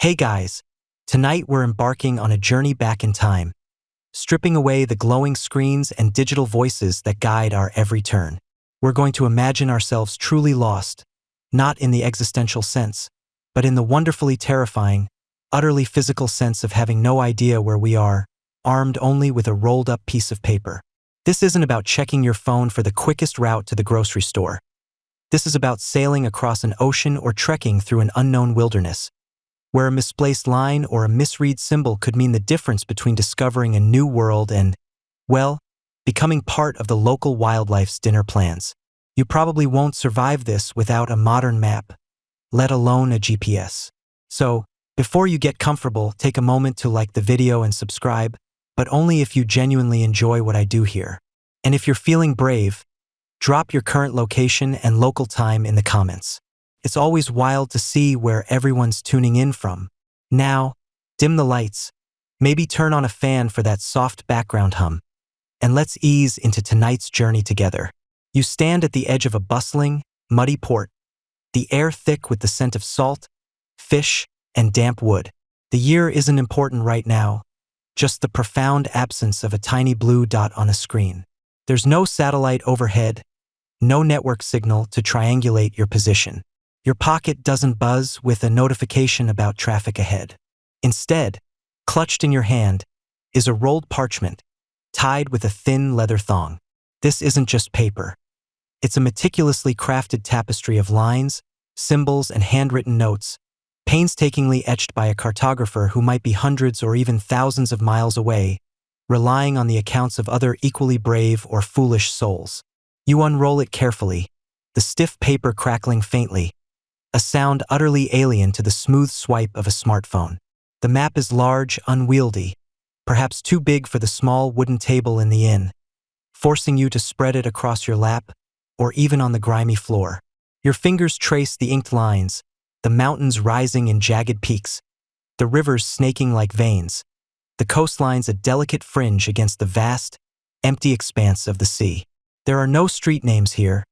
Hey guys, tonight we're embarking on a journey back in time, stripping away the glowing screens and digital voices that guide our every turn. We're going to imagine ourselves truly lost, not in the existential sense, but in the wonderfully terrifying, utterly physical sense of having no idea where we are, armed only with a rolled-up piece of paper. This isn't about checking your phone for the quickest route to the grocery store. This is about sailing across an ocean or trekking through an unknown wilderness, where a misplaced line or a misread symbol could mean the difference between discovering a new world and, well, becoming part of the local wildlife's dinner plans. You probably won't survive this without a modern map, let alone a GPS. So, before you get comfortable, take a moment to like the video and subscribe, but only if you genuinely enjoy what I do here. And if you're feeling brave, drop your current location and local time in the comments. It's always wild to see where everyone's tuning in from. Now, dim the lights, maybe turn on a fan for that soft background hum, and let's ease into tonight's journey together. You stand at the edge of a bustling, muddy port, the air thick with the scent of salt, fish, and damp wood. The year isn't important right now, just the profound absence of a tiny blue dot on a screen. There's no satellite overhead, no network signal to triangulate your position. Your pocket doesn't buzz with a notification about traffic ahead. Instead, clutched in your hand, is a rolled parchment, tied with a thin leather thong. This isn't just paper. It's a meticulously crafted tapestry of lines, symbols, and handwritten notes, painstakingly etched by a cartographer who might be hundreds or even thousands of miles away, relying on the accounts of other equally brave or foolish souls. You unroll it carefully, the stiff paper crackling faintly, a sound utterly alien to the smooth swipe of a smartphone. The map is large, unwieldy, perhaps too big for the small wooden table in the inn, forcing you to spread it across your lap or even on the grimy floor. Your fingers trace the inked lines, the mountains rising in jagged peaks, the rivers snaking like veins, the coastlines a delicate fringe against the vast, empty expanse of the sea. There are no street names here,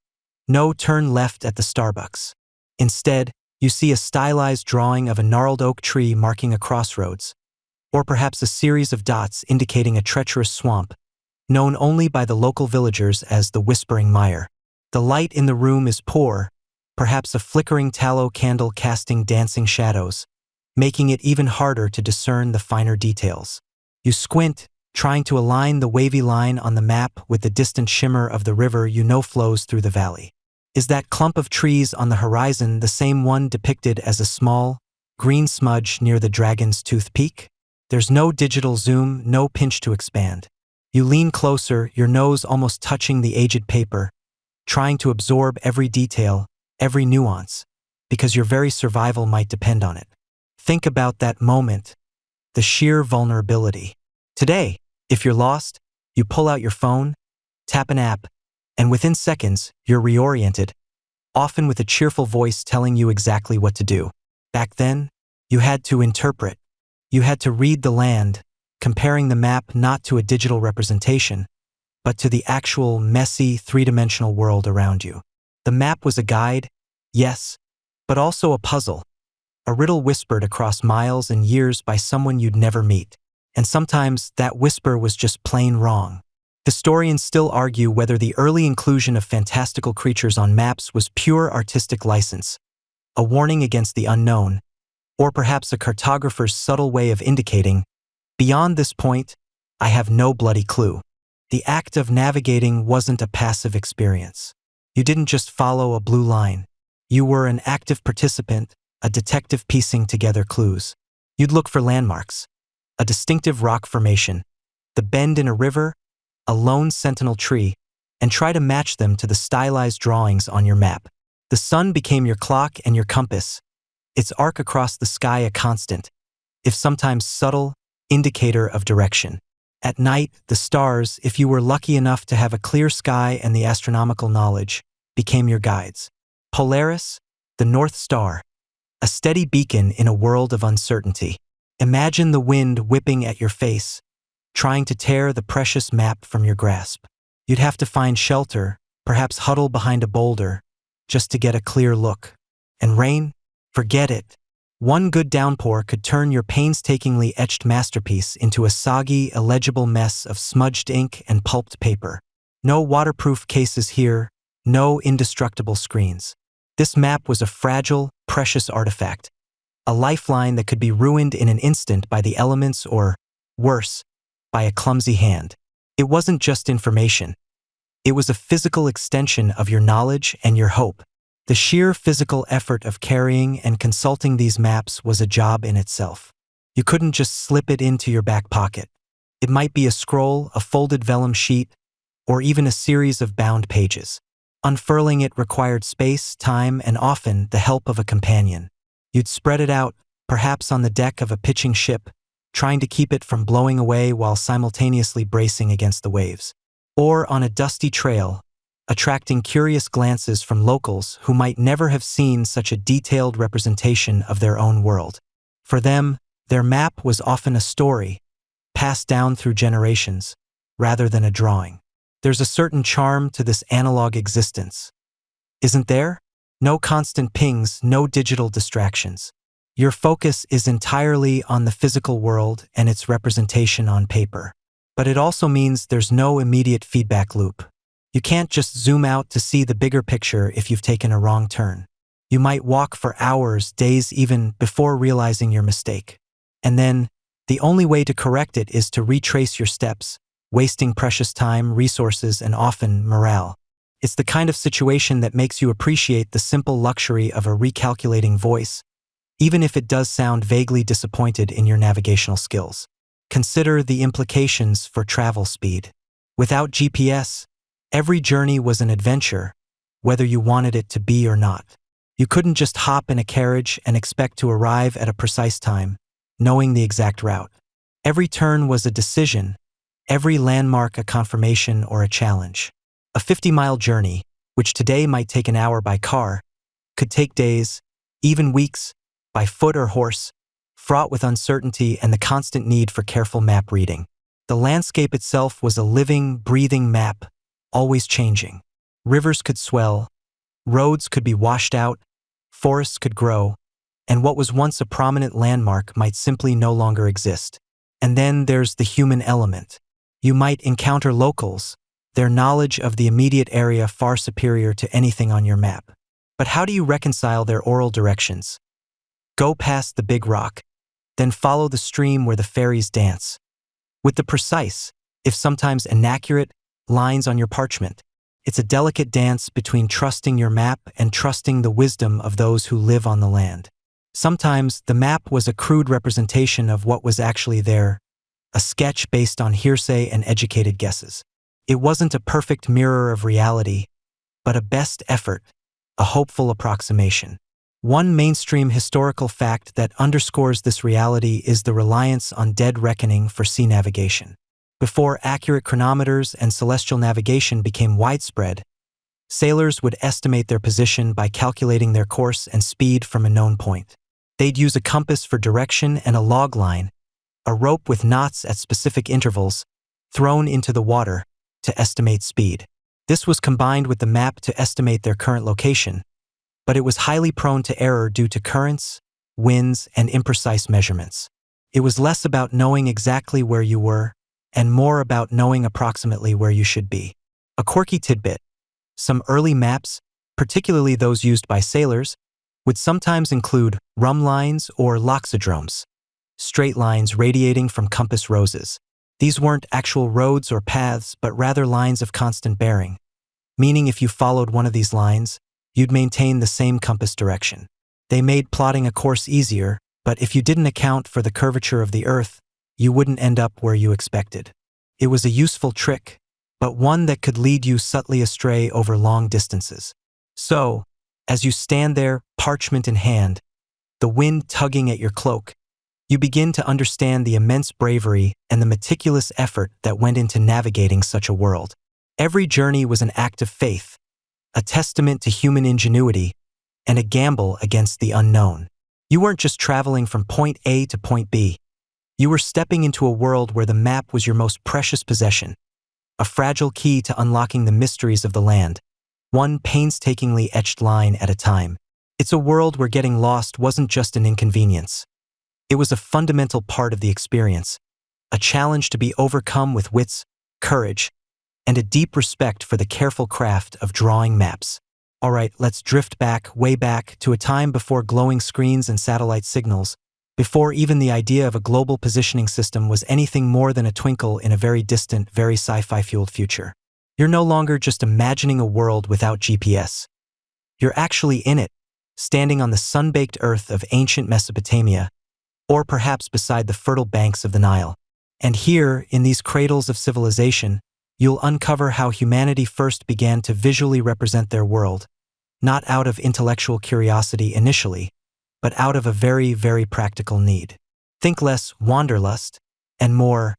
no turn left at the Starbucks. Instead, you see a stylized drawing of a gnarled oak tree marking a crossroads, or perhaps a series of dots indicating a treacherous swamp, known only by the local villagers as the Whispering Mire. The light in the room is poor, perhaps a flickering tallow candle casting dancing shadows, making it even harder to discern the finer details. You squint, trying to align the wavy line on the map with the distant shimmer of the river you know flows through the valley. Is that clump of trees on the horizon the same one depicted as a small, green smudge near the Dragon's Tooth Peak? There's no digital zoom, no pinch to expand. You lean closer, your nose almost touching the aged paper, trying to absorb every detail, every nuance, because your very survival might depend on it. Think about that moment, the sheer vulnerability. Today, if you're lost, you pull out your phone, tap an app, and within seconds, you're reoriented, often with a cheerful voice telling you exactly what to do. Back then, you had to interpret. You had to read the land, comparing the map not to a digital representation, but to the actual messy, three-dimensional world around you. The map was a guide, yes, but also a puzzle, a riddle whispered across miles and years by someone you'd never meet. And sometimes that whisper was just plain wrong. Historians still argue whether the early inclusion of fantastical creatures on maps was pure artistic license, a warning against the unknown, or perhaps a cartographer's subtle way of indicating, beyond this point, I have no bloody clue. The act of navigating wasn't a passive experience. You didn't just follow a blue line. You were an active participant, a detective piecing together clues. You'd look for landmarks, a distinctive rock formation, the bend in a river, a lone sentinel tree, and try to match them to the stylized drawings on your map. The sun became your clock and your compass, its arc across the sky a constant, if sometimes subtle, indicator of direction. At night, the stars, if you were lucky enough to have a clear sky and the astronomical knowledge, became your guides. Polaris, the North Star, a steady beacon in a world of uncertainty. Imagine the wind whipping at your face, trying to tear the precious map from your grasp. You'd have to find shelter, perhaps huddle behind a boulder, just to get a clear look. And rain? Forget it. One good downpour could turn your painstakingly etched masterpiece into a soggy, illegible mess of smudged ink and pulped paper. No waterproof cases here, no indestructible screens. This map was a fragile, precious artifact, a lifeline that could be ruined in an instant by the elements or, worse, by a clumsy hand. It wasn't just information. It was a physical extension of your knowledge and your hope. The sheer physical effort of carrying and consulting these maps was a job in itself. You couldn't just slip it into your back pocket. It might be a scroll, a folded vellum sheet, or even a series of bound pages. Unfurling it required space, time, and often the help of a companion. You'd spread it out, perhaps on the deck of a pitching ship, trying to keep it from blowing away while simultaneously bracing against the waves. Or on a dusty trail, attracting curious glances from locals who might never have seen such a detailed representation of their own world. For them, their map was often a story, passed down through generations, rather than a drawing. There's a certain charm to this analog existence, isn't there? No constant pings, no digital distractions. Your focus is entirely on the physical world and its representation on paper. But it also means there's no immediate feedback loop. You can't just zoom out to see the bigger picture if you've taken a wrong turn. You might walk for hours, days even, before realizing your mistake. And then, the only way to correct it is to retrace your steps, wasting precious time, resources, and often morale. It's the kind of situation that makes you appreciate the simple luxury of a recalculating voice, even if it does sound vaguely disappointed in your navigational skills. Consider the implications for travel speed. Without GPS, every journey was an adventure, whether you wanted it to be or not. You couldn't just hop in a carriage and expect to arrive at a precise time, knowing the exact route. Every turn was a decision, every landmark a confirmation or a challenge. A 50-mile journey, which today might take an hour by car, could take days, even weeks, by foot or horse, fraught with uncertainty and the constant need for careful map reading. The landscape itself was a living, breathing map, always changing. Rivers could swell, roads could be washed out, forests could grow, and what was once a prominent landmark might simply no longer exist. And then there's the human element. You might encounter locals, their knowledge of the immediate area far superior to anything on your map. But how do you reconcile their oral directions? Go past the big rock, then follow the stream where the fairies dance. With the precise, if sometimes inaccurate, lines on your parchment, it's a delicate dance between trusting your map and trusting the wisdom of those who live on the land. Sometimes the map was a crude representation of what was actually there, a sketch based on hearsay and educated guesses. It wasn't a perfect mirror of reality, but a best effort, a hopeful approximation. One mainstream historical fact that underscores this reality is the reliance on dead reckoning for sea navigation. Before accurate chronometers and celestial navigation became widespread, sailors would estimate their position by calculating their course and speed from a known point. They'd use a compass for direction and a log line, a rope with knots at specific intervals, thrown into the water to estimate speed. This was combined with the map to estimate their current location, but it was highly prone to error due to currents, winds, and imprecise measurements. It was less about knowing exactly where you were, and more about knowing approximately where you should be. A quirky tidbit: some early maps, particularly those used by sailors, would sometimes include rum lines or loxodromes, straight lines radiating from compass roses. These weren't actual roads or paths, but rather lines of constant bearing, meaning if you followed one of these lines, you'd maintain the same compass direction. They made plotting a course easier, but if you didn't account for the curvature of the Earth, you wouldn't end up where you expected. It was a useful trick, but one that could lead you subtly astray over long distances. So, as you stand there, parchment in hand, the wind tugging at your cloak, you begin to understand the immense bravery and the meticulous effort that went into navigating such a world. Every journey was an act of faith, a testament to human ingenuity, and a gamble against the unknown. You weren't just traveling from point A to point B. You were stepping into a world where the map was your most precious possession, a fragile key to unlocking the mysteries of the land, one painstakingly etched line at a time. It's a world where getting lost wasn't just an inconvenience. It was a fundamental part of the experience, a challenge to be overcome with wits, courage, and a deep respect for the careful craft of drawing maps. All right, let's drift back, way back, to a time before glowing screens and satellite signals, before even the idea of a global positioning system was anything more than a twinkle in a very distant, very sci-fi-fueled future. You're no longer just imagining a world without GPS. You're actually in it, standing on the sun-baked earth of ancient Mesopotamia, or perhaps beside the fertile banks of the Nile. And here, in these cradles of civilization, you'll uncover how humanity first began to visually represent their world, not out of intellectual curiosity initially, but out of a very, very practical need. Think less wanderlust, and more,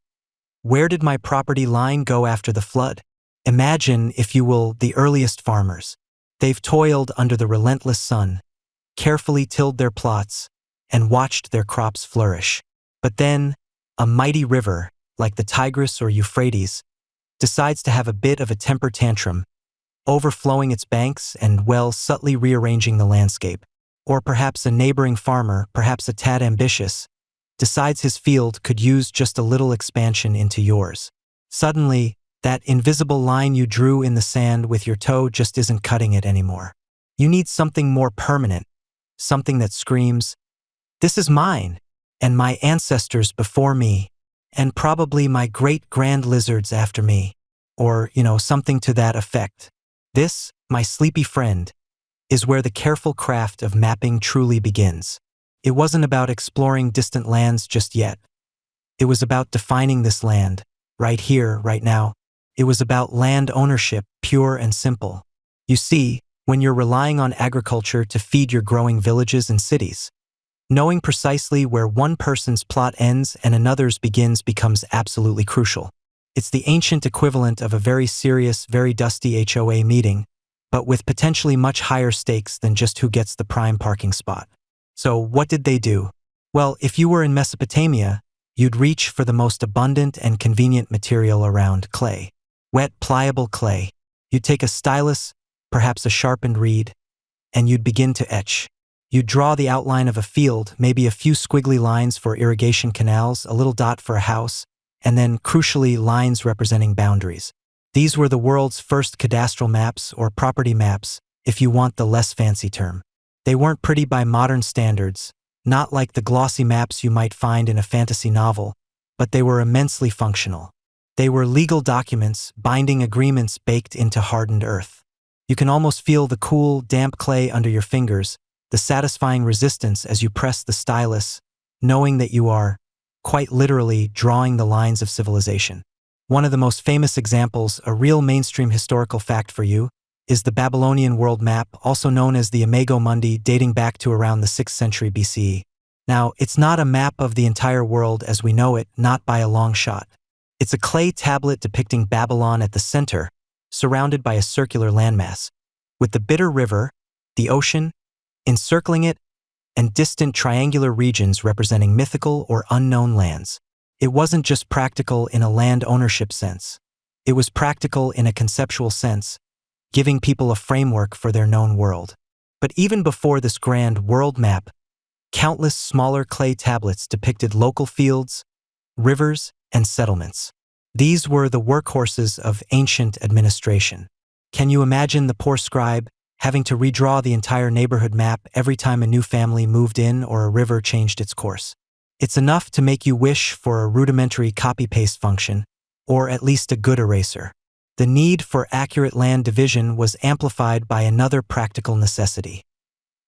where did my property line go after the flood? Imagine, if you will, the earliest farmers. They've toiled under the relentless sun, carefully tilled their plots, and watched their crops flourish. But then, a mighty river, like the Tigris or Euphrates, decides to have a bit of a temper tantrum, overflowing its banks and, well, subtly rearranging the landscape. Or perhaps a neighboring farmer, perhaps a tad ambitious, decides his field could use just a little expansion into yours. Suddenly, that invisible line you drew in the sand with your toe just isn't cutting it anymore. You need something more permanent, something that screams, "This is mine, and my ancestors before me, and probably my great-grand lizards after me," or, something to that effect. This, my sleepy friend, is where the careful craft of mapping truly begins. It wasn't about exploring distant lands just yet. It was about defining this land, right here, right now. It was about land ownership, pure and simple. You see, when you're relying on agriculture to feed your growing villages and cities, knowing precisely where one person's plot ends and another's begins becomes absolutely crucial. It's the ancient equivalent of a very serious, very dusty HOA meeting, but with potentially much higher stakes than just who gets the prime parking spot. So what did they do? Well, if you were in Mesopotamia, you'd reach for the most abundant and convenient material around: clay. Wet, pliable clay. You'd take a stylus, perhaps a sharpened reed, and you'd begin to etch. You'd draw the outline of a field, maybe a few squiggly lines for irrigation canals, a little dot for a house, and then, crucially, lines representing boundaries. These were the world's first cadastral maps, or property maps, if you want the less fancy term. They weren't pretty by modern standards, not like the glossy maps you might find in a fantasy novel, but they were immensely functional. They were legal documents, binding agreements baked into hardened earth. You can almost feel the cool, damp clay under your fingers, the satisfying resistance as you press the stylus, knowing that you are, quite literally, drawing the lines of civilization. One of the most famous examples, a real mainstream historical fact for you, is the Babylonian world map, also known as the Imago Mundi, dating back to around the 6th century BCE. Now, it's not a map of the entire world as we know it, not by a long shot. It's a clay tablet depicting Babylon at the center, surrounded by a circular landmass, with the Bitter River, the ocean, encircling it, and distant triangular regions representing mythical or unknown lands. It wasn't just practical in a land ownership sense. It was practical in a conceptual sense, giving people a framework for their known world. But even before this grand world map, countless smaller clay tablets depicted local fields, rivers, and settlements. These were the workhorses of ancient administration. Can you imagine the poor scribe having to redraw the entire neighborhood map every time a new family moved in or a river changed its course? It's enough to make you wish for a rudimentary copy-paste function, or at least a good eraser. The need for accurate land division was amplified by another practical necessity: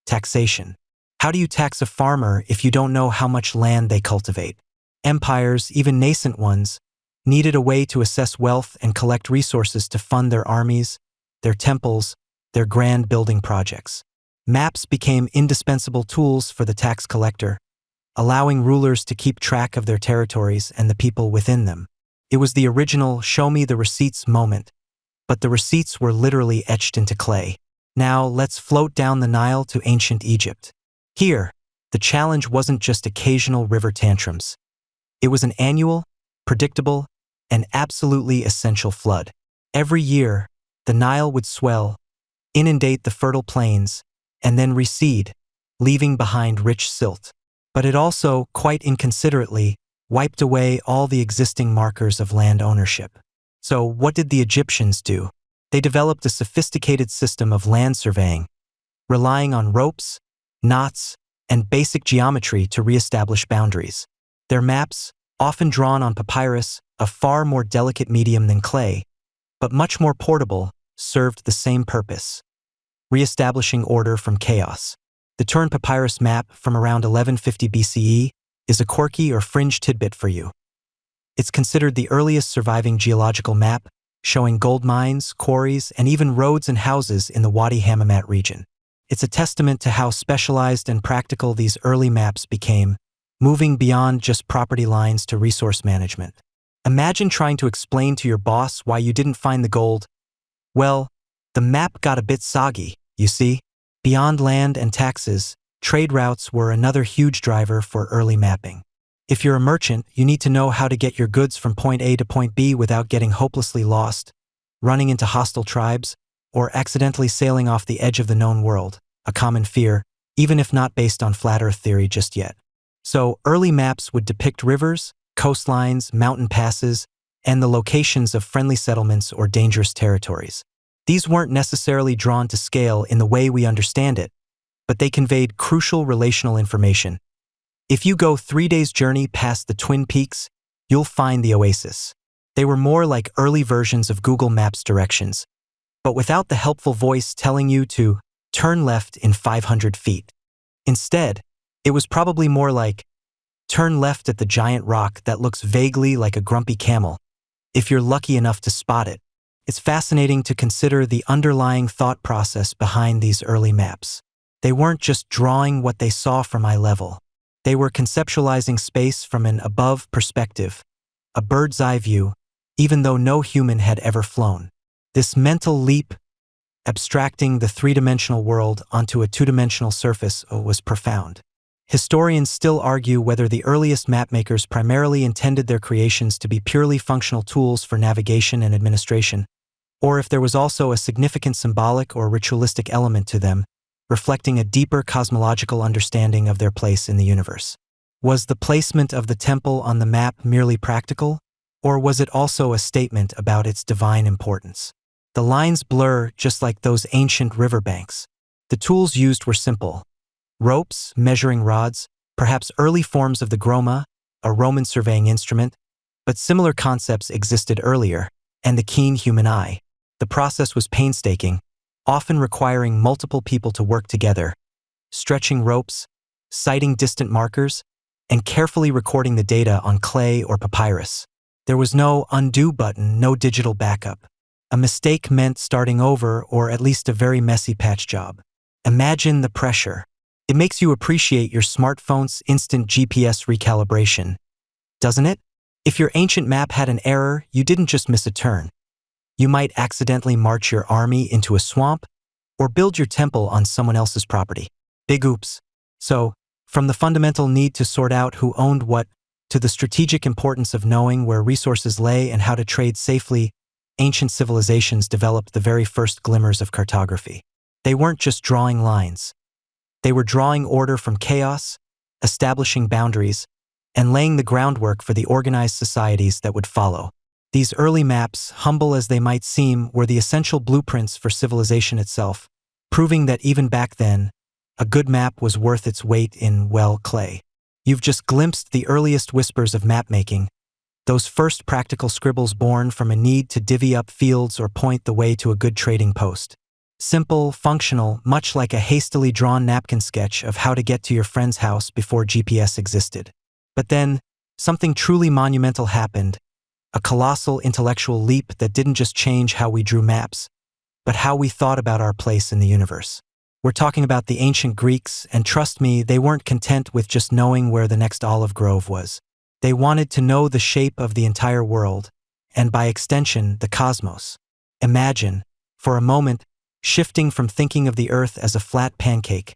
taxation. How do you tax a farmer if you don't know how much land they cultivate? Empires, even nascent ones, needed a way to assess wealth and collect resources to fund their armies, their temples, their grand building projects. Maps became indispensable tools for the tax collector, allowing rulers to keep track of their territories and the people within them. It was the original "show me the receipts" moment, but the receipts were literally etched into clay. Now let's float down the Nile to ancient Egypt. Here, the challenge wasn't just occasional river tantrums. It was an annual, predictable, and absolutely essential flood. Every year, the Nile would swell, inundate the fertile plains, and then recede, leaving behind rich silt. But it also, quite inconsiderately, wiped away all the existing markers of land ownership. So what did the Egyptians do? They developed a sophisticated system of land surveying, relying on ropes, knots, and basic geometry to reestablish boundaries. Their maps, often drawn on papyrus, a far more delicate medium than clay, but much more portable, served the same purpose: reestablishing order from chaos. The Turin papyrus map from around 1150 BCE is a quirky or fringe tidbit for you. It's considered the earliest surviving geological map, showing gold mines, quarries, and even roads and houses in the Wadi Hammamat region. It's a testament to how specialized and practical these early maps became, moving beyond just property lines to resource management. Imagine trying to explain to your boss why you didn't find the gold. Well, the map got a bit soggy, you see. Beyond land and taxes, trade routes were another huge driver for early mapping. If you're a merchant, you need to know how to get your goods from point A to point B without getting hopelessly lost, running into hostile tribes, or accidentally sailing off the edge of the known world, a common fear, even if not based on flat earth theory just yet. So, early maps would depict rivers, coastlines, mountain passes, and the locations of friendly settlements or dangerous territories. These weren't necessarily drawn to scale in the way we understand it, but they conveyed crucial relational information. If you go 3 days' journey past the Twin Peaks, you'll find the oasis. They were more like early versions of Google Maps directions, but without the helpful voice telling you to turn left in 500 feet. Instead, it was probably more like, turn left at the giant rock that looks vaguely like a grumpy camel, if you're lucky enough to spot it. It's fascinating to consider the underlying thought process behind these early maps. They weren't just drawing what they saw from eye level. They were conceptualizing space from an above perspective, a bird's eye view, even though no human had ever flown. This mental leap, abstracting the three-dimensional world onto a two-dimensional surface, was profound. Historians still argue whether the earliest mapmakers primarily intended their creations to be purely functional tools for navigation and administration, or if there was also a significant symbolic or ritualistic element to them, reflecting a deeper cosmological understanding of their place in the universe. Was the placement of the temple on the map merely practical, or was it also a statement about its divine importance? The lines blur just like those ancient riverbanks. The tools used were simple: ropes, measuring rods, perhaps early forms of the groma, a Roman surveying instrument, but similar concepts existed earlier, and the keen human eye. The process was painstaking, often requiring multiple people to work together, stretching ropes, sighting distant markers, and carefully recording the data on clay or papyrus. There was no undo button, no digital backup. A mistake meant starting over, or at least a very messy patch job. Imagine the pressure. It makes you appreciate your smartphone's instant GPS recalibration, doesn't it? If your ancient map had an error, you didn't just miss a turn. You might accidentally march your army into a swamp or build your temple on someone else's property. Big oops. So, from the fundamental need to sort out who owned what, to the strategic importance of knowing where resources lay and how to trade safely, ancient civilizations developed the very first glimmers of cartography. They weren't just drawing lines. They were drawing order from chaos, establishing boundaries, and laying the groundwork for the organized societies that would follow. These early maps, humble as they might seem, were the essential blueprints for civilization itself, proving that even back then, a good map was worth its weight in, well, clay. You've just glimpsed the earliest whispers of mapmaking, those first practical scribbles born from a need to divvy up fields or point the way to a good trading post. Simple, functional, much like a hastily drawn napkin sketch of how to get to your friend's house before GPS existed. But then, something truly monumental happened, a colossal intellectual leap that didn't just change how we drew maps, but how we thought about our place in the universe. We're talking about the ancient Greeks, and trust me, they weren't content with just knowing where the next olive grove was. They wanted to know the shape of the entire world, and by extension, the cosmos. Imagine, for a moment, shifting from thinking of the Earth as a flat pancake,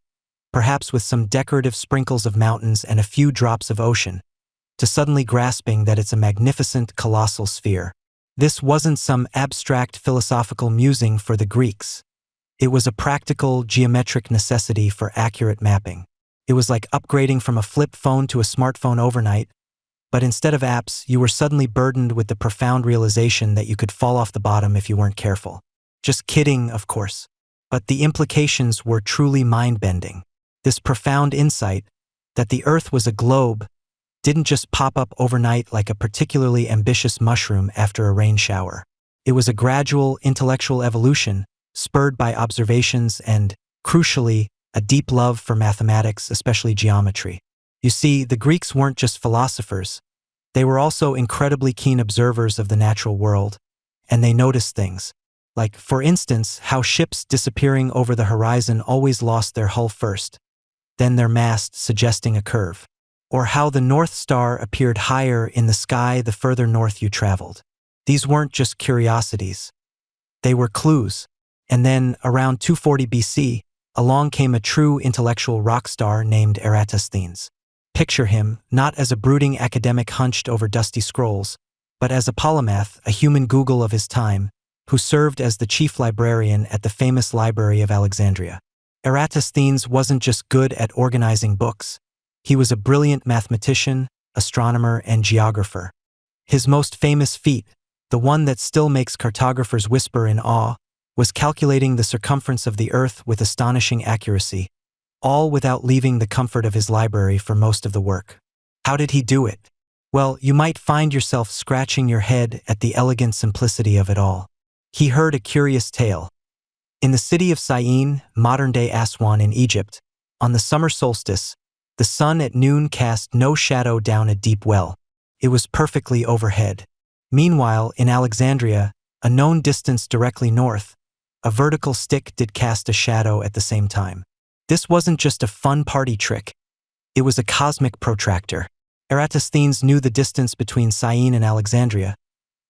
perhaps with some decorative sprinkles of mountains and a few drops of ocean, to suddenly grasping that it's a magnificent, colossal sphere. This wasn't some abstract philosophical musing for the Greeks. It was a practical, geometric necessity for accurate mapping. It was like upgrading from a flip phone to a smartphone overnight, but instead of apps, you were suddenly burdened with the profound realization that you could fall off the bottom if you weren't careful. Just kidding, of course. But the implications were truly mind-bending. This profound insight, that the Earth was a globe, didn't just pop up overnight like a particularly ambitious mushroom after a rain shower. It was a gradual, intellectual evolution, spurred by observations and, crucially, a deep love for mathematics, especially geometry. You see, the Greeks weren't just philosophers. They were also incredibly keen observers of the natural world, and they noticed things. Like, for instance, how ships disappearing over the horizon always lost their hull first, then their mast suggesting a curve. Or how the North Star appeared higher in the sky the further north you traveled. These weren't just curiosities. They were clues. And then, around 240 BC, along came a true intellectual rock star named Eratosthenes. Picture him, not as a brooding academic hunched over dusty scrolls, but as a polymath, a human Google of his time, who served as the chief librarian at the famous Library of Alexandria. Eratosthenes wasn't just good at organizing books. He was a brilliant mathematician, astronomer, and geographer. His most famous feat, the one that still makes cartographers whisper in awe, was calculating the circumference of the Earth with astonishing accuracy, all without leaving the comfort of his library for most of the work. How did he do it? Well, you might find yourself scratching your head at the elegant simplicity of it all. He heard a curious tale. In the city of Syene, modern-day Aswan in Egypt, on the summer solstice, the sun at noon cast no shadow down a deep well. It was perfectly overhead. Meanwhile, in Alexandria, a known distance directly north, a vertical stick did cast a shadow at the same time. This wasn't just a fun party trick. It was a cosmic protractor. Eratosthenes knew the distance between Syene and Alexandria.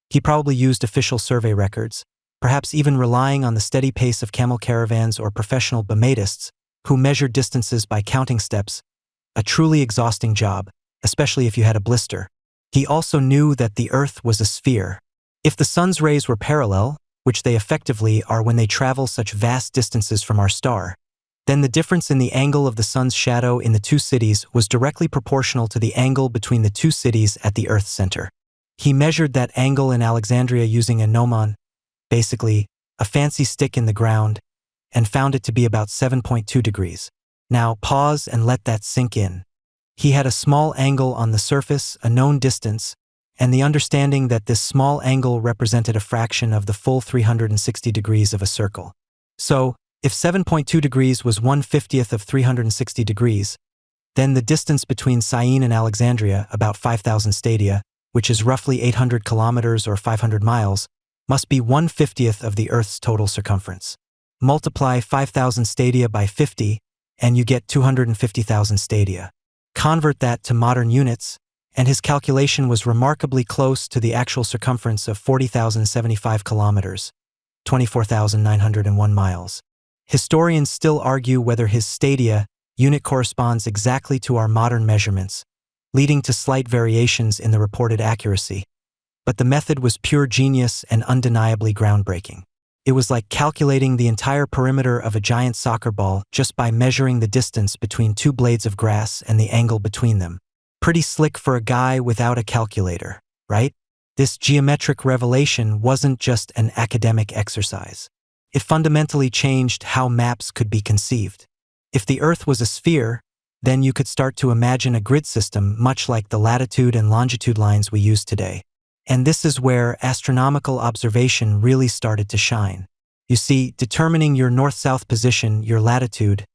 He probably used official survey records, perhaps even relying on the steady pace of camel caravans or professional bematists who measured distances by counting steps, a truly exhausting job, especially if you had a blister. He also knew that the Earth was a sphere. If the sun's rays were parallel, which they effectively are when they travel such vast distances from our star, then the difference in the angle of the sun's shadow in the two cities was directly proportional to the angle between the two cities at the Earth's center. He measured that angle in Alexandria using a gnomon, basically a fancy stick in the ground, and found it to be about 7.2 degrees. Now pause and let that sink in. He had a small angle on the surface, a known distance, and the understanding that this small angle represented a fraction of the full 360 degrees of a circle. So, if 7.2 degrees was 1/50th of 360 degrees, then the distance between Syene and Alexandria, about 5,000 stadia, which is roughly 800 kilometers or 500 miles, must be 1/50th of the Earth's total circumference. Multiply 5,000 stadia by 50, and you get 250,000 stadia. Convert that to modern units, and his calculation was remarkably close to the actual circumference of 40,075 kilometers, 24,901 miles. Historians still argue whether his stadia unit corresponds exactly to our modern measurements, leading to slight variations in the reported accuracy. But the method was pure genius and undeniably groundbreaking. It was like calculating the entire perimeter of a giant soccer ball just by measuring the distance between two blades of grass and the angle between them. Pretty slick for a guy without a calculator, right? This geometric revelation wasn't just an academic exercise. It fundamentally changed how maps could be conceived. If the Earth was a sphere, then you could start to imagine a grid system much like the latitude and longitude lines we use today. And this is where astronomical observation really started to shine. You see, determining your north-south position, your latitude,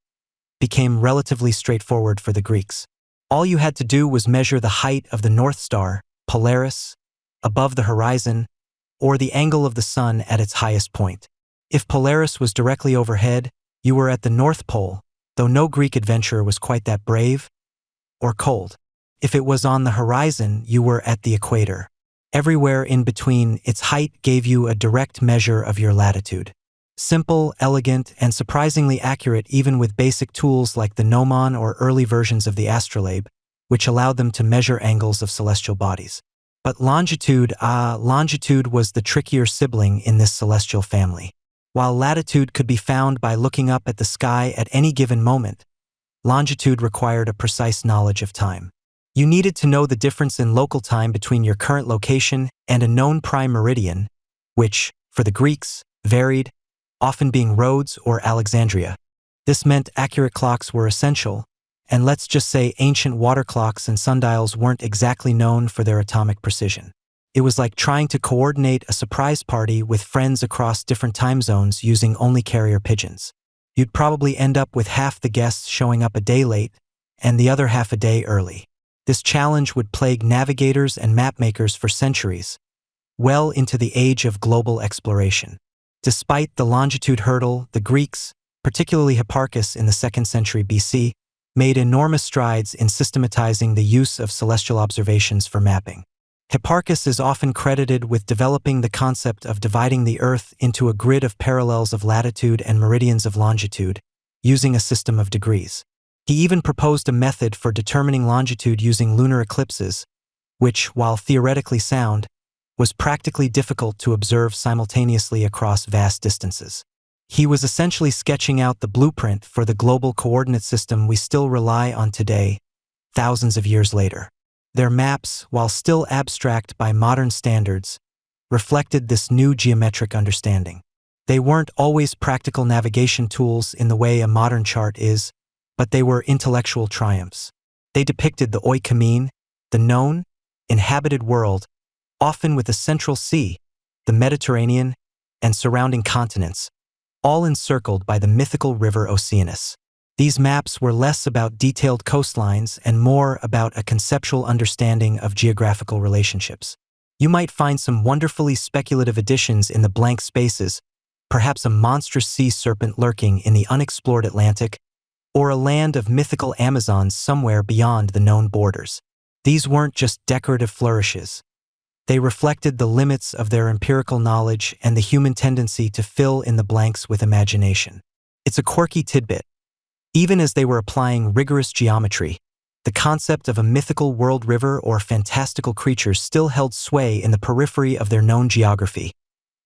became relatively straightforward for the Greeks. All you had to do was measure the height of the North Star, Polaris, above the horizon, or the angle of the sun at its highest point. If Polaris was directly overhead, you were at the North Pole, though no Greek adventurer was quite that brave or cold. If it was on the horizon, you were at the equator. Everywhere in between, its height gave you a direct measure of your latitude. Simple, elegant, and surprisingly accurate even with basic tools like the gnomon or early versions of the astrolabe, which allowed them to measure angles of celestial bodies. But longitude was the trickier sibling in this celestial family. While latitude could be found by looking up at the sky at any given moment, longitude required a precise knowledge of time. You needed to know the difference in local time between your current location and a known prime meridian, which, for the Greeks, varied, often being Rhodes or Alexandria. This meant accurate clocks were essential, and let's just say ancient water clocks and sundials weren't exactly known for their atomic precision. It was like trying to coordinate a surprise party with friends across different time zones using only carrier pigeons. You'd probably end up with half the guests showing up a day late and the other half a day early. This challenge would plague navigators and mapmakers for centuries, well into the age of global exploration. Despite the longitude hurdle, the Greeks, particularly Hipparchus in the 2nd century BC, made enormous strides in systematizing the use of celestial observations for mapping. Hipparchus is often credited with developing the concept of dividing the Earth into a grid of parallels of latitude and meridians of longitude, using a system of degrees. He even proposed a method for determining longitude using lunar eclipses, which, while theoretically sound, was practically difficult to observe simultaneously across vast distances. He was essentially sketching out the blueprint for the global coordinate system we still rely on today, thousands of years later. Their maps, while still abstract by modern standards, reflected this new geometric understanding. They weren't always practical navigation tools in the way a modern chart is, but they were intellectual triumphs. They depicted the oikoumene, the known, inhabited world, often with a central sea, the Mediterranean, and surrounding continents, all encircled by the mythical river Oceanus. These maps were less about detailed coastlines and more about a conceptual understanding of geographical relationships. You might find some wonderfully speculative additions in the blank spaces, perhaps a monstrous sea serpent lurking in the unexplored Atlantic, or a land of mythical Amazons somewhere beyond the known borders. These weren't just decorative flourishes. They reflected the limits of their empirical knowledge and the human tendency to fill in the blanks with imagination. It's a quirky tidbit. Even as they were applying rigorous geometry, the concept of a mythical world river or fantastical creatures still held sway in the periphery of their known geography,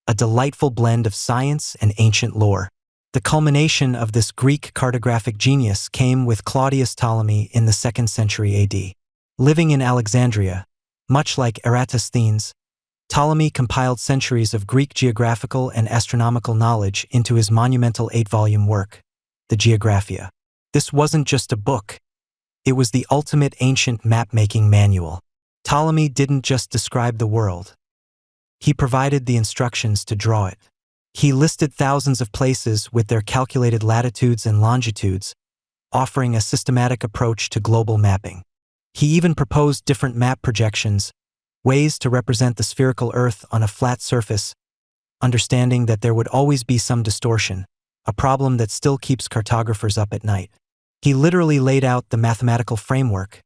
a delightful blend of science and ancient lore. The culmination of this Greek cartographic genius came with Claudius Ptolemy in the 2nd century AD. Living in Alexandria, much like Eratosthenes, Ptolemy compiled centuries of Greek geographical and astronomical knowledge into his monumental 8-volume work, the Geographia. This wasn't just a book. It was the ultimate ancient map-making manual. Ptolemy didn't just describe the world. He provided the instructions to draw it. He listed thousands of places with their calculated latitudes and longitudes, offering a systematic approach to global mapping. He even proposed different map projections, ways to represent the spherical Earth on a flat surface, understanding that there would always be some distortion, a problem that still keeps cartographers up at night. He literally laid out the mathematical framework,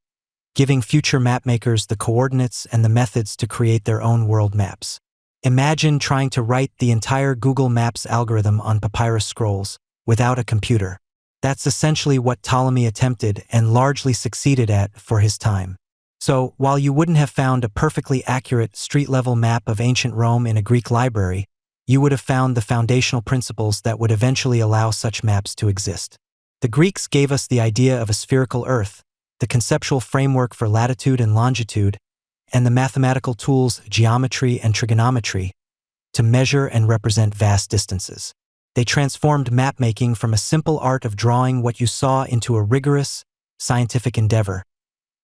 giving future mapmakers the coordinates and the methods to create their own world maps. Imagine trying to write the entire Google Maps algorithm on papyrus scrolls without a computer. That's essentially what Ptolemy attempted and largely succeeded at for his time. So, while you wouldn't have found a perfectly accurate street-level map of ancient Rome in a Greek library, you would have found the foundational principles that would eventually allow such maps to exist. The Greeks gave us the idea of a spherical Earth, the conceptual framework for latitude and longitude, and the mathematical tools, geometry and trigonometry, to measure and represent vast distances. They transformed mapmaking from a simple art of drawing what you saw into a rigorous, scientific endeavor,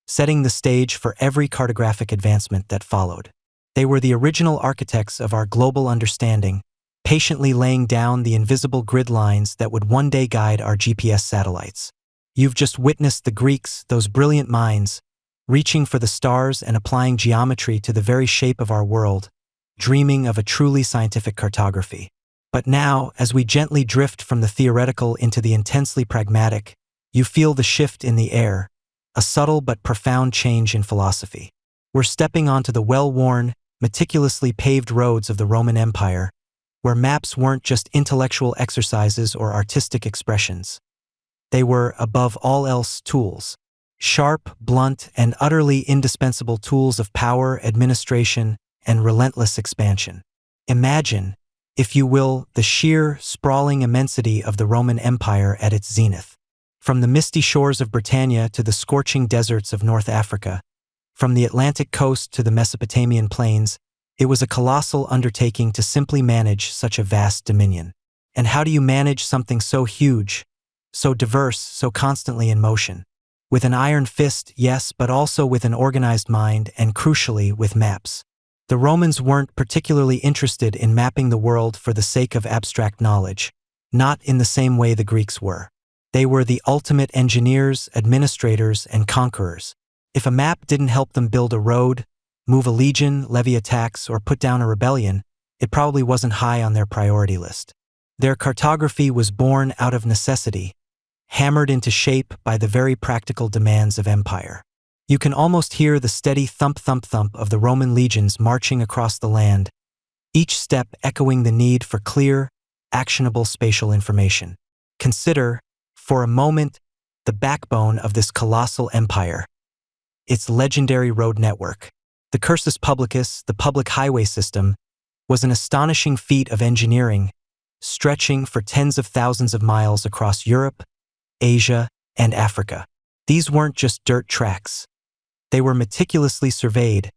setting the stage for every cartographic advancement that followed. They were the original architects of our global understanding, patiently laying down the invisible grid lines that would one day guide our GPS satellites. You've just witnessed the Greeks, those brilliant minds, reaching for the stars and applying geometry to the very shape of our world, dreaming of a truly scientific cartography. But now, as we gently drift from the theoretical into the intensely pragmatic, you feel the shift in the air, a subtle but profound change in philosophy. We're stepping onto the well-worn, meticulously paved roads of the Roman Empire, where maps weren't just intellectual exercises or artistic expressions. They were, above all else, tools. Sharp, blunt, and utterly indispensable tools of power, administration, and relentless expansion. Imagine, if you will, the sheer, sprawling immensity of the Roman Empire at its zenith. From the misty shores of Britannia to the scorching deserts of North Africa, from the Atlantic coast to the Mesopotamian plains, it was a colossal undertaking to simply manage such a vast dominion. And how do you manage something so huge, so diverse, so constantly in motion? With an iron fist, yes, but also with an organized mind and, crucially, with maps. The Romans weren't particularly interested in mapping the world for the sake of abstract knowledge, not in the same way the Greeks were. They were the ultimate engineers, administrators, and conquerors. If a map didn't help them build a road, move a legion, levy a tax, or put down a rebellion, it probably wasn't high on their priority list. Their cartography was born out of necessity, hammered into shape by the very practical demands of empire. You can almost hear the steady thump-thump-thump of the Roman legions marching across the land, each step echoing the need for clear, actionable spatial information. Consider, for a moment, the backbone of this colossal empire, its legendary road network. The cursus publicus, the public highway system, was an astonishing feat of engineering, stretching for tens of thousands of miles across Europe, Asia, and Africa. These weren't just dirt tracks. They were meticulously surveyed,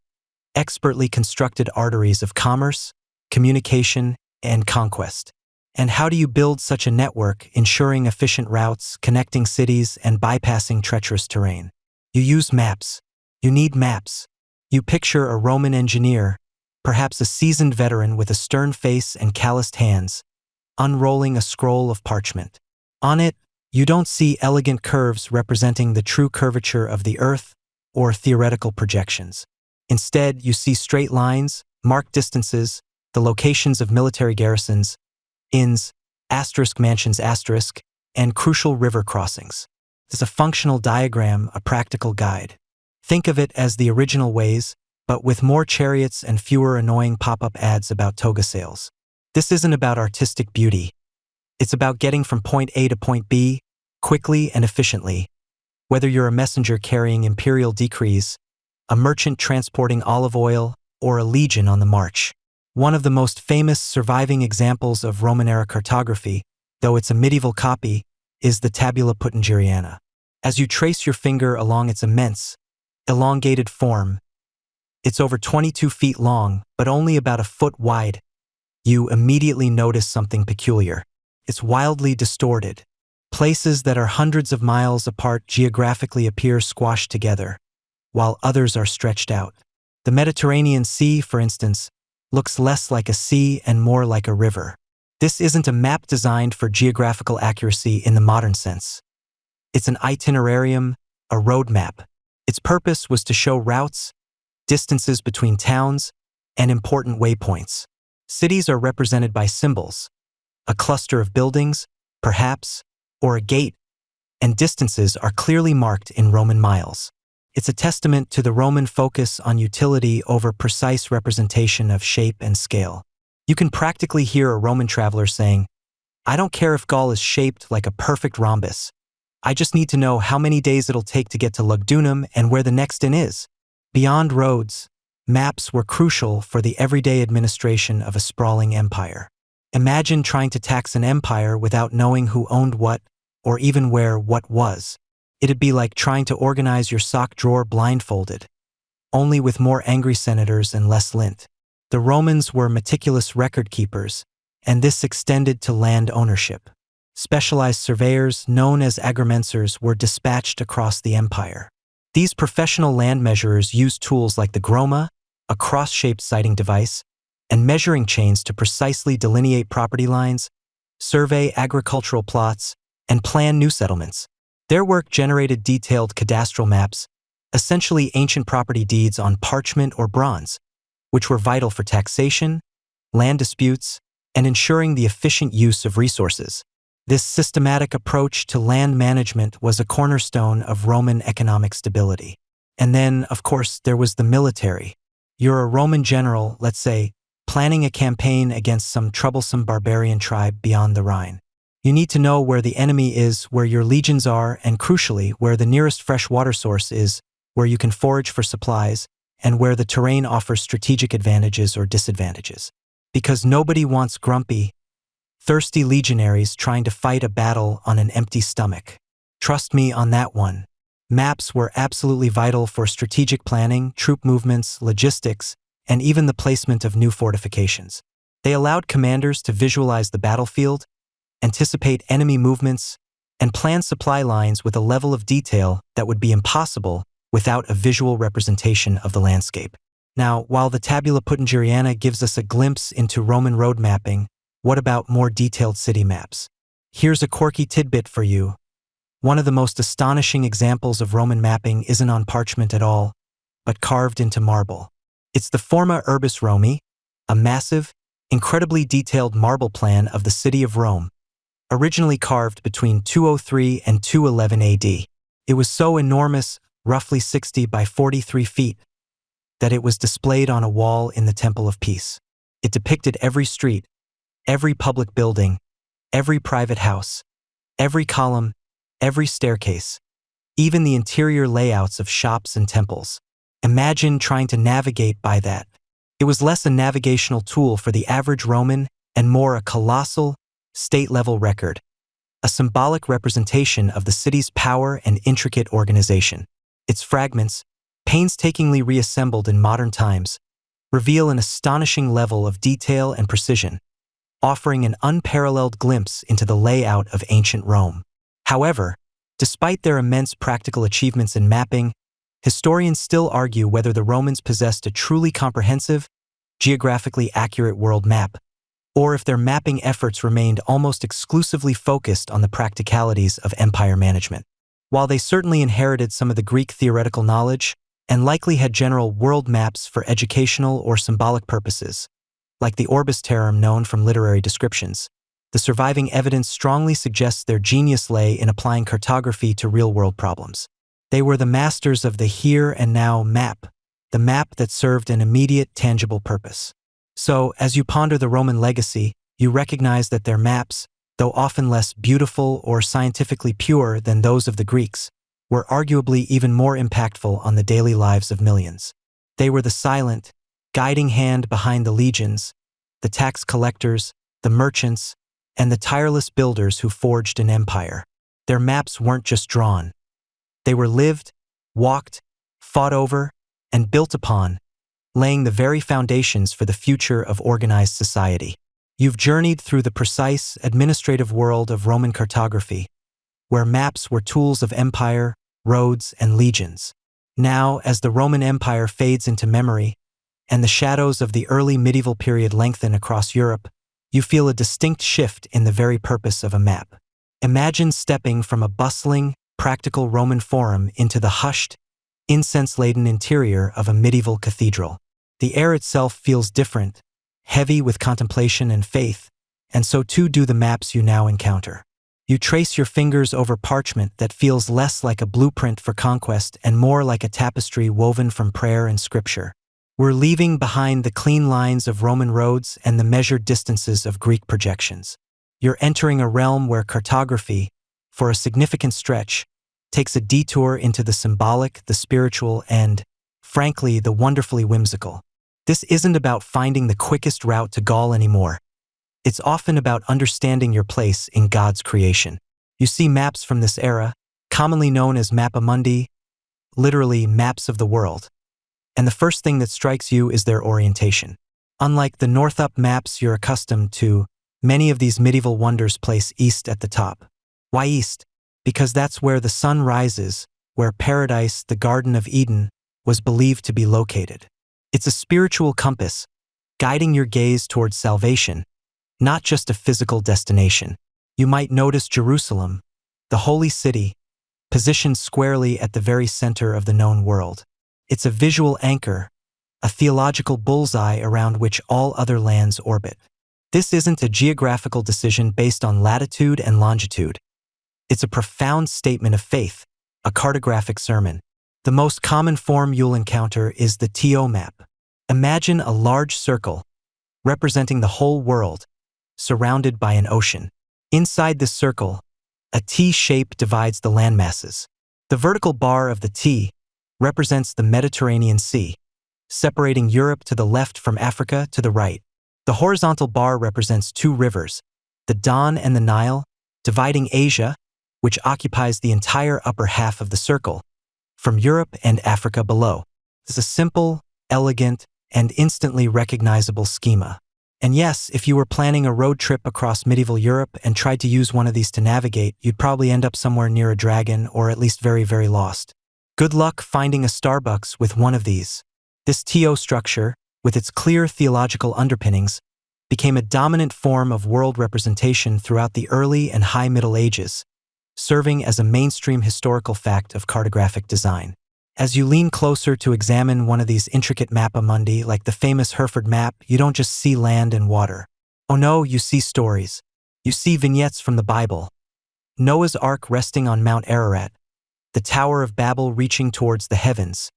expertly constructed arteries of commerce, communication, and conquest. And how do you build such a network, ensuring efficient routes, connecting cities, and bypassing treacherous terrain? You use maps. You need maps. You picture a Roman engineer, perhaps a seasoned veteran with a stern face and calloused hands, unrolling a scroll of parchment. On it, you don't see elegant curves representing the true curvature of the earth or theoretical projections. Instead, you see straight lines, marked distances, the locations of military garrisons, inns, mansions, and crucial river crossings. It's a functional diagram, a practical guide. Think of it as the original ways, but with more chariots and fewer annoying pop-up ads about toga sales. This isn't about artistic beauty. It's about getting from point A to point B, quickly and efficiently. Whether you're a messenger carrying imperial decrees, a merchant transporting olive oil, or a legion on the march. One of the most famous surviving examples of Roman-era cartography, though it's a medieval copy, is the Tabula Peutingeriana. As you trace your finger along its immense, elongated form, it's over 22 feet long, but only about a foot wide, you immediately notice something peculiar. It's wildly distorted. Places that are hundreds of miles apart geographically appear squashed together, while others are stretched out. The Mediterranean Sea, for instance, looks less like a sea and more like a river. This isn't a map designed for geographical accuracy in the modern sense. It's an itinerarium, a roadmap. Its purpose was to show routes, distances between towns, and important waypoints. Cities are represented by symbols, a cluster of buildings, perhaps, or a gate, and distances are clearly marked in Roman miles. It's a testament to the Roman focus on utility over precise representation of shape and scale. You can practically hear a Roman traveler saying, "I don't care if Gaul is shaped like a perfect rhombus. I just need to know how many days it'll take to get to Lugdunum and where the next inn is." Beyond roads, maps were crucial for the everyday administration of a sprawling empire. Imagine trying to tax an empire without knowing who owned what, or even where what was. It'd be like trying to organize your sock drawer blindfolded, only with more angry senators and less lint. The Romans were meticulous record keepers, and this extended to land ownership. Specialized surveyors, known as agrimensors, were dispatched across the empire. These professional land measurers used tools like the groma, a cross-shaped sighting device, and measuring chains to precisely delineate property lines, survey agricultural plots, and plan new settlements. Their work generated detailed cadastral maps, essentially ancient property deeds on parchment or bronze, which were vital for taxation, land disputes, and ensuring the efficient use of resources. This systematic approach to land management was a cornerstone of Roman economic stability. And then, of course, there was the military. You're a Roman general, let's say, planning a campaign against some troublesome barbarian tribe beyond the Rhine. You need to know where the enemy is, where your legions are, and crucially, where the nearest fresh water source is, where you can forage for supplies, and where the terrain offers strategic advantages or disadvantages. Because nobody wants grumpy, thirsty legionaries trying to fight a battle on an empty stomach. Trust me on that one. Maps were absolutely vital for strategic planning, troop movements, logistics, and even the placement of new fortifications. They allowed commanders to visualize the battlefield, anticipate enemy movements, and plan supply lines with a level of detail that would be impossible without a visual representation of the landscape. Now, while the Tabula Peutingeriana gives us a glimpse into Roman road mapping, what about more detailed city maps? Here's a quirky tidbit for you. One of the most astonishing examples of Roman mapping isn't on parchment at all, but carved into marble. It's the Forma Urbis Romi, a massive, incredibly detailed marble plan of the city of Rome, originally carved between 203 and 211 AD. It was so enormous, roughly 60 by 43 feet, that it was displayed on a wall in the Temple of Peace. It depicted every street, every public building, every private house, every column, every staircase, even the interior layouts of shops and temples. Imagine trying to navigate by that. It was less a navigational tool for the average Roman and more a colossal, state-level record, a symbolic representation of the city's power and intricate organization. Its fragments, painstakingly reassembled in modern times, reveal an astonishing level of detail and precision, offering an unparalleled glimpse into the layout of ancient Rome. However, despite their immense practical achievements in mapping, historians still argue whether the Romans possessed a truly comprehensive, geographically accurate world map, or if their mapping efforts remained almost exclusively focused on the practicalities of empire management. While they certainly inherited some of the Greek theoretical knowledge and likely had general world maps for educational or symbolic purposes, like the Orbis Terram known from literary descriptions, the surviving evidence strongly suggests their genius lay in applying cartography to real-world problems. They were the masters of the here and now map, the map that served an immediate, tangible purpose. So, as you ponder the Roman legacy, you recognize that their maps, though often less beautiful or scientifically pure than those of the Greeks, were arguably even more impactful on the daily lives of millions. They were the silent, guiding hand behind the legions, the tax collectors, the merchants, and the tireless builders who forged an empire. Their maps weren't just drawn. They were lived, walked, fought over, and built upon, laying the very foundations for the future of organized society. You've journeyed through the precise, administrative world of Roman cartography, where maps were tools of empire, roads, and legions. Now, as the Roman Empire fades into memory, and the shadows of the early medieval period lengthen across Europe, you feel a distinct shift in the very purpose of a map. Imagine stepping from a bustling, practical Roman forum into the hushed, incense-laden interior of a medieval cathedral. The air itself feels different, heavy with contemplation and faith, and so too do the maps you now encounter. You trace your fingers over parchment that feels less like a blueprint for conquest and more like a tapestry woven from prayer and scripture. We're leaving behind the clean lines of Roman roads and the measured distances of Greek projections. You're entering a realm where cartography, for a significant stretch, takes a detour into the symbolic, the spiritual, and, frankly, the wonderfully whimsical. This isn't about finding the quickest route to Gaul anymore. It's often about understanding your place in God's creation. You see maps from this era, commonly known as Mappa Mundi, literally maps of the world. And the first thing that strikes you is their orientation. Unlike the north-up maps you're accustomed to, many of these medieval wonders place east at the top. Why east? Because that's where the sun rises, where paradise, the Garden of Eden, was believed to be located. It's a spiritual compass, guiding your gaze towards salvation, not just a physical destination. You might notice Jerusalem, the holy city, positioned squarely at the very center of the known world. It's a visual anchor, a theological bullseye around which all other lands orbit. This isn't a geographical decision based on latitude and longitude. It's a profound statement of faith, a cartographic sermon. The most common form you'll encounter is the TO map. Imagine a large circle, representing the whole world, surrounded by an ocean. Inside this circle, a T shape divides the landmasses. The vertical bar of the T represents the Mediterranean Sea, separating Europe to the left from Africa to the right. The horizontal bar represents two rivers, the Don and the Nile, dividing Asia, which occupies the entire upper half of the circle, from Europe and Africa below. It's a simple, elegant, and instantly recognizable schema. And yes, if you were planning a road trip across medieval Europe and tried to use one of these to navigate, you'd probably end up somewhere near a dragon or at least very, very lost. Good luck finding a Starbucks with one of these. This TO structure, with its clear theological underpinnings, became a dominant form of world representation throughout the early and high Middle Ages, serving as a mainstream historical fact of cartographic design. As you lean closer to examine one of these intricate Mappa Mundi, like the famous Hereford map, you don't just see land and water. Oh no, you see stories. You see vignettes from the Bible. Noah's Ark resting on Mount Ararat, the Tower of Babel reaching towards the heavens,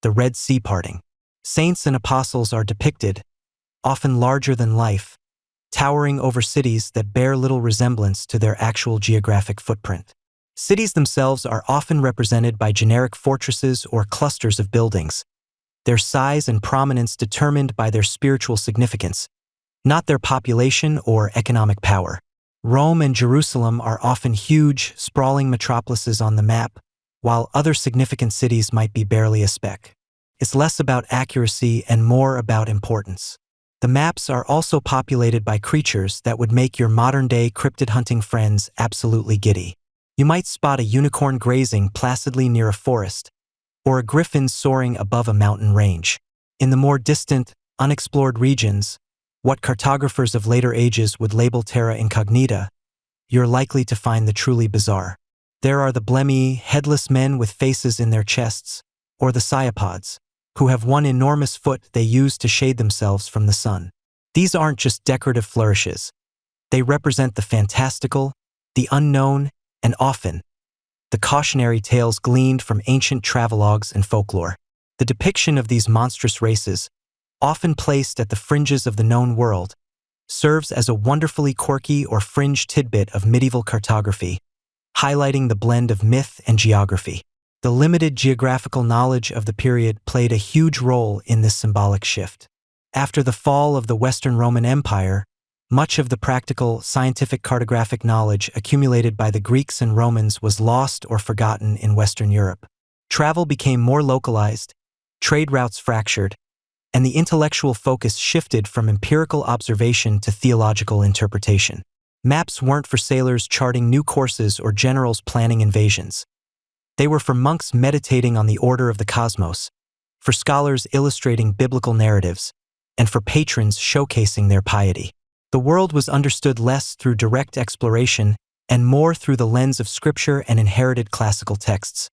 the Red Sea parting. Saints and apostles are depicted, often larger than life, towering over cities that bear little resemblance to their actual geographic footprint. Cities themselves are often represented by generic fortresses or clusters of buildings, their size and prominence determined by their spiritual significance, not their population or economic power. Rome and Jerusalem are often huge, sprawling metropolises on the map, while other significant cities might be barely a speck. It's less about accuracy and more about importance. The maps are also populated by creatures that would make your modern-day cryptid hunting friends absolutely giddy. You might spot a unicorn grazing placidly near a forest, or a griffin soaring above a mountain range. In the more distant, unexplored regions, what cartographers of later ages would label terra incognita, you're likely to find the truly bizarre. There are the blemmy, headless men with faces in their chests, or the cyopods, who have one enormous foot they use to shade themselves from the sun. These aren't just decorative flourishes. They represent the fantastical, the unknown, and often, the cautionary tales gleaned from ancient travelogues and folklore. The depiction of these monstrous races, often placed at the fringes of the known world, serves as a wonderfully quirky or fringe tidbit of medieval cartography, highlighting the blend of myth and geography. The limited geographical knowledge of the period played a huge role in this symbolic shift. After the fall of the Western Roman Empire, much of the practical, scientific cartographic knowledge accumulated by the Greeks and Romans was lost or forgotten in Western Europe. Travel became more localized, trade routes fractured, and the intellectual focus shifted from empirical observation to theological interpretation. Maps weren't for sailors charting new courses or generals planning invasions. They were for monks meditating on the order of the cosmos, for scholars illustrating biblical narratives, and for patrons showcasing their piety. The world was understood less through direct exploration and more through the lens of scripture and inherited classical texts,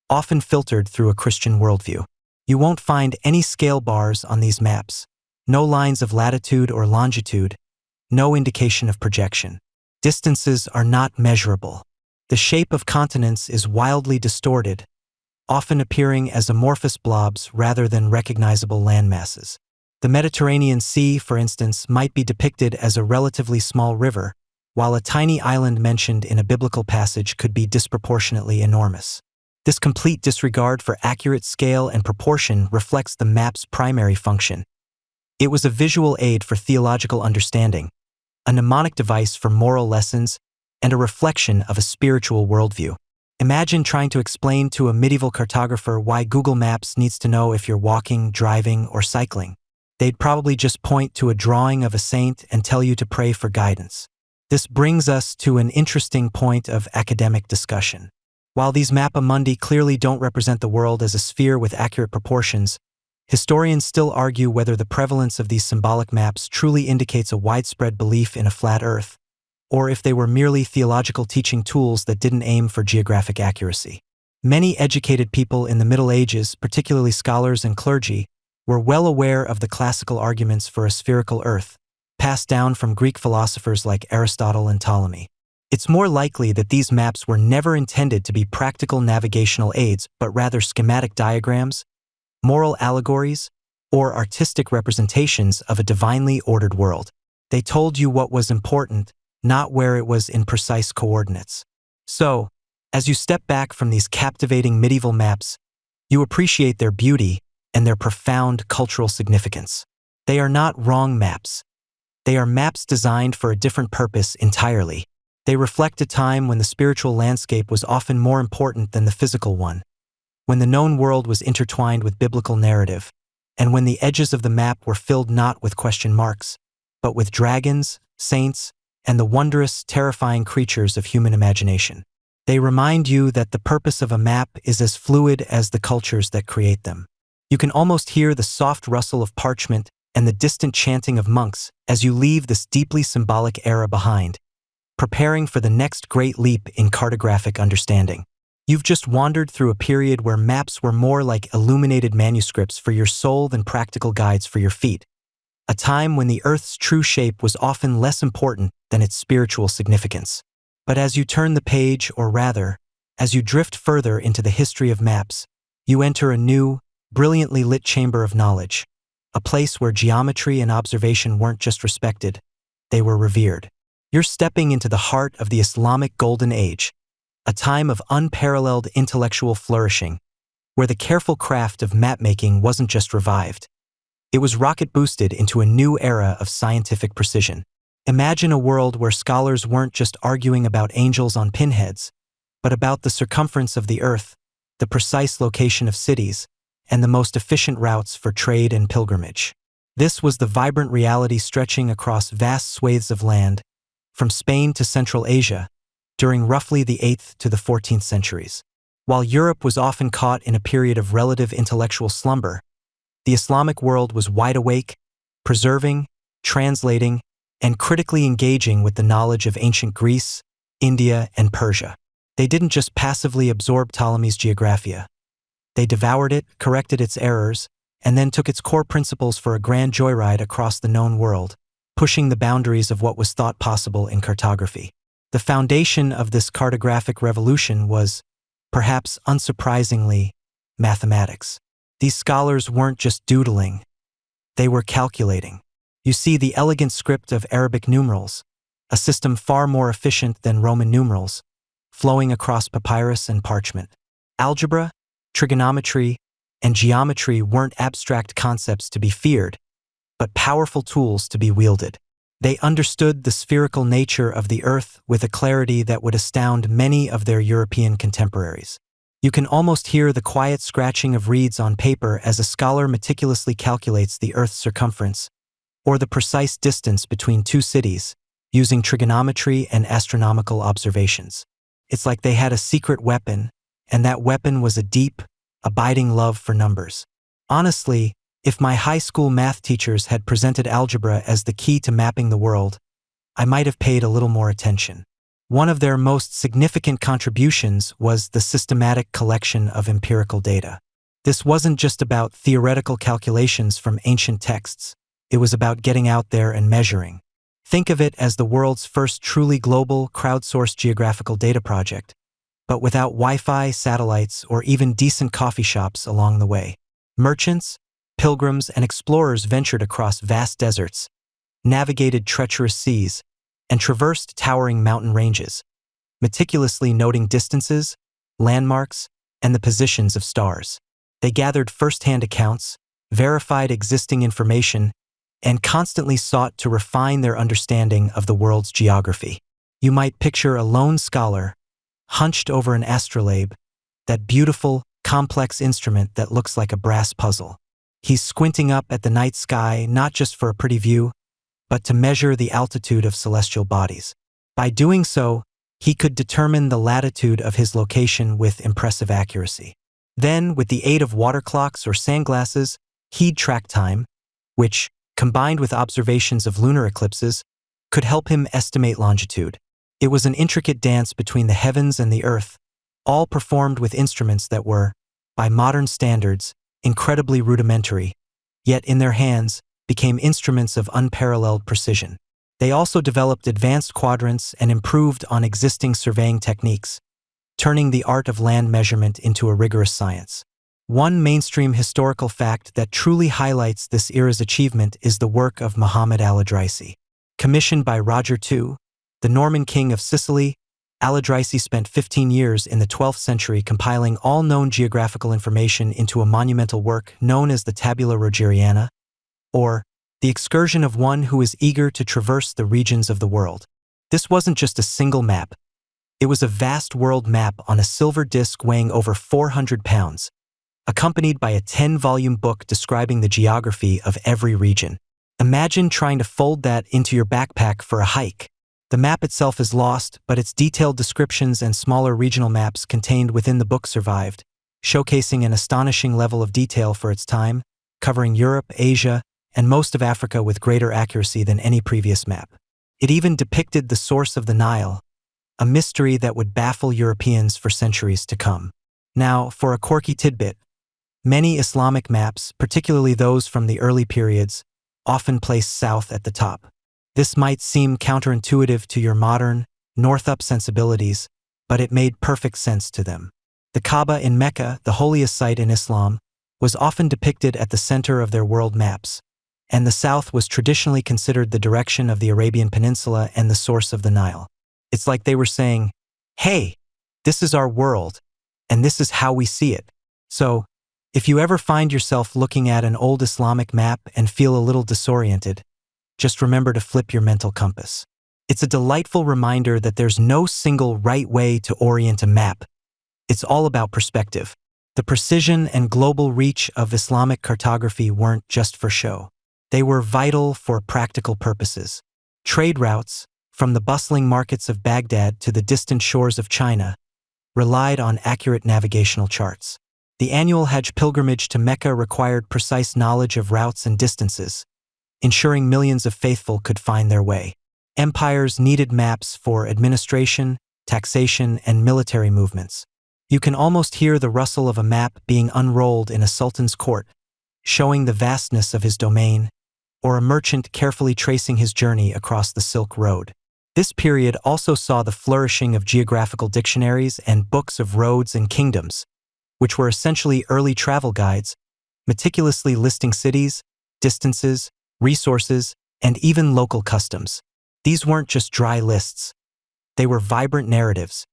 often filtered through a Christian worldview. You won't find any scale bars on these maps, no lines of latitude or longitude, no indication of projection. Distances are not measurable. The shape of continents is wildly distorted, often appearing as amorphous blobs rather than recognizable landmasses. The Mediterranean Sea, for instance, might be depicted as a relatively small river, while a tiny island mentioned in a biblical passage could be disproportionately enormous. This complete disregard for accurate scale and proportion reflects the map's primary function. It was a visual aid for theological understanding, a mnemonic device for moral lessons, and a reflection of a spiritual worldview. Imagine trying to explain to a medieval cartographer why Google Maps needs to know if you're walking, driving, or cycling. They'd probably just point to a drawing of a saint and tell you to pray for guidance. This brings us to an interesting point of academic discussion. While these Mappa Mundi clearly don't represent the world as a sphere with accurate proportions, historians still argue whether the prevalence of these symbolic maps truly indicates a widespread belief in a flat Earth, or if they were merely theological teaching tools that didn't aim for geographic accuracy. Many educated people in the Middle Ages, particularly scholars and clergy, were well aware of the classical arguments for a spherical Earth, passed down from Greek philosophers like Aristotle and Ptolemy. It's more likely that these maps were never intended to be practical navigational aids, but rather schematic diagrams, moral allegories, or artistic representations of a divinely ordered world. They told you what was important, not where it was in precise coordinates. So, as you step back from these captivating medieval maps, you appreciate their beauty and their profound cultural significance. They are not wrong maps. They are maps designed for a different purpose entirely. They reflect a time when the spiritual landscape was often more important than the physical one, when the known world was intertwined with biblical narrative, and when the edges of the map were filled not with question marks, but with dragons, saints, and the wondrous, terrifying creatures of human imagination. They remind you that the purpose of a map is as fluid as the cultures that create them. You can almost hear the soft rustle of parchment and the distant chanting of monks as you leave this deeply symbolic era behind, preparing for the next great leap in cartographic understanding. You've just wandered through a period where maps were more like illuminated manuscripts for your soul than practical guides for your feet, a time when the Earth's true shape was often less important than its spiritual significance. But as you turn the page, or rather, as you drift further into the history of maps, you enter a new, brilliantly lit chamber of knowledge, a place where geometry and observation weren't just respected, they were revered. You're stepping into the heart of the Islamic Golden Age, a time of unparalleled intellectual flourishing, where the careful craft of mapmaking wasn't just revived. It was rocket-boosted into a new era of scientific precision. Imagine a world where scholars weren't just arguing about angels on pinheads, but about the circumference of the Earth, the precise location of cities, and the most efficient routes for trade and pilgrimage. This was the vibrant reality stretching across vast swathes of land, from Spain to Central Asia, during roughly the 8th to the 14th centuries. While Europe was often caught in a period of relative intellectual slumber, the Islamic world was wide awake, preserving, translating, and critically engaging with the knowledge of ancient Greece, India, and Persia. They didn't just passively absorb Ptolemy's Geographia. They devoured it, corrected its errors, and then took its core principles for a grand joyride across the known world, pushing the boundaries of what was thought possible in cartography. The foundation of this cartographic revolution was, perhaps unsurprisingly, mathematics. These scholars weren't just doodling, they were calculating. You see the elegant script of Arabic numerals, a system far more efficient than Roman numerals, flowing across papyrus and parchment. Algebra, trigonometry, and geometry weren't abstract concepts to be feared, but powerful tools to be wielded. They understood the spherical nature of the Earth with a clarity that would astound many of their European contemporaries. You can almost hear the quiet scratching of reeds on paper as a scholar meticulously calculates the Earth's circumference, or the precise distance between two cities, using trigonometry and astronomical observations. It's like they had a secret weapon, and that weapon was a deep, abiding love for numbers. Honestly, if my high school math teachers had presented algebra as the key to mapping the world, I might have paid a little more attention. One of their most significant contributions was the systematic collection of empirical data. This wasn't just about theoretical calculations from ancient texts, it was about getting out there and measuring. Think of it as the world's first truly global, crowdsourced geographical data project, but without Wi-Fi, satellites, or even decent coffee shops along the way. Merchants, pilgrims, and explorers ventured across vast deserts, navigated treacherous seas, and traversed towering mountain ranges, meticulously noting distances, landmarks, and the positions of stars. They gathered first-hand accounts, verified existing information, and constantly sought to refine their understanding of the world's geography. You might picture a lone scholar, hunched over an astrolabe, that beautiful, complex instrument that looks like a brass puzzle. He's squinting up at the night sky not just for a pretty view, but to measure the altitude of celestial bodies. By doing so, he could determine the latitude of his location with impressive accuracy. Then, with the aid of water clocks or sandglasses, he'd track time, which, combined with observations of lunar eclipses, could help him estimate longitude. It was an intricate dance between the heavens and the earth, all performed with instruments that were, by modern standards, incredibly rudimentary, yet in their hands became instruments of unparalleled precision. They also developed advanced quadrants and improved on existing surveying techniques, turning the art of land measurement into a rigorous science. One mainstream historical fact that truly highlights this era's achievement is the work of Muhammad al-Idrisi. Commissioned by Roger II, the Norman king of Sicily, al-Idrisi spent 15 years in the 12th century compiling all known geographical information into a monumental work known as the Tabula Rogeriana, or the excursion of one who is eager to traverse the regions of the world. This wasn't just a single map. It was a vast world map on a silver disc weighing over 400 pounds, accompanied by a 10-volume book describing the geography of every region. Imagine trying to fold that into your backpack for a hike. The map itself is lost, but its detailed descriptions and smaller regional maps contained within the book survived, showcasing an astonishing level of detail for its time, covering Europe, Asia, and most of Africa with greater accuracy than any previous map. It even depicted the source of the Nile, a mystery that would baffle Europeans for centuries to come. Now, for a quirky tidbit, many Islamic maps, particularly those from the early periods, often place south at the top. This might seem counterintuitive to your modern, north-up sensibilities, but it made perfect sense to them. The Kaaba in Mecca, the holiest site in Islam, was often depicted at the center of their world maps, and the south was traditionally considered the direction of the Arabian Peninsula and the source of the Nile. It's like they were saying, hey, this is our world, and this is how we see it. So, if you ever find yourself looking at an old Islamic map and feel a little disoriented, just remember to flip your mental compass. It's a delightful reminder that there's no single right way to orient a map. It's all about perspective. The precision and global reach of Islamic cartography weren't just for show. They were vital for practical purposes. Trade routes, from the bustling markets of Baghdad to the distant shores of China, relied on accurate navigational charts. The annual Hajj pilgrimage to Mecca required precise knowledge of routes and distances, ensuring millions of faithful could find their way. Empires needed maps for administration, taxation, and military movements. You can almost hear the rustle of a map being unrolled in a sultan's court, showing the vastness of his domain, or a merchant carefully tracing his journey across the Silk Road. This period also saw the flourishing of geographical dictionaries and books of roads and kingdoms, which were essentially early travel guides, meticulously listing cities, distances, resources, and even local customs. These weren't just dry lists. They were vibrant narratives,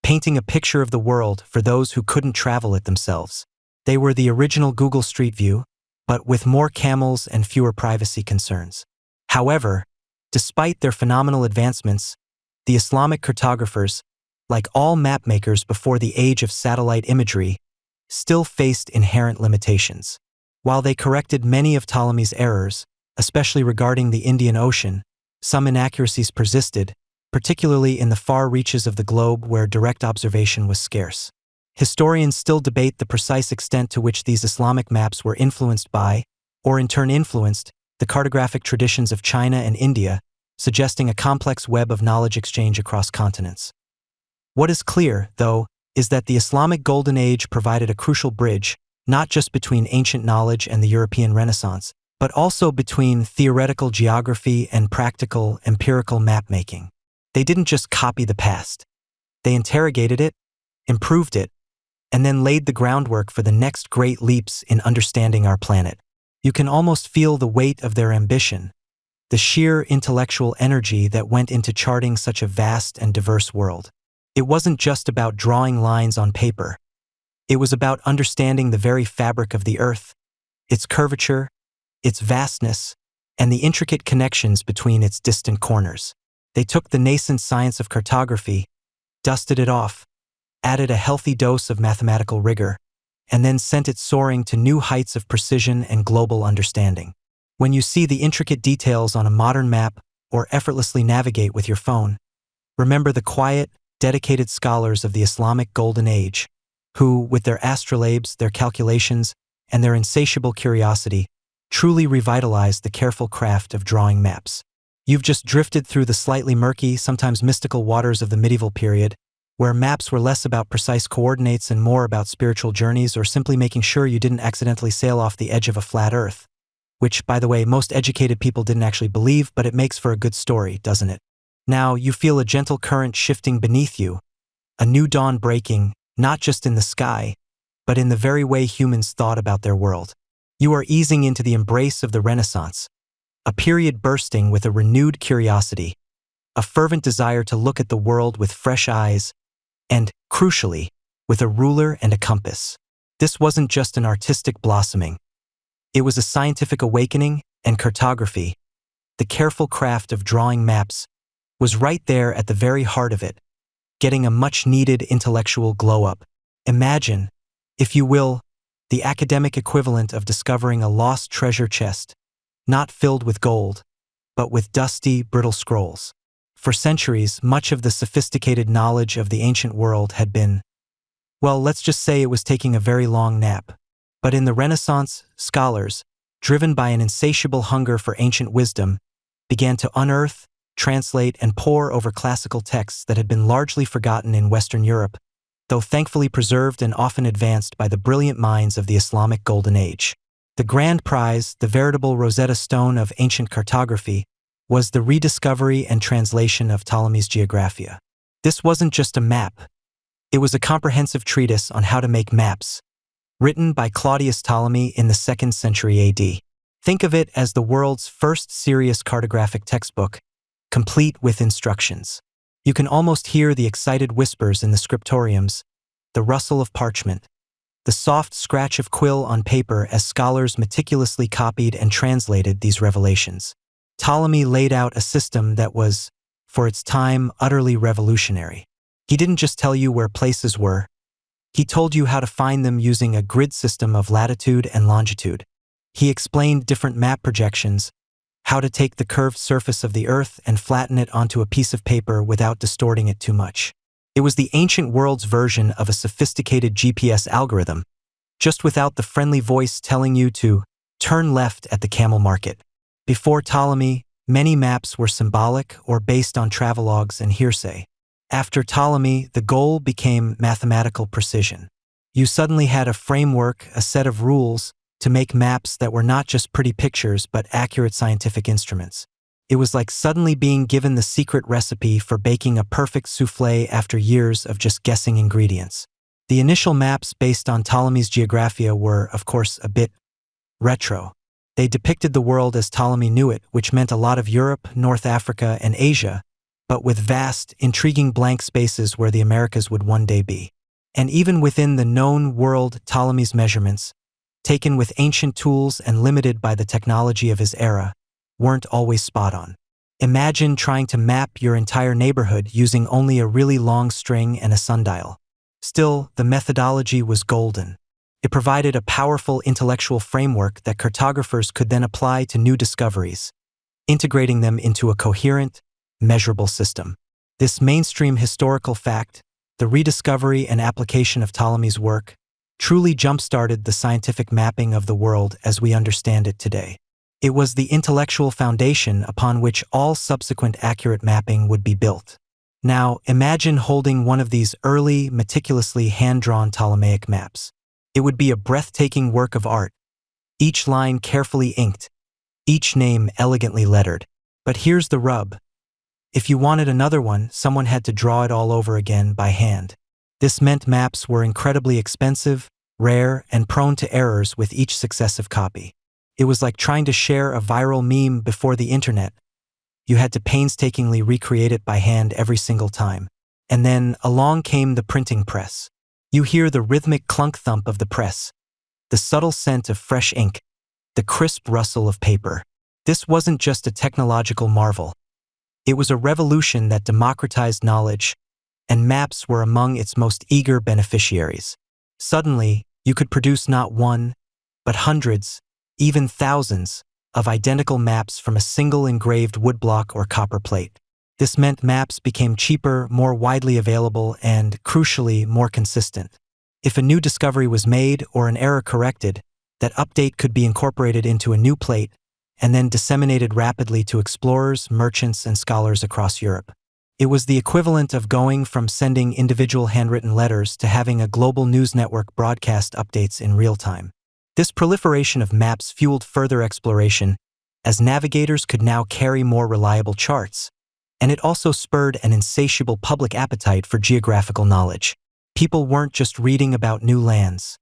painting a picture of the world for those who couldn't travel it themselves. They were the original Google Street View, but with more camels and fewer privacy concerns. However, despite their phenomenal advancements, the Islamic cartographers, like all mapmakers before the age of satellite imagery, still faced inherent limitations. While they corrected many of Ptolemy's errors, especially regarding the Indian Ocean, some inaccuracies persisted, particularly in the far reaches of the globe where direct observation was scarce. Historians still debate the precise extent to which these Islamic maps were influenced by, or in turn influenced, the cartographic traditions of China and India, suggesting a complex web of knowledge exchange across continents. What is clear, though, is that the Islamic Golden Age provided a crucial bridge, not just between ancient knowledge and the European Renaissance, but also between theoretical geography and practical, empirical mapmaking. They didn't just copy the past. They interrogated it, improved it, and then laid the groundwork for the next great leaps in understanding our planet. You can almost feel the weight of their ambition, the sheer intellectual energy that went into charting such a vast and diverse world. It wasn't just about drawing lines on paper. It was about understanding the very fabric of the earth, its curvature, its vastness, and the intricate connections between its distant corners. They took the nascent science of cartography, dusted it off, added a healthy dose of mathematical rigor, and then sent it soaring to new heights of precision and global understanding. When you see the intricate details on a modern map or effortlessly navigate with your phone, remember the quiet, dedicated scholars of the Islamic Golden Age, who, with their astrolabes, their calculations, and their insatiable curiosity, truly revitalized the careful craft of drawing maps. You've just drifted through the slightly murky, sometimes mystical waters of the medieval period, where maps were less about precise coordinates and more about spiritual journeys or simply making sure you didn't accidentally sail off the edge of a flat earth. Which, by the way, most educated people didn't actually believe, but it makes for a good story, doesn't it? Now you feel a gentle current shifting beneath you, a new dawn breaking, not just in the sky, but in the very way humans thought about their world. You are easing into the embrace of the Renaissance, a period bursting with a renewed curiosity, a fervent desire to look at the world with fresh eyes, and, crucially, with a ruler and a compass. This wasn't just an artistic blossoming. It was a scientific awakening, and cartography, the careful craft of drawing maps, was right there at the very heart of it, getting a much-needed intellectual glow-up. Imagine, if you will, the academic equivalent of discovering a lost treasure chest, not filled with gold, but with dusty, brittle scrolls. For centuries, much of the sophisticated knowledge of the ancient world had been, well, let's just say it was taking a very long nap. But in the Renaissance, scholars, driven by an insatiable hunger for ancient wisdom, began to unearth, translate, and pore over classical texts that had been largely forgotten in Western Europe, though thankfully preserved and often advanced by the brilliant minds of the Islamic Golden Age. The grand prize, the veritable Rosetta Stone of ancient cartography, was the rediscovery and translation of Ptolemy's Geographia. This wasn't just a map. It was a comprehensive treatise on how to make maps, written by Claudius Ptolemy in the 2nd century AD. Think of it as the world's first serious cartographic textbook, complete with instructions. You can almost hear the excited whispers in the scriptoriums, the rustle of parchment, the soft scratch of quill on paper as scholars meticulously copied and translated these revelations. Ptolemy laid out a system that was, for its time, utterly revolutionary. He didn't just tell you where places were. He told you how to find them using a grid system of latitude and longitude. He explained different map projections, how to take the curved surface of the Earth and flatten it onto a piece of paper without distorting it too much. It was the ancient world's version of a sophisticated GPS algorithm, just without the friendly voice telling you to turn left at the camel market. Before Ptolemy, many maps were symbolic or based on travelogues and hearsay. After Ptolemy, the goal became mathematical precision. You suddenly had a framework, a set of rules, to make maps that were not just pretty pictures but accurate scientific instruments. It was like suddenly being given the secret recipe for baking a perfect soufflé after years of just guessing ingredients. The initial maps based on Ptolemy's Geographia were, of course, a bit retro. They depicted the world as Ptolemy knew it, which meant a lot of Europe, North Africa, and Asia, but with vast, intriguing blank spaces where the Americas would one day be. And even within the known world, Ptolemy's measurements, taken with ancient tools and limited by the technology of his era, weren't always spot on. Imagine trying to map your entire neighborhood using only a really long string and a sundial. Still, the methodology was golden. It provided a powerful intellectual framework that cartographers could then apply to new discoveries, integrating them into a coherent, measurable system. This mainstream historical fact, the rediscovery and application of Ptolemy's work, truly jump-started the scientific mapping of the world as we understand it today. It was the intellectual foundation upon which all subsequent accurate mapping would be built. Now, imagine holding one of these early, meticulously hand-drawn Ptolemaic maps. It would be a breathtaking work of art, each line carefully inked, each name elegantly lettered. But here's the rub. If you wanted another one, someone had to draw it all over again by hand. This meant maps were incredibly expensive, rare, and prone to errors with each successive copy. It was like trying to share a viral meme before the internet. You had to painstakingly recreate it by hand every single time. And then along came the printing press. You hear the rhythmic clunk-thump of the press, the subtle scent of fresh ink, the crisp rustle of paper. This wasn't just a technological marvel. It was a revolution that democratized knowledge, and maps were among its most eager beneficiaries. Suddenly, you could produce not one, but hundreds, even thousands, of identical maps from a single engraved woodblock or copper plate. This meant maps became cheaper, more widely available, and, crucially, more consistent. If a new discovery was made or an error corrected, that update could be incorporated into a new plate and then disseminated rapidly to explorers, merchants, and scholars across Europe. It was the equivalent of going from sending individual handwritten letters to having a global news network broadcast updates in real time. This proliferation of maps fueled further exploration, as navigators could now carry more reliable charts, and it also spurred an insatiable public appetite for geographical knowledge. People weren't just reading about new lands.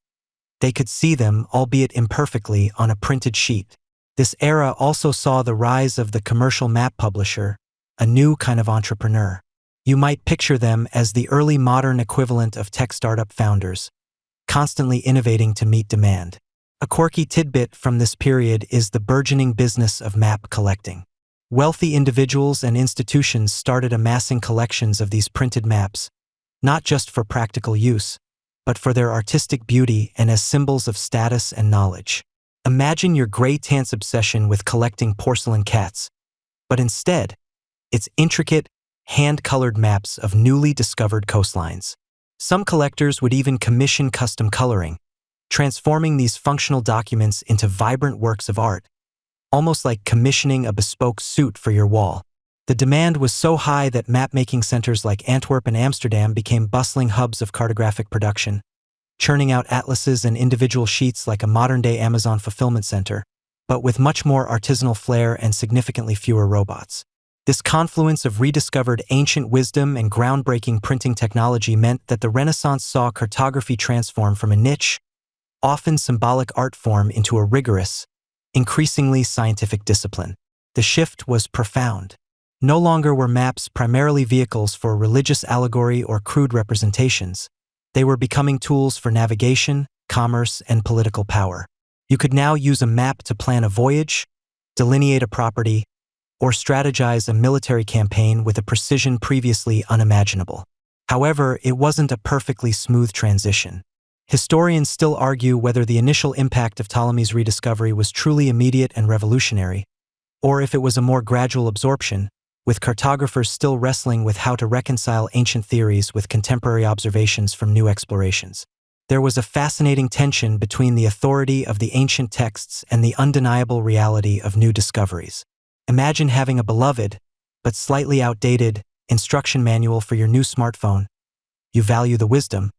They could see them, albeit imperfectly, on a printed sheet. This era also saw the rise of the commercial map publisher, a new kind of entrepreneur. You might picture them as the early modern equivalent of tech startup founders, constantly innovating to meet demand. A quirky tidbit from this period is the burgeoning business of map collecting. Wealthy individuals and institutions started amassing collections of these printed maps, not just for practical use, but for their artistic beauty and as symbols of status and knowledge. Imagine your gray-tant's obsession with collecting porcelain cats, but instead, it's intricate, hand-colored maps of newly discovered coastlines. Some collectors would even commission custom coloring, transforming these functional documents into vibrant works of art, almost like commissioning a bespoke suit for your wall. The demand was so high that mapmaking centers like Antwerp and Amsterdam became bustling hubs of cartographic production, churning out atlases and individual sheets like a modern-day Amazon fulfillment center, but with much more artisanal flair and significantly fewer robots. This confluence of rediscovered ancient wisdom and groundbreaking printing technology meant that the Renaissance saw cartography transform from a niche, often symbolic art form into a rigorous, increasingly scientific discipline. The shift was profound. No longer were maps primarily vehicles for religious allegory or crude representations. They were becoming tools for navigation, commerce, and political power. You could now use a map to plan a voyage, delineate a property, or strategize a military campaign with a precision previously unimaginable. However, it wasn't a perfectly smooth transition. Historians still argue whether the initial impact of Ptolemy's rediscovery was truly immediate and revolutionary, or if it was a more gradual absorption, with cartographers still wrestling with how to reconcile ancient theories with contemporary observations from new explorations. There was a fascinating tension between the authority of the ancient texts and the undeniable reality of new discoveries. Imagine having a beloved, but slightly outdated, instruction manual for your new smartphone. You value the wisdom,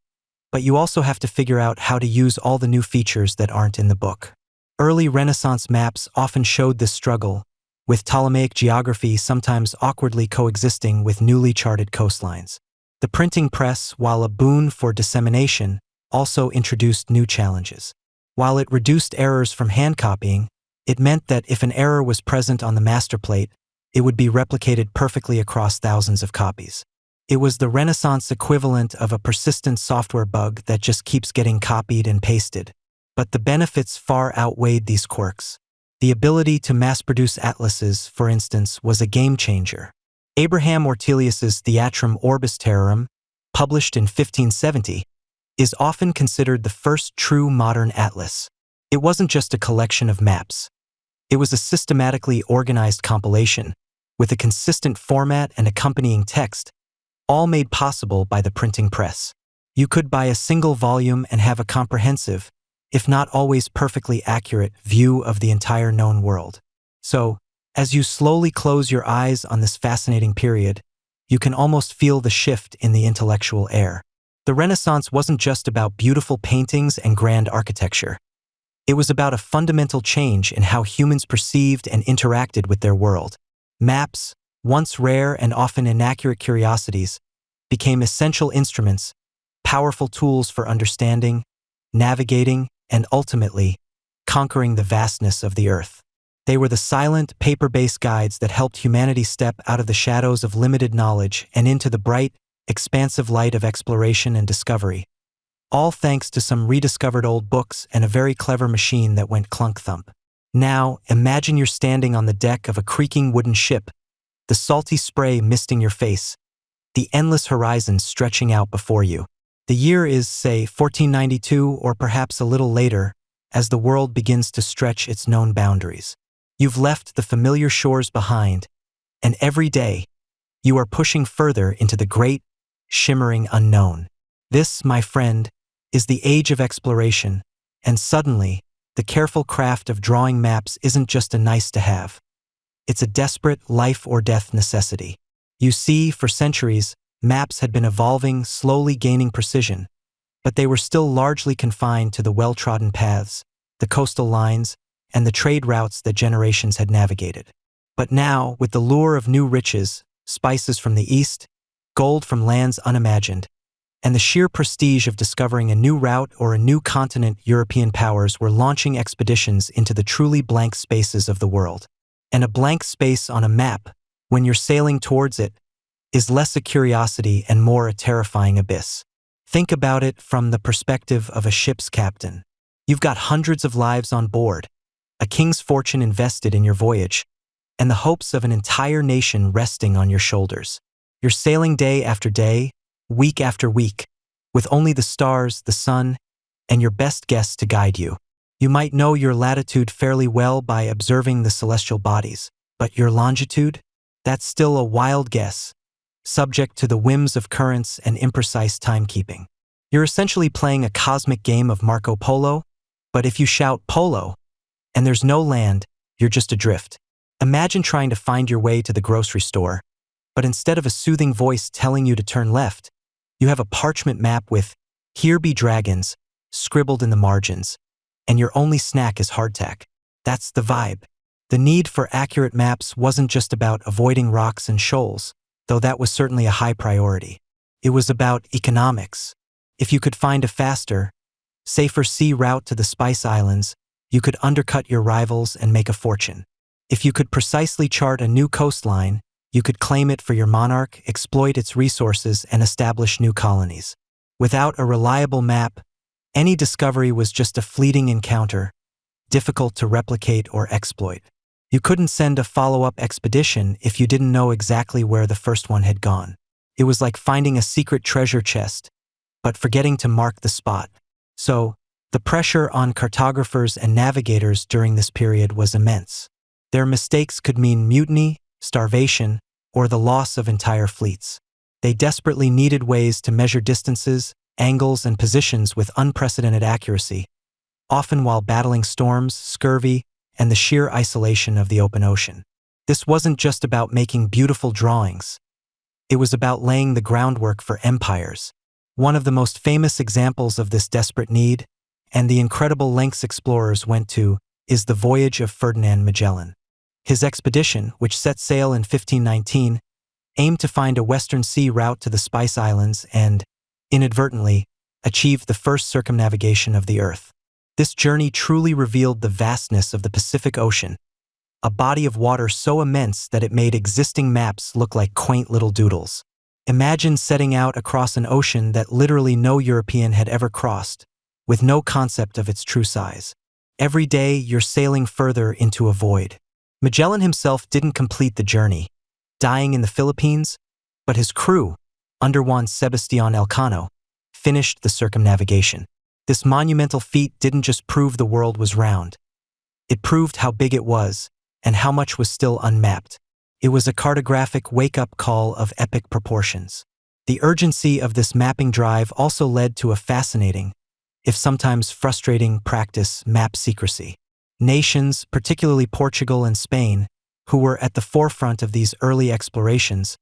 but you also have to figure out how to use all the new features that aren't in the book. Early Renaissance maps often showed this struggle, with Ptolemaic geography sometimes awkwardly coexisting with newly charted coastlines. The printing press, while a boon for dissemination, also introduced new challenges. While it reduced errors from hand copying, it meant that if an error was present on the master plate, it would be replicated perfectly across thousands of copies. It was the Renaissance equivalent of a persistent software bug that just keeps getting copied and pasted. But the benefits far outweighed these quirks. The ability to mass-produce atlases, for instance, was a game-changer. Abraham Ortelius's Theatrum Orbis Terrarum, published in 1570, is often considered the first true modern atlas. It wasn't just a collection of maps. It was a systematically organized compilation, with a consistent format and accompanying text, all made possible by the printing press. You could buy a single volume and have a comprehensive, if not always perfectly accurate, view of the entire known world. So, as you slowly close your eyes on this fascinating period, you can almost feel the shift in the intellectual air. The Renaissance wasn't just about beautiful paintings and grand architecture. It was about a fundamental change in how humans perceived and interacted with their world. Maps, once rare and often inaccurate curiosities, became essential instruments, powerful tools for understanding, navigating, and ultimately, conquering the vastness of the earth. They were the silent, paper-based guides that helped humanity step out of the shadows of limited knowledge and into the bright, expansive light of exploration and discovery, all thanks to some rediscovered old books and a very clever machine that went clunk-thump. Now, imagine you're standing on the deck of a creaking wooden ship, the salty spray misting your face, the endless horizon stretching out before you. The year is, say, 1492 or perhaps a little later, as the world begins to stretch its known boundaries. You've left the familiar shores behind, and every day, you are pushing further into the great, shimmering unknown. This, my friend, is the age of exploration, and suddenly, the careful craft of drawing maps isn't just a nice-to-have. It's a desperate life-or-death necessity. You see, for centuries, maps had been evolving, slowly gaining precision, but they were still largely confined to the well-trodden paths, the coastal lines, and the trade routes that generations had navigated. But now, with the lure of new riches, spices from the east, gold from lands unimagined, and the sheer prestige of discovering a new route or a new continent, European powers were launching expeditions into the truly blank spaces of the world. And a blank space on a map, when you're sailing towards it, is less a curiosity and more a terrifying abyss. Think about it from the perspective of a ship's captain. You've got hundreds of lives on board, a king's fortune invested in your voyage, and the hopes of an entire nation resting on your shoulders. You're sailing day after day, week after week, with only the stars, the sun, and your best guess to guide you. You might know your latitude fairly well by observing the celestial bodies, but your longitude? That's still a wild guess, subject to the whims of currents and imprecise timekeeping. You're essentially playing a cosmic game of Marco Polo, but if you shout polo, and there's no land, you're just adrift. Imagine trying to find your way to the grocery store, but instead of a soothing voice telling you to turn left, you have a parchment map with "Here be dragons" scribbled in the margins, and your only snack is hardtack. That's the vibe. The need for accurate maps wasn't just about avoiding rocks and shoals, though that was certainly a high priority. It was about economics. If you could find a faster, safer sea route to the Spice Islands, you could undercut your rivals and make a fortune. If you could precisely chart a new coastline, you could claim it for your monarch, exploit its resources, and establish new colonies. Without a reliable map, any discovery was just a fleeting encounter, difficult to replicate or exploit. You couldn't send a follow-up expedition if you didn't know exactly where the first one had gone. It was like finding a secret treasure chest, but forgetting to mark the spot. So, the pressure on cartographers and navigators during this period was immense. Their mistakes could mean mutiny, starvation, or the loss of entire fleets. They desperately needed ways to measure distances, angles, and positions with unprecedented accuracy, often while battling storms, scurvy, and the sheer isolation of the open ocean. This wasn't just about making beautiful drawings. It was about laying the groundwork for empires. One of the most famous examples of this desperate need, and the incredible lengths explorers went to, is the voyage of Ferdinand Magellan. His expedition, which set sail in 1519, aimed to find a western sea route to the Spice Islands and, inadvertently, achieved the first circumnavigation of the Earth. This journey truly revealed the vastness of the Pacific Ocean, a body of water so immense that it made existing maps look like quaint little doodles. Imagine setting out across an ocean that literally no European had ever crossed, with no concept of its true size. Every day, you're sailing further into a void. Magellan himself didn't complete the journey, dying in the Philippines, but his crew, under Juan Sebastián Elcano, finished the circumnavigation. This monumental feat didn't just prove the world was round. It proved how big it was, and how much was still unmapped. It was a cartographic wake-up call of epic proportions. The urgency of this mapping drive also led to a fascinating, if sometimes frustrating, practice: map secrecy. Nations, particularly Portugal and Spain, who were at the forefront of these early explorations,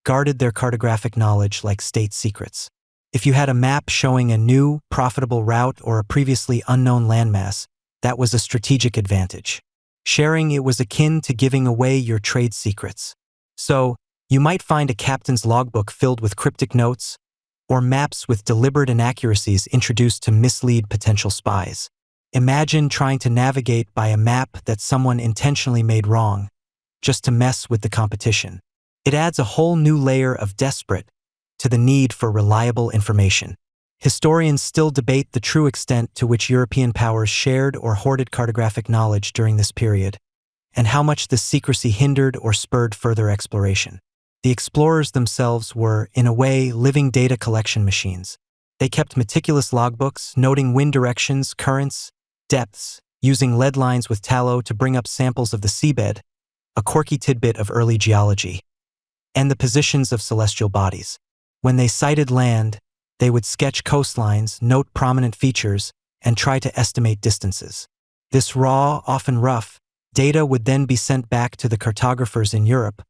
guarded their cartographic knowledge like state secrets. If you had a map showing a new, profitable route or a previously unknown landmass, that was a strategic advantage. Sharing it was akin to giving away your trade secrets. So, you might find a captain's logbook filled with cryptic notes, or maps with deliberate inaccuracies introduced to mislead potential spies. Imagine trying to navigate by a map that someone intentionally made wrong, just to mess with the competition. It adds a whole new layer of desperate to the need for reliable information. Historians still debate the true extent to which European powers shared or hoarded cartographic knowledge during this period, and how much this secrecy hindered or spurred further exploration. The explorers themselves were, in a way, living data collection machines. They kept meticulous logbooks, noting wind directions, currents, depths, using lead lines with tallow to bring up samples of the seabed, a quirky tidbit of early geology, and the positions of celestial bodies. When they sighted land, they would sketch coastlines, note prominent features, and try to estimate distances. This raw, often rough, data would then be sent back to the cartographers in Europe,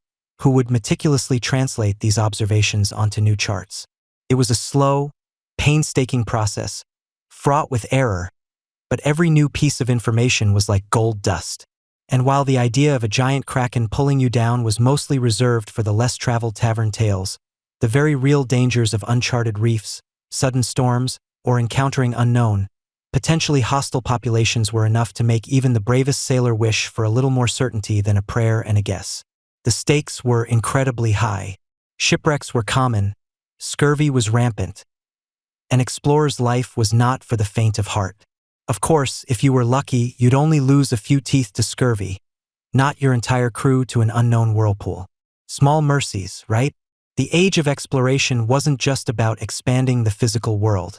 who would meticulously translate these observations onto new charts. It was a slow, painstaking process, fraught with error, but every new piece of information was like gold dust. And while the idea of a giant kraken pulling you down was mostly reserved for the less-traveled tavern tales, the very real dangers of uncharted reefs, sudden storms, or encountering unknown, potentially hostile populations were enough to make even the bravest sailor wish for a little more certainty than a prayer and a guess. The stakes were incredibly high. Shipwrecks were common, scurvy was rampant. An explorer's life was not for the faint of heart. Of course, if you were lucky, you'd only lose a few teeth to scurvy, not your entire crew to an unknown whirlpool. Small mercies, right? The age of exploration wasn't just about expanding the physical world.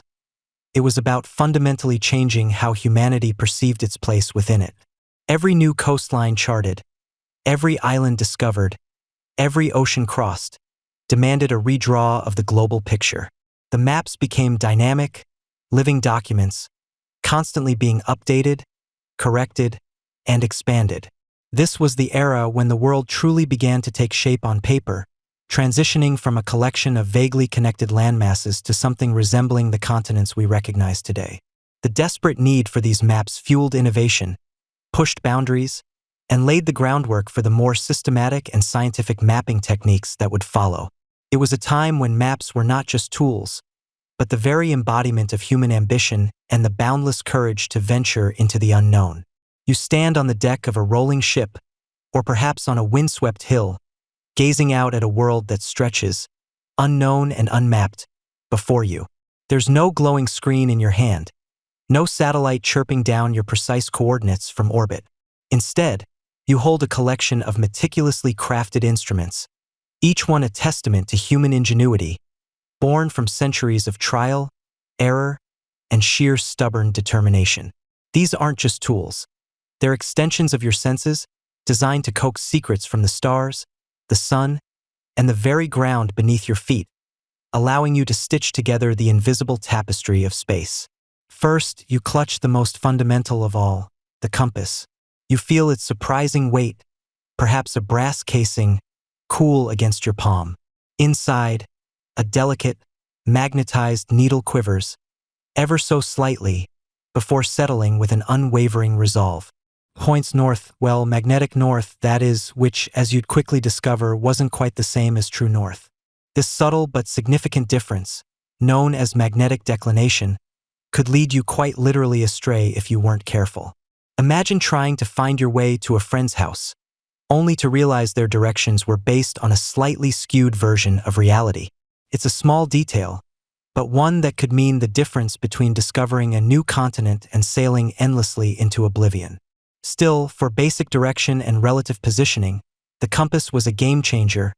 It was about fundamentally changing how humanity perceived its place within it. Every new coastline charted, every island discovered, every ocean crossed, demanded a redraw of the global picture. The maps became dynamic, living documents, constantly being updated, corrected, and expanded. This was the era when the world truly began to take shape on paper, transitioning from a collection of vaguely connected landmasses to something resembling the continents we recognize today. The desperate need for these maps fueled innovation, pushed boundaries, and laid the groundwork for the more systematic and scientific mapping techniques that would follow. It was a time when maps were not just tools, but the very embodiment of human ambition and the boundless courage to venture into the unknown. You stand on the deck of a rolling ship, or perhaps on a windswept hill, gazing out at a world that stretches, unknown and unmapped, before you. There's no glowing screen in your hand, no satellite chirping down your precise coordinates from orbit. Instead, you hold a collection of meticulously crafted instruments, each one a testament to human ingenuity, born from centuries of trial, error, and sheer stubborn determination. These aren't just tools. They're extensions of your senses, designed to coax secrets from the stars, the sun, and the very ground beneath your feet, allowing you to stitch together the invisible tapestry of space. First, you clutch the most fundamental of all, the compass. You feel its surprising weight, perhaps a brass casing, cool against your palm. Inside, a delicate, magnetized needle quivers, ever so slightly, before settling with an unwavering resolve. Points north, well, magnetic north, that is, which, as you'd quickly discover, wasn't quite the same as true north. This subtle but significant difference, known as magnetic declination, could lead you quite literally astray if you weren't careful. Imagine trying to find your way to a friend's house, only to realize their directions were based on a slightly skewed version of reality. It's a small detail, but one that could mean the difference between discovering a new continent and sailing endlessly into oblivion. Still, for basic direction and relative positioning, the compass was a game changer,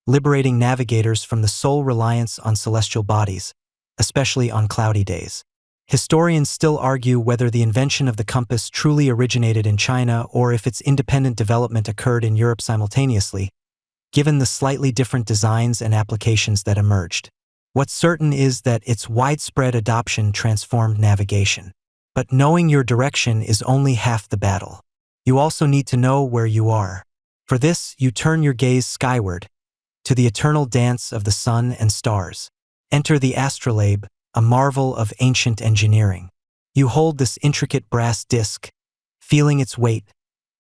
liberating navigators from the sole reliance on celestial bodies, especially on cloudy days. Historians still argue whether the invention of the compass truly originated in China or if its independent development occurred in Europe simultaneously, given the slightly different designs and applications that emerged. What's certain is that its widespread adoption transformed navigation. But knowing your direction is only half the battle. You also need to know where you are. For this, you turn your gaze skyward, to the eternal dance of the sun and stars. Enter the astrolabe, a marvel of ancient engineering. You hold this intricate brass disc, feeling its weight,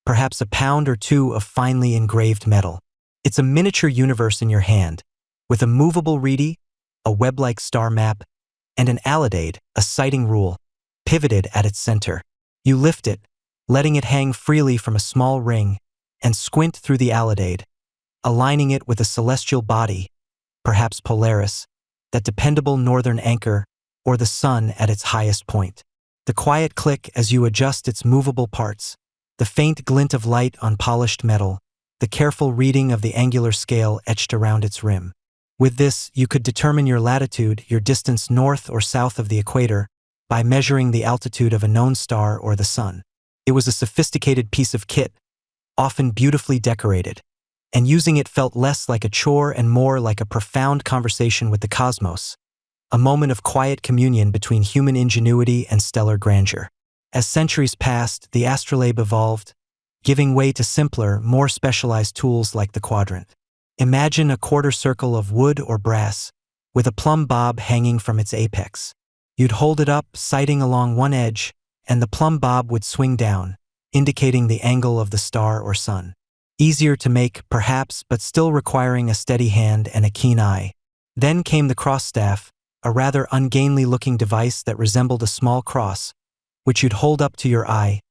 perhaps a pound or two of finely engraved metal. It's a miniature universe in your hand, with a movable reedy, a web-like star map, and an alidade, a sighting rule, pivoted at its center. You lift it, letting it hang freely from a small ring, and squint through the alidade, aligning it with a celestial body, perhaps Polaris, that dependable northern anchor, or the sun at its highest point. The quiet click as you adjust its movable parts, the faint glint of light on polished metal, the careful reading of the angular scale etched around its rim. With this, you could determine your latitude, your distance north or south of the equator, by measuring the altitude of a known star or the sun. It was a sophisticated piece of kit, often beautifully decorated, and using it felt less like a chore and more like a profound conversation with the cosmos, a moment of quiet communion between human ingenuity and stellar grandeur. As centuries passed, the astrolabe evolved, giving way to simpler, more specialized tools like the quadrant. Imagine a quarter circle of wood or brass, with a plumb bob hanging from its apex. You'd hold it up, sighting along one edge, and the plumb bob would swing down, indicating the angle of the star or sun. Easier to make, perhaps, but still requiring a steady hand and a keen eye. Then came the cross staff, a rather ungainly-looking device that resembled a small cross, which you'd hold up to your eye,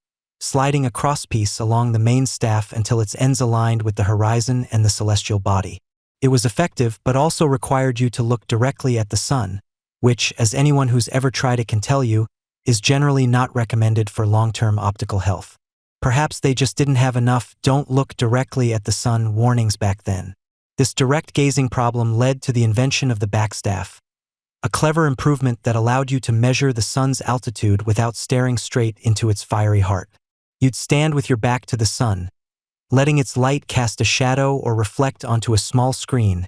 sliding a crosspiece along the main staff until its ends aligned with the horizon and the celestial body. It was effective, but also required you to look directly at the sun, which, as anyone who's ever tried it can tell you, is generally not recommended for long-term optical health. Perhaps they just didn't have enough "don't look directly at the sun" warnings back then. This direct gazing problem led to the invention of the backstaff, a clever improvement that allowed you to measure the sun's altitude without staring straight into its fiery heart. You'd stand with your back to the sun, letting its light cast a shadow or reflect onto a small screen,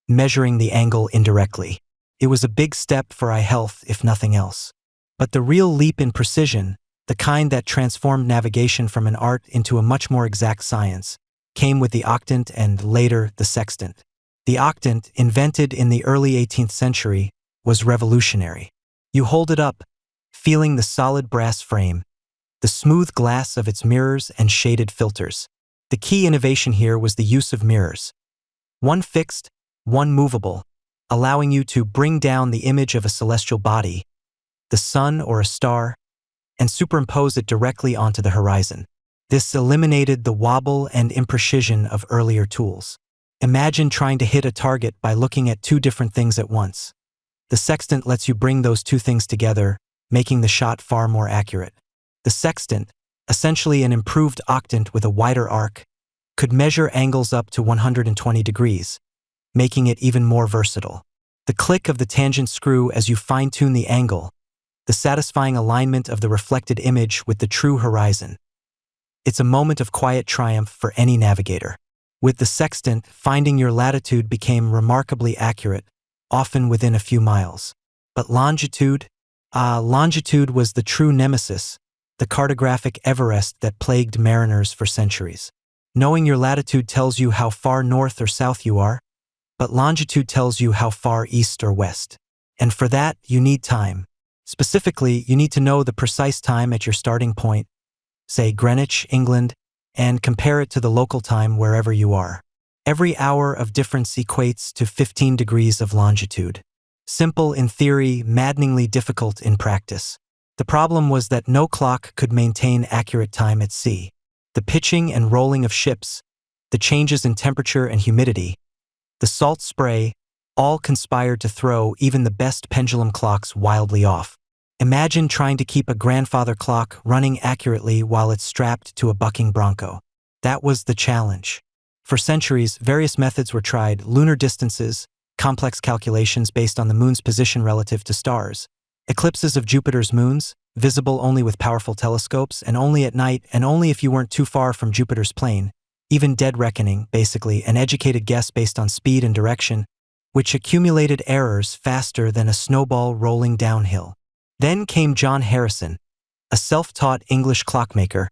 measuring the angle indirectly. It was a big step for eye health, if nothing else. But the real leap in precision, the kind that transformed navigation from an art into a much more exact science, came with the octant and, later, the sextant. The octant, invented in the early 18th century, was revolutionary. You hold it up, feeling the solid brass frame, the smooth glass of its mirrors and shaded filters. The key innovation here was the use of mirrors. One fixed, one movable, allowing you to bring down the image of a celestial body, the sun or a star, and superimpose it directly onto the horizon. This eliminated the wobble and imprecision of earlier tools. Imagine trying to hit a target by looking at two different things at once. The sextant lets you bring those two things together, making the shot far more accurate. The sextant, essentially an improved octant with a wider arc, could measure angles up to 120 degrees, making it even more versatile. The click of the tangent screw as you fine-tune the angle, the satisfying alignment of the reflected image with the true horizon. It's a moment of quiet triumph for any navigator. With the sextant, finding your latitude became remarkably accurate, often within a few miles. But longitude? Longitude was the true nemesis, the cartographic Everest that plagued mariners for centuries. Knowing your latitude tells you how far north or south you are, but longitude tells you how far east or west. And for that, you need time. Specifically, you need to know the precise time at your starting point, say Greenwich, England, and compare it to the local time wherever you are. Every hour of difference equates to 15 degrees of longitude. Simple in theory, maddeningly difficult in practice. The problem was that no clock could maintain accurate time at sea. The pitching and rolling of ships, the changes in temperature and humidity, the salt spray, all conspired to throw even the best pendulum clocks wildly off. Imagine trying to keep a grandfather clock running accurately while it's strapped to a bucking bronco. That was the challenge. For centuries, various methods were tried: lunar distances, complex calculations based on the moon's position relative to stars, eclipses of Jupiter's moons, visible only with powerful telescopes and only at night and only if you weren't too far from Jupiter's plane, even dead reckoning, basically an educated guess based on speed and direction, which accumulated errors faster than a snowball rolling downhill. Then came John Harrison, a self-taught English clockmaker,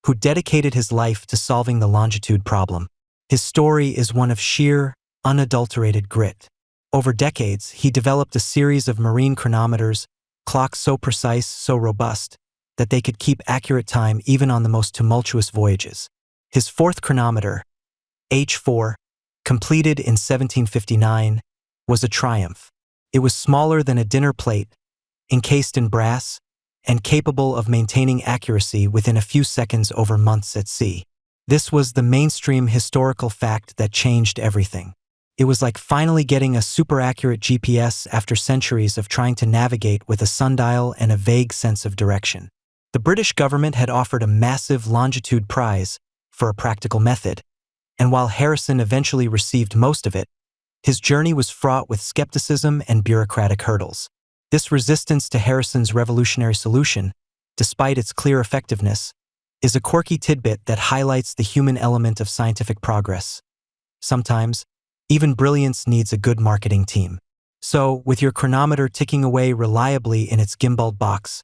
who dedicated his life to solving the longitude problem. His story is one of sheer, unadulterated grit. Over decades, he developed a series of marine chronometers, clocks so precise, so robust, that they could keep accurate time even on the most tumultuous voyages. His fourth chronometer, H4, completed in 1759, was a triumph. It was smaller than a dinner plate, encased in brass, and capable of maintaining accuracy within a few seconds over months at sea. This was the mainstream historical fact that changed everything. It was like finally getting a super-accurate GPS after centuries of trying to navigate with a sundial and a vague sense of direction. The British government had offered a massive longitude prize for a practical method, and while Harrison eventually received most of it, his journey was fraught with skepticism and bureaucratic hurdles. This resistance to Harrison's revolutionary solution, despite its clear effectiveness, is a quirky tidbit that highlights the human element of scientific progress. Sometimes, even brilliance needs a good marketing team. So, with your chronometer ticking away reliably in its gimbaled box,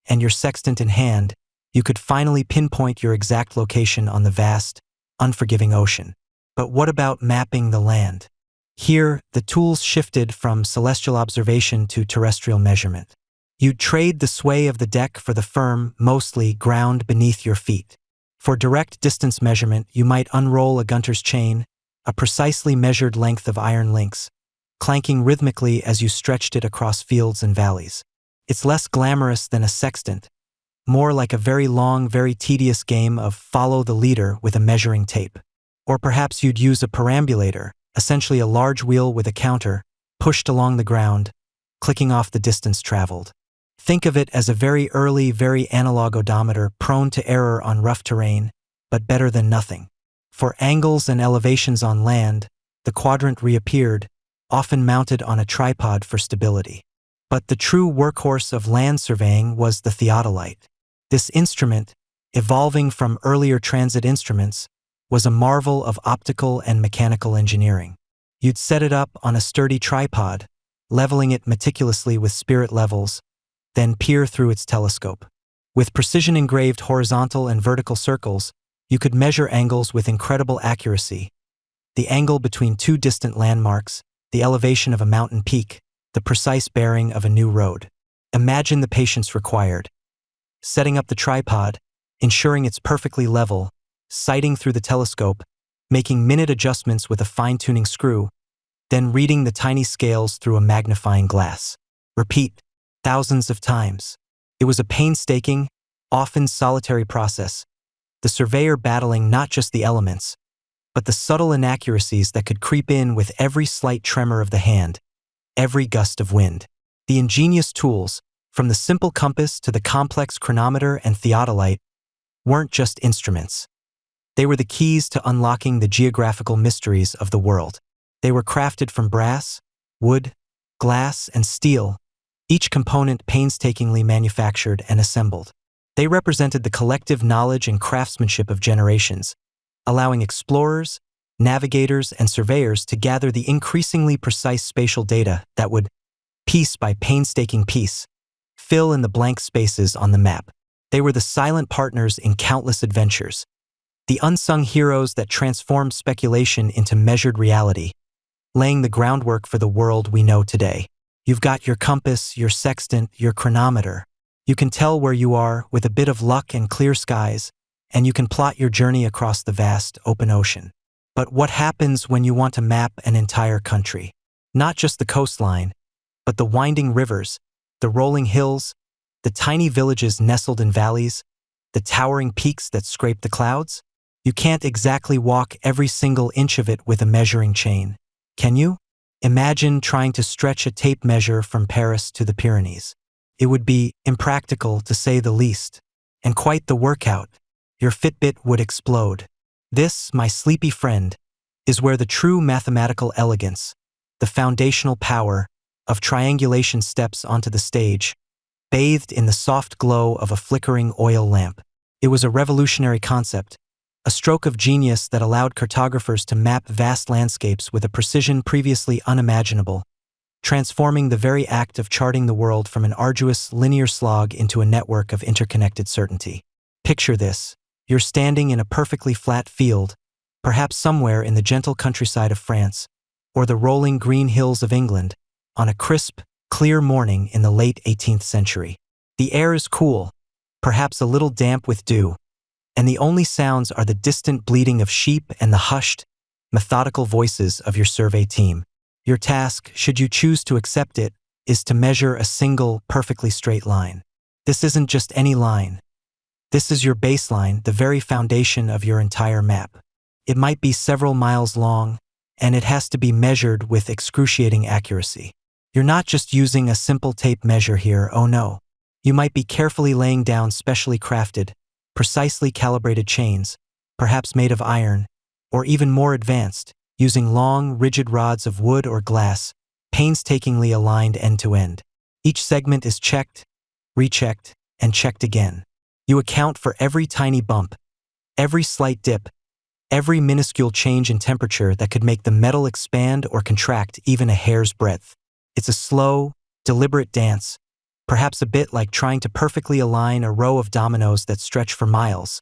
and your sextant in hand, you could finally pinpoint your exact location on the vast, unforgiving ocean. But what about mapping the land? Here, the tools shifted from celestial observation to terrestrial measurement. You'd trade the sway of the deck for the firm, mostly ground beneath your feet. For direct distance measurement, you might unroll a gunter's chain, a precisely measured length of iron links, clanking rhythmically as you stretched it across fields and valleys. It's less glamorous than a sextant, more like a very long, very tedious game of follow the leader with a measuring tape. Or perhaps you'd use a perambulator, essentially a large wheel with a counter, pushed along the ground, clicking off the distance traveled. Think of it as a very early, very analog odometer prone to error on rough terrain, but better than nothing. For angles and elevations on land, the quadrant reappeared, often mounted on a tripod for stability. But the true workhorse of land surveying was the theodolite. This instrument, evolving from earlier transit instruments, was a marvel of optical and mechanical engineering. You'd set it up on a sturdy tripod, leveling it meticulously with spirit levels, then peer through its telescope. With precision-engraved horizontal and vertical circles, you could measure angles with incredible accuracy. The angle between two distant landmarks, the elevation of a mountain peak, the precise bearing of a new road. Imagine the patience required. Setting up the tripod, ensuring it's perfectly level, sighting through the telescope, making minute adjustments with a fine-tuning screw, then reading the tiny scales through a magnifying glass. Repeat, thousands of times. It was a painstaking, often solitary process, the surveyor battling not just the elements, but the subtle inaccuracies that could creep in with every slight tremor of the hand, every gust of wind. The ingenious tools, from the simple compass to the complex chronometer and theodolite, weren't just instruments. They were the keys to unlocking the geographical mysteries of the world. They were crafted from brass, wood, glass, and steel, each component painstakingly manufactured and assembled. They represented the collective knowledge and craftsmanship of generations, allowing explorers, navigators, and surveyors to gather the increasingly precise spatial data that would, piece by painstaking piece, fill in the blank spaces on the map. They were the silent partners in countless adventures, the unsung heroes that transformed speculation into measured reality, laying the groundwork for the world we know today. You've got your compass, your sextant, your chronometer. You can tell where you are with a bit of luck and clear skies, and you can plot your journey across the vast, open ocean. But what happens when you want to map an entire country? Not just the coastline, but the winding rivers, the rolling hills, the tiny villages nestled in valleys, the towering peaks that scrape the clouds? You can't exactly walk every single inch of it with a measuring chain, can you? Imagine trying to stretch a tape measure from Paris to the Pyrenees. It would be impractical, to say the least, and quite the workout. Your Fitbit would explode. This, my sleepy friend, is where the true mathematical elegance, the foundational power of triangulation steps onto the stage, bathed in the soft glow of a flickering oil lamp. It was a revolutionary concept, a stroke of genius that allowed cartographers to map vast landscapes with a precision previously unimaginable, transforming the very act of charting the world from an arduous, linear slog into a network of interconnected certainty. Picture this. You're standing in a perfectly flat field, perhaps somewhere in the gentle countryside of France, or the rolling green hills of England, on a crisp, clear morning in the late 18th century. The air is cool, perhaps a little damp with dew, and the only sounds are the distant bleating of sheep and the hushed, methodical voices of your survey team. Your task, should you choose to accept it, is to measure a single, perfectly straight line. This isn't just any line. This is your baseline, the very foundation of your entire map. It might be several miles long, and it has to be measured with excruciating accuracy. You're not just using a simple tape measure here, oh no. You might be carefully laying down specially crafted, precisely calibrated chains, perhaps made of iron, or even more advanced, using long, rigid rods of wood or glass, painstakingly aligned end to end. Each segment is checked, rechecked, and checked again. You account for every tiny bump, every slight dip, every minuscule change in temperature that could make the metal expand or contract even a hair's breadth. It's a slow, deliberate dance, perhaps a bit like trying to perfectly align a row of dominoes that stretch for miles,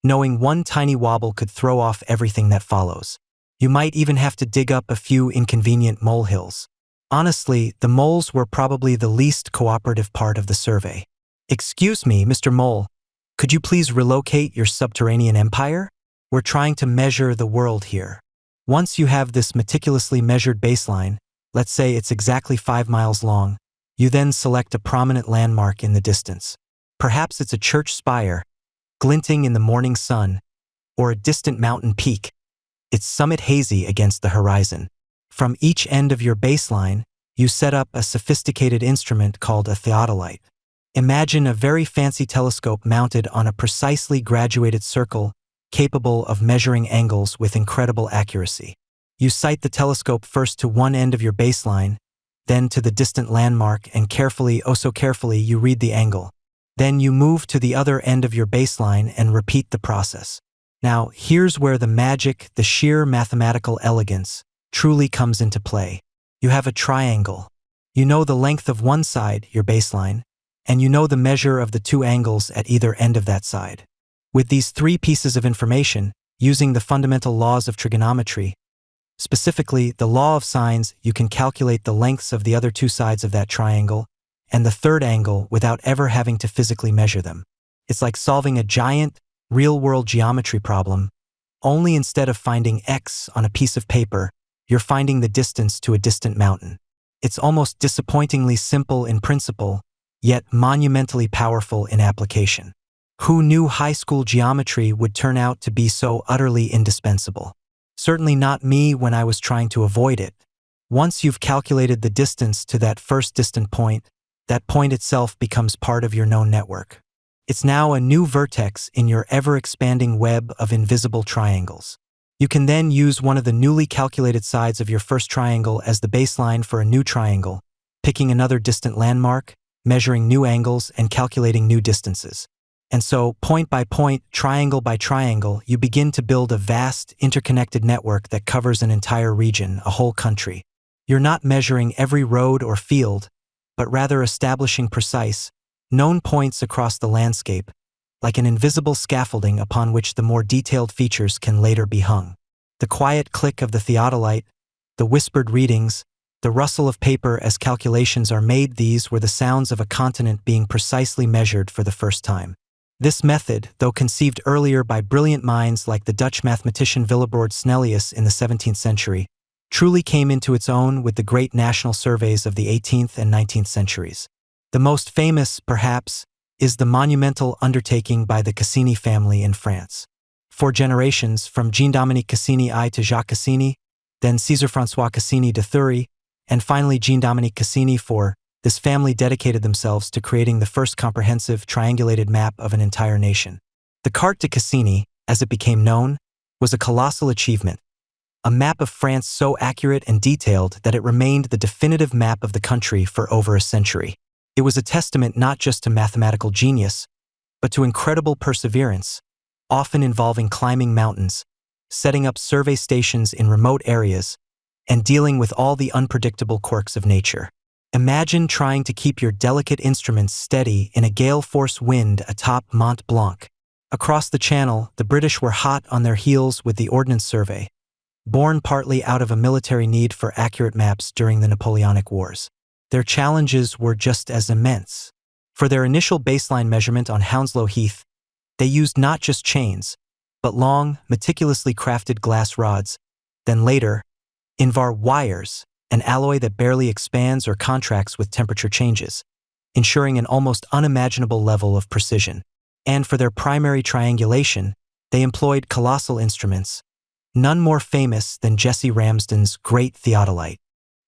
knowing one tiny wobble could throw off everything that follows. You might even have to dig up a few inconvenient molehills. Honestly, the moles were probably the least cooperative part of the survey. "Excuse me, Mr. Mole, could you please relocate your subterranean empire? We're trying to measure the world here." Once you have this meticulously measured baseline, let's say it's exactly 5 miles long, you then select a prominent landmark in the distance. Perhaps it's a church spire, glinting in the morning sun, or a distant mountain peak, its summit hazy against the horizon. From each end of your baseline, you set up a sophisticated instrument called a theodolite. Imagine a very fancy telescope mounted on a precisely graduated circle, capable of measuring angles with incredible accuracy. You sight the telescope first to one end of your baseline, then to the distant landmark, and carefully, oh so carefully, you read the angle. Then you move to the other end of your baseline and repeat the process. Now, here's where the magic, the sheer mathematical elegance, truly comes into play. You have a triangle. You know the length of one side, your baseline, and you know the measure of the two angles at either end of that side. With these three pieces of information, using the fundamental laws of trigonometry, specifically the law of sines, you can calculate the lengths of the other two sides of that triangle and the third angle without ever having to physically measure them. It's like solving a giant, real-world geometry problem, only instead of finding x on a piece of paper, you're finding the distance to a distant mountain. It's almost disappointingly simple in principle, yet monumentally powerful in application. Who knew high school geometry would turn out to be so utterly indispensable? Certainly not me when I was trying to avoid it. Once you've calculated the distance to that first distant point, that point itself becomes part of your known network. It's now a new vertex in your ever-expanding web of invisible triangles. You can then use one of the newly calculated sides of your first triangle as the baseline for a new triangle, picking another distant landmark, measuring new angles, and calculating new distances. And so, point by point, triangle by triangle, you begin to build a vast, interconnected network that covers an entire region, a whole country. You're not measuring every road or field, but rather establishing precise, known points across the landscape, like an invisible scaffolding upon which the more detailed features can later be hung. The quiet click of the theodolite, the whispered readings, the rustle of paper as calculations are made, these were the sounds of a continent being precisely measured for the first time. This method, though conceived earlier by brilliant minds like the Dutch mathematician Willebroord Snellius in the 17th century, truly came into its own with the great national surveys of the 18th and 19th centuries. The most famous, perhaps, is the monumental undertaking by the Cassini family in France. For generations, from Jean-Dominique Cassini I to Jacques Cassini, then César-François Cassini de Thury, and finally Jean-Dominique Cassini IV, this family dedicated themselves to creating the first comprehensive, triangulated map of an entire nation. The Carte de Cassini, as it became known, was a colossal achievement, a map of France so accurate and detailed that it remained the definitive map of the country for over a century. It was a testament not just to mathematical genius, but to incredible perseverance, often involving climbing mountains, setting up survey stations in remote areas, and dealing with all the unpredictable quirks of nature. Imagine trying to keep your delicate instruments steady in a gale-force wind atop Mont Blanc. Across the Channel, the British were hot on their heels with the Ordnance Survey, born partly out of a military need for accurate maps during the Napoleonic Wars. Their challenges were just as immense. For their initial baseline measurement on Hounslow Heath, they used not just chains, but long, meticulously crafted glass rods, then later, Invar wires, an alloy that barely expands or contracts with temperature changes, ensuring an almost unimaginable level of precision. And for their primary triangulation, they employed colossal instruments, none more famous than Jesse Ramsden's great theodolite.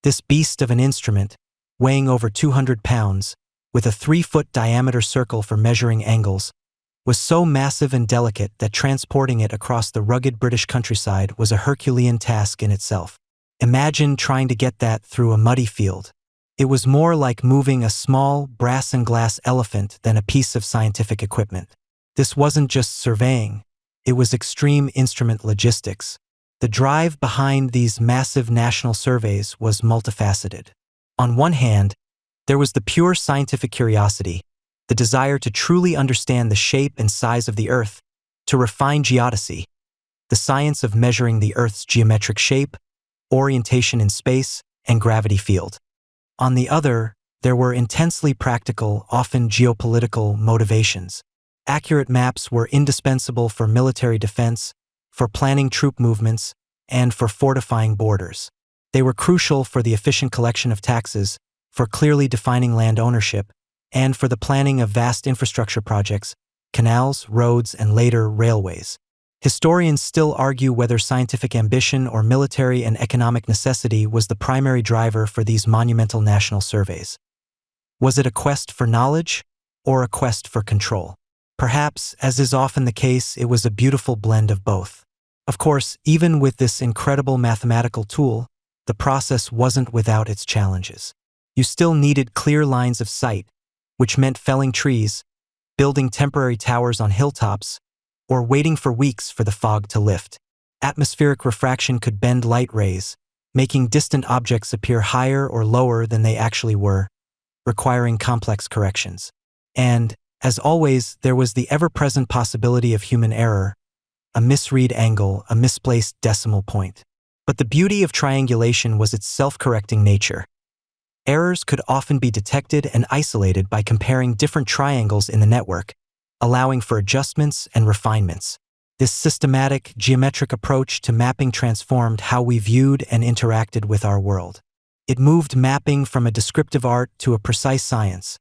This beast of an instrument, weighing over 200 pounds, with a 3-foot diameter circle for measuring angles, was so massive and delicate that transporting it across the rugged British countryside was a Herculean task in itself. Imagine trying to get that through a muddy field. It was more like moving a small brass and glass elephant than a piece of scientific equipment. This wasn't just surveying, it was extreme instrument logistics. The drive behind these massive national surveys was multifaceted. On one hand, there was the pure scientific curiosity, the desire to truly understand the shape and size of the Earth, to refine geodesy, the science of measuring the Earth's geometric shape, orientation in space, and gravity field. On the other, there were intensely practical, often geopolitical motivations. Accurate maps were indispensable for military defense, for planning troop movements, and for fortifying borders. They were crucial for the efficient collection of taxes, for clearly defining land ownership, and for the planning of vast infrastructure projects, canals, roads, and later railways. Historians still argue whether scientific ambition or military and economic necessity was the primary driver for these monumental national surveys. Was it a quest for knowledge, or a quest for control. Perhaps, as is often the case, it was a beautiful blend of both. Of course, even with this incredible mathematical tool, the process wasn't without its challenges. You still needed clear lines of sight, which meant felling trees, building temporary towers on hilltops, or waiting for weeks for the fog to lift. Atmospheric refraction could bend light rays, making distant objects appear higher or lower than they actually were, requiring complex corrections. And, as always, there was the ever-present possibility of human error, a misread angle, a misplaced decimal point. But the beauty of triangulation was its self-correcting nature. Errors could often be detected and isolated by comparing different triangles in the network, allowing for adjustments and refinements. This systematic, geometric approach to mapping transformed how we viewed and interacted with our world. It moved mapping from a descriptive art to a precise science,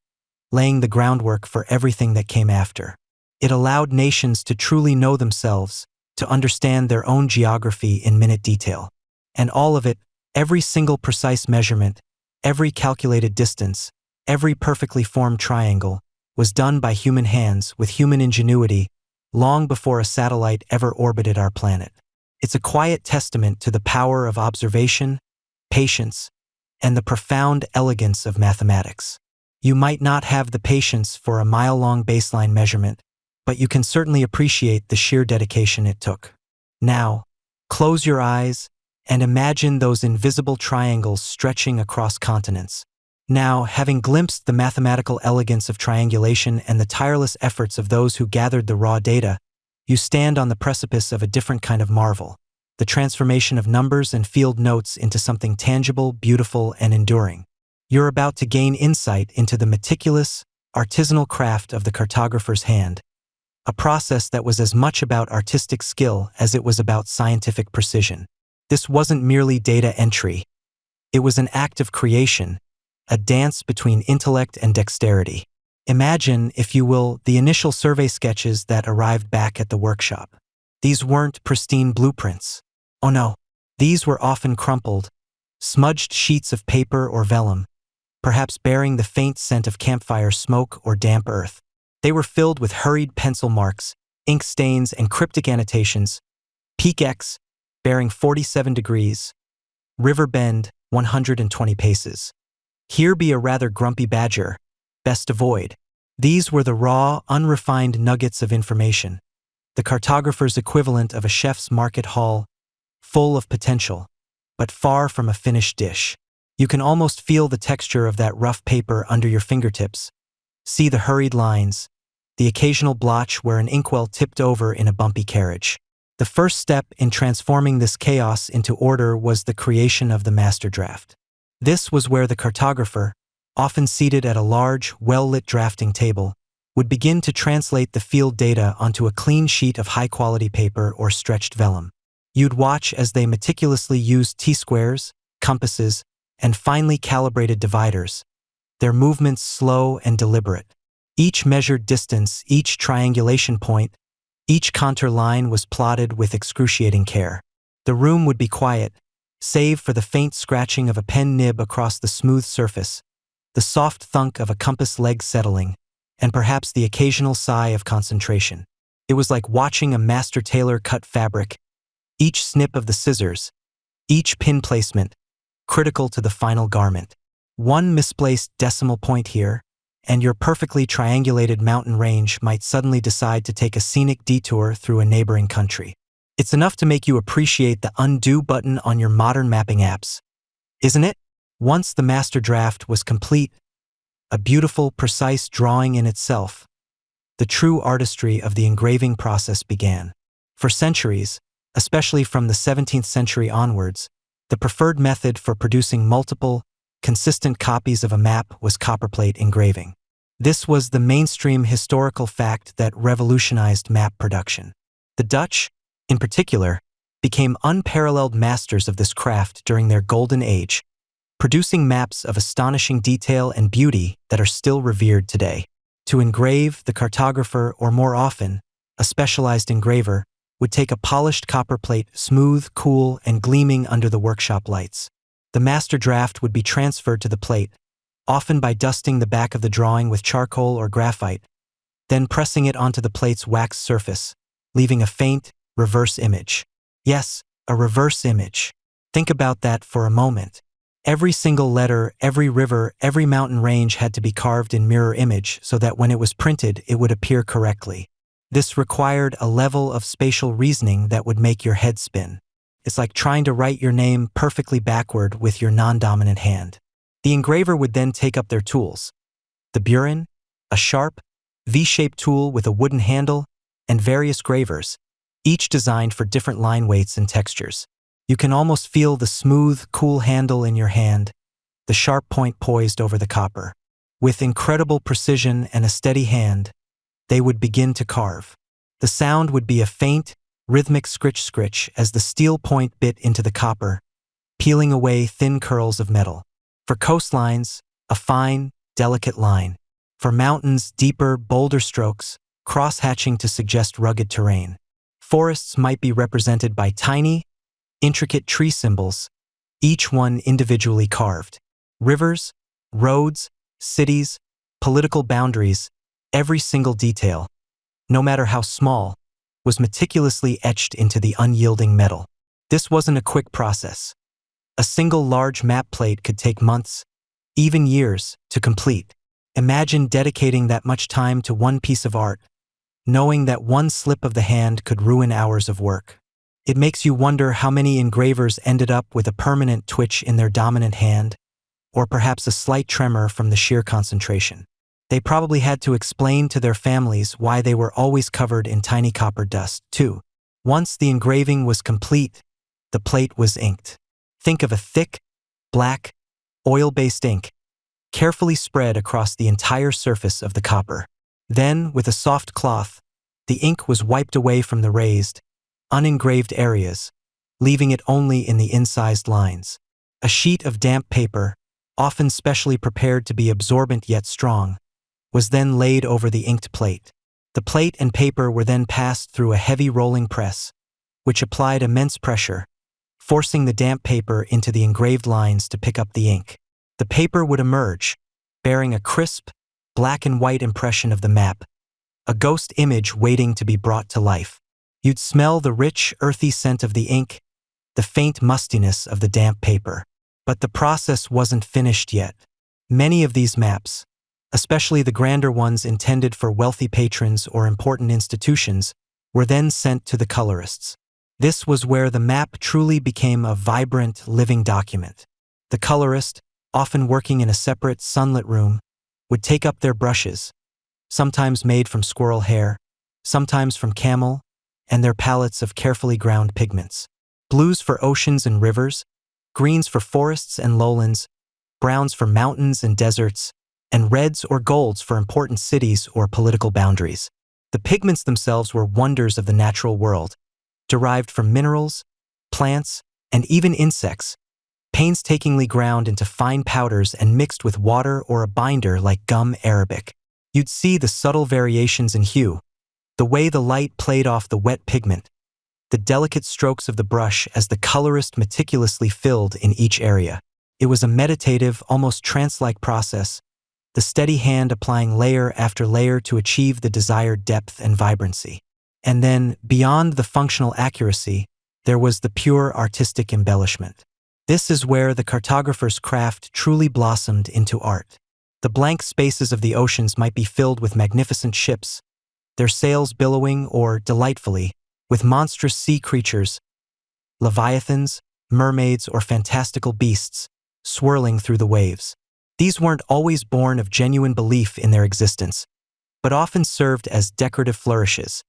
laying the groundwork for everything that came after. It allowed nations to truly know themselves, to understand their own geography in minute detail. And all of it, every single precise measurement, every calculated distance, every perfectly formed triangle, was done by human hands with human ingenuity long before a satellite ever orbited our planet. It's a quiet testament to the power of observation, patience, and the profound elegance of mathematics. You might not have the patience for a mile-long baseline measurement, but you can certainly appreciate the sheer dedication it took. Now, close your eyes and imagine those invisible triangles stretching across continents. Now, having glimpsed the mathematical elegance of triangulation and the tireless efforts of those who gathered the raw data, you stand on the precipice of a different kind of marvel, the transformation of numbers and field notes into something tangible, beautiful, and enduring. You're about to gain insight into the meticulous, artisanal craft of the cartographer's hand, a process that was as much about artistic skill as it was about scientific precision. This wasn't merely data entry. It was an act of creation, a dance between intellect and dexterity. Imagine, if you will, the initial survey sketches that arrived back at the workshop. These weren't pristine blueprints. Oh no, these were often crumpled, smudged sheets of paper or vellum, perhaps bearing the faint scent of campfire smoke or damp earth. They were filled with hurried pencil marks, ink stains, and cryptic annotations. Peak X, bearing 47 degrees. River Bend, 120 paces. Here be a rather grumpy badger. Best avoid. These were the raw, unrefined nuggets of information, the cartographer's equivalent of a chef's market hall, full of potential, but far from a finished dish. You can almost feel the texture of that rough paper under your fingertips. See the hurried lines, the occasional blotch where an inkwell tipped over in a bumpy carriage. The first step in transforming this chaos into order was the creation of the master draft. This was where the cartographer, often seated at a large, well-lit drafting table, would begin to translate the field data onto a clean sheet of high-quality paper or stretched vellum. You'd watch as they meticulously used T-squares, compasses, and finely calibrated dividers, their movements slow and deliberate. Each measured distance, each triangulation point, each contour line was plotted with excruciating care. The room would be quiet, save for the faint scratching of a pen nib across the smooth surface, the soft thunk of a compass leg settling, and perhaps the occasional sigh of concentration. It was like watching a master tailor cut fabric, each snip of the scissors, each pin placement, critical to the final garment. One misplaced decimal point here, and your perfectly triangulated mountain range might suddenly decide to take a scenic detour through a neighboring country. It's enough to make you appreciate the undo button on your modern mapping apps, isn't it? Once the master draft was complete, a beautiful, precise drawing in itself, the true artistry of the engraving process began. For centuries, especially from the 17th century onwards, the preferred method for producing multiple, consistent copies of a map was copperplate engraving. This was the mainstream historical fact that revolutionized map production. The Dutch, in particular, became unparalleled masters of this craft during their golden age, producing maps of astonishing detail and beauty that are still revered today. To engrave, the cartographer, or more often, a specialized engraver, would take a polished copper plate, smooth, cool, and gleaming under the workshop lights. The master draft would be transferred to the plate, often by dusting the back of the drawing with charcoal or graphite, then pressing it onto the plate's wax surface, leaving a faint, reverse image. Yes, a reverse image. Think about that for a moment. Every single letter, every river, every mountain range had to be carved in mirror image so that when it was printed, it would appear correctly. This required a level of spatial reasoning that would make your head spin. It's like trying to write your name perfectly backward with your non-dominant hand. The engraver would then take up their tools. The burin, a sharp, V-shaped tool with a wooden handle, and various gravers, each designed for different line weights and textures. You can almost feel the smooth, cool handle in your hand, the sharp point poised over the copper. With incredible precision and a steady hand, they would begin to carve. The sound would be a faint, rhythmic scritch-scritch as the steel point bit into the copper, peeling away thin curls of metal. For coastlines, a fine, delicate line. For mountains, deeper, bolder strokes, cross-hatching to suggest rugged terrain. Forests might be represented by tiny, intricate tree symbols, each one individually carved. Rivers, roads, cities, political boundaries, every single detail, no matter how small, was meticulously etched into the unyielding metal. This wasn't a quick process. A single large map plate could take months, even years, to complete. Imagine dedicating that much time to one piece of art, knowing that one slip of the hand could ruin hours of work. It makes you wonder how many engravers ended up with a permanent twitch in their dominant hand, or perhaps a slight tremor from the sheer concentration. They probably had to explain to their families why they were always covered in tiny copper dust, too. Once the engraving was complete, the plate was inked. Think of a thick, black, oil-based ink, carefully spread across the entire surface of the copper. Then, with a soft cloth, the ink was wiped away from the raised, unengraved areas, leaving it only in the incised lines. A sheet of damp paper, often specially prepared to be absorbent yet strong, was then laid over the inked plate. The plate and paper were then passed through a heavy rolling press, which applied immense pressure, forcing the damp paper into the engraved lines to pick up the ink. The paper would emerge, bearing a crisp, black and white impression of the map, a ghost image waiting to be brought to life. You'd smell the rich, earthy scent of the ink, the faint mustiness of the damp paper. But the process wasn't finished yet. Many of these maps, especially the grander ones intended for wealthy patrons or important institutions, were then sent to the colorists. This was where the map truly became a vibrant, living document. The colorist, often working in a separate, sunlit room, would take up their brushes, sometimes made from squirrel hair, sometimes from camel, and their palettes of carefully ground pigments. Blues for oceans and rivers, greens for forests and lowlands, browns for mountains and deserts, and reds or golds for important cities or political boundaries. The pigments themselves were wonders of the natural world, derived from minerals, plants, and even insects, painstakingly ground into fine powders and mixed with water or a binder like gum arabic. You'd see the subtle variations in hue, the way the light played off the wet pigment, the delicate strokes of the brush as the colorist meticulously filled in each area. It was a meditative, almost trance-like process, the steady hand applying layer after layer to achieve the desired depth and vibrancy. And then, beyond the functional accuracy, there was the pure artistic embellishment. This is where the cartographer's craft truly blossomed into art. The blank spaces of the oceans might be filled with magnificent ships, their sails billowing or, delightfully, with monstrous sea creatures, leviathans, mermaids, or fantastical beasts, swirling through the waves. These weren't always born of genuine belief in their existence, but often served as decorative flourishes,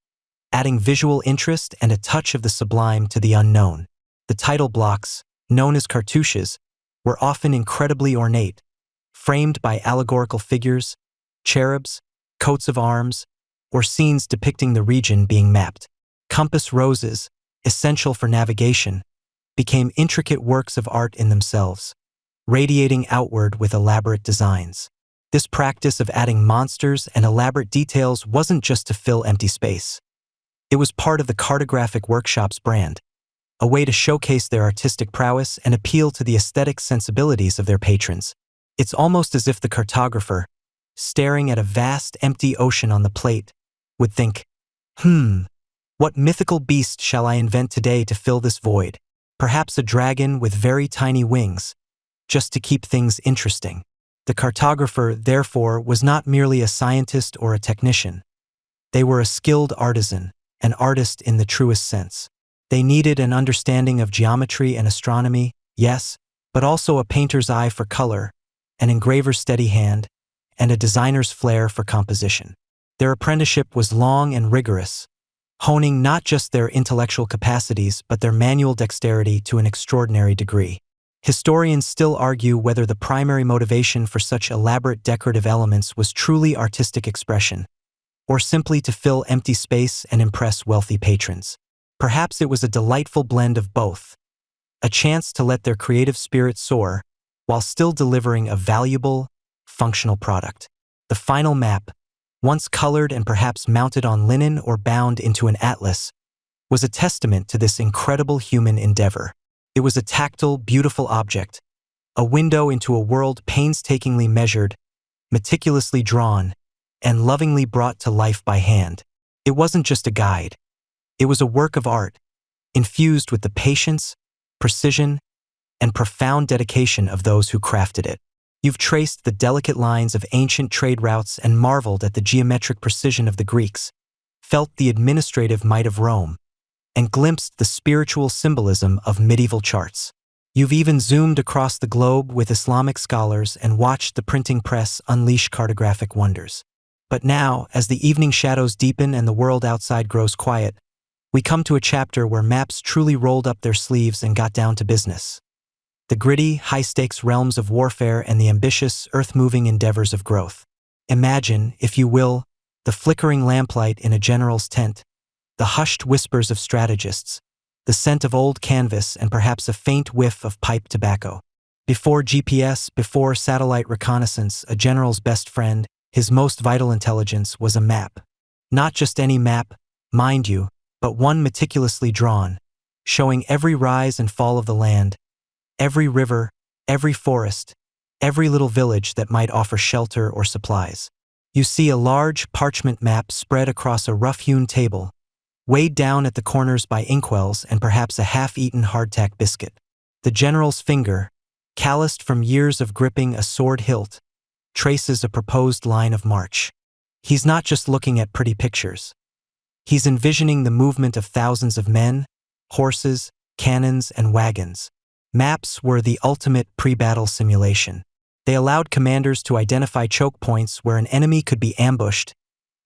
adding visual interest and a touch of the sublime to the unknown. The title blocks, known as cartouches, were often incredibly ornate, framed by allegorical figures, cherubs, coats of arms, or scenes depicting the region being mapped. Compass roses, essential for navigation, became intricate works of art in themselves, radiating outward with elaborate designs. This practice of adding monsters and elaborate details wasn't just to fill empty space. It was part of the cartographic workshop's brand, a way to showcase their artistic prowess and appeal to the aesthetic sensibilities of their patrons. It's almost as if the cartographer, staring at a vast empty ocean on the plate, would think, what mythical beast shall I invent today to fill this void? Perhaps a dragon with very tiny wings, just to keep things interesting. The cartographer, therefore, was not merely a scientist or a technician. They were a skilled artisan, an artist in the truest sense. They needed an understanding of geometry and astronomy, yes, but also a painter's eye for color, an engraver's steady hand, and a designer's flair for composition. Their apprenticeship was long and rigorous, honing not just their intellectual capacities but their manual dexterity to an extraordinary degree. Historians still argue whether the primary motivation for such elaborate decorative elements was truly artistic expression, or simply to fill empty space and impress wealthy patrons. Perhaps it was a delightful blend of both, a chance to let their creative spirit soar while still delivering a valuable, functional product. The final map, once colored and perhaps mounted on linen or bound into an atlas, was a testament to this incredible human endeavor. It was a tactile, beautiful object, a window into a world painstakingly measured, meticulously drawn, and lovingly brought to life by hand. It wasn't just a guide. It was a work of art, infused with the patience, precision, and profound dedication of those who crafted it. You've traced the delicate lines of ancient trade routes and marveled at the geometric precision of the Greeks, felt the administrative might of Rome, and glimpsed the spiritual symbolism of medieval charts. You've even zoomed across the globe with Islamic scholars and watched the printing press unleash cartographic wonders. But now, as the evening shadows deepen and the world outside grows quiet, we come to a chapter where maps truly rolled up their sleeves and got down to business. The gritty, high-stakes realms of warfare and the ambitious, earth-moving endeavors of growth. Imagine, if you will, the flickering lamplight in a general's tent, the hushed whispers of strategists, the scent of old canvas and perhaps a faint whiff of pipe tobacco. Before GPS, before satellite reconnaissance, a general's best friend, his most vital intelligence, was a map. Not just any map, mind you, but one meticulously drawn, showing every rise and fall of the land, every river, every forest, every little village that might offer shelter or supplies. You see a large parchment map spread across a rough-hewn table, weighed down at the corners by inkwells and perhaps a half-eaten hardtack biscuit. The general's finger, calloused from years of gripping a sword hilt, traces a proposed line of march. He's not just looking at pretty pictures. He's envisioning the movement of thousands of men, horses, cannons, and wagons. Maps were the ultimate pre-battle simulation. They allowed commanders to identify choke points where an enemy could be ambushed,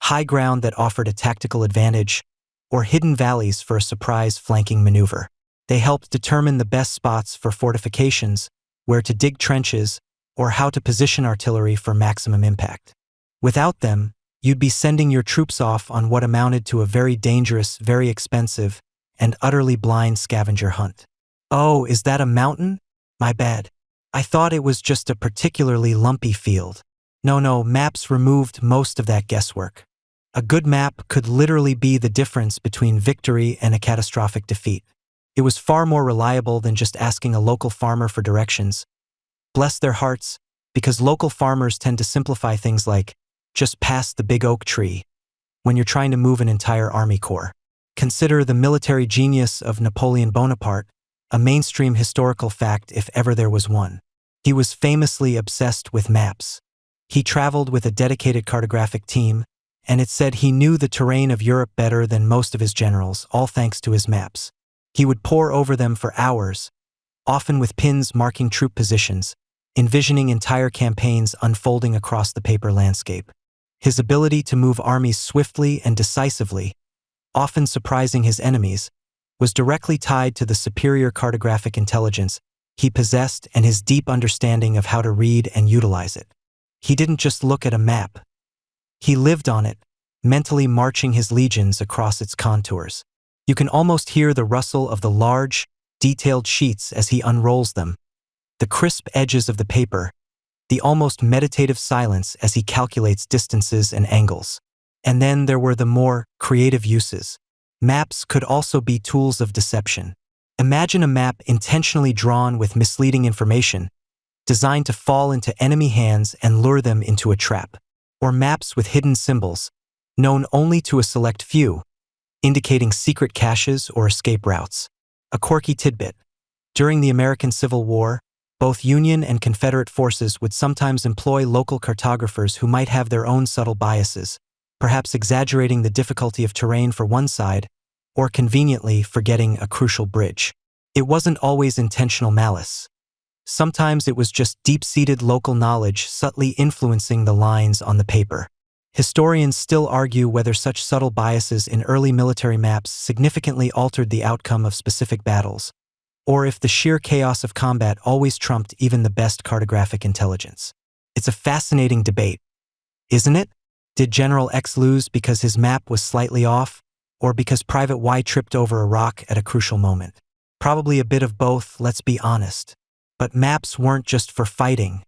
high ground that offered a tactical advantage, or hidden valleys for a surprise flanking maneuver. They helped determine the best spots for fortifications, where to dig trenches, or how to position artillery for maximum impact. Without them, you'd be sending your troops off on what amounted to a very dangerous, very expensive, and utterly blind scavenger hunt. Oh, is that a mountain? My bad. I thought it was just a particularly lumpy field. No, maps removed most of that guesswork. A good map could literally be the difference between victory and a catastrophic defeat. It was far more reliable than just asking a local farmer for directions. Bless their hearts, because local farmers tend to simplify things like, just past the big oak tree, when you're trying to move an entire army corps. Consider the military genius of Napoleon Bonaparte, a mainstream historical fact if ever there was one. He was famously obsessed with maps. He traveled with a dedicated cartographic team, and it said he knew the terrain of Europe better than most of his generals, all thanks to his maps. He would pore over them for hours, often with pins marking troop positions, envisioning entire campaigns unfolding across the paper landscape. His ability to move armies swiftly and decisively, often surprising his enemies, was directly tied to the superior cartographic intelligence he possessed and his deep understanding of how to read and utilize it. He didn't just look at a map. He lived on it, mentally marching his legions across its contours. You can almost hear the rustle of the large, detailed sheets as he unrolls them, the crisp edges of the paper, the almost meditative silence as he calculates distances and angles. And then there were the more creative uses. Maps could also be tools of deception. Imagine a map intentionally drawn with misleading information, designed to fall into enemy hands and lure them into a trap. Or maps with hidden symbols, known only to a select few, indicating secret caches or escape routes. A quirky tidbit. During the American Civil War, both Union and Confederate forces would sometimes employ local cartographers who might have their own subtle biases, perhaps exaggerating the difficulty of terrain for one side, or conveniently forgetting a crucial bridge. It wasn't always intentional malice. Sometimes it was just deep-seated local knowledge subtly influencing the lines on the paper. Historians still argue whether such subtle biases in early military maps significantly altered the outcome of specific battles, or if the sheer chaos of combat always trumped even the best cartographic intelligence. It's a fascinating debate, isn't it? Did General X lose because his map was slightly off, or because Private Y tripped over a rock at a crucial moment? Probably a bit of both, let's be honest. But maps weren't just for fighting.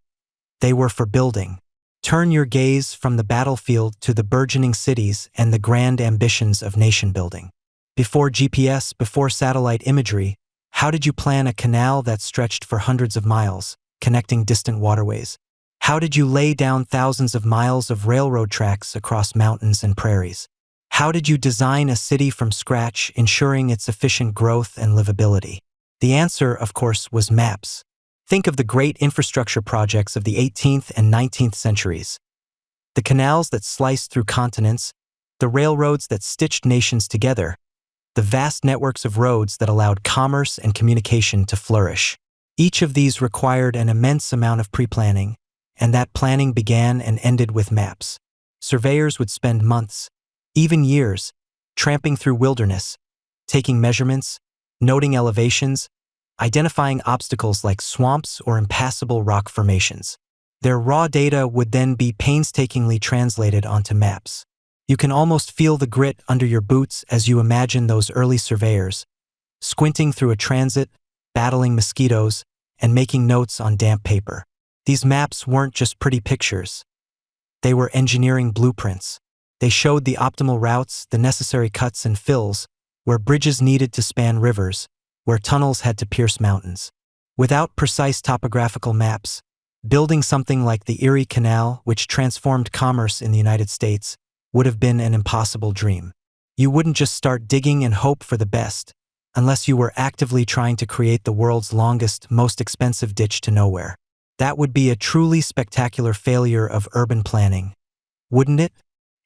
They were for building. Turn your gaze from the battlefield to the burgeoning cities and the grand ambitions of nation building. Before GPS, before satellite imagery, how did you plan a canal that stretched for hundreds of miles, connecting distant waterways? How did you lay down thousands of miles of railroad tracks across mountains and prairies? How did you design a city from scratch, ensuring its efficient growth and livability? The answer, of course, was maps. Think of the great infrastructure projects of the 18th and 19th centuries. The canals that sliced through continents, the railroads that stitched nations together, the vast networks of roads that allowed commerce and communication to flourish. Each of these required an immense amount of pre-planning, and that planning began and ended with maps. Surveyors would spend months, even years, tramping through wilderness, taking measurements, noting elevations, identifying obstacles like swamps or impassable rock formations. Their raw data would then be painstakingly translated onto maps. You can almost feel the grit under your boots as you imagine those early surveyors, squinting through a transit, battling mosquitoes, and making notes on damp paper. These maps weren't just pretty pictures. They were engineering blueprints. They showed the optimal routes, the necessary cuts and fills, where bridges needed to span rivers, where tunnels had to pierce mountains. Without precise topographical maps, building something like the Erie Canal, which transformed commerce in the United States, would have been an impossible dream. You wouldn't just start digging and hope for the best, unless you were actively trying to create the world's longest, most expensive ditch to nowhere. That would be a truly spectacular failure of urban planning, wouldn't it?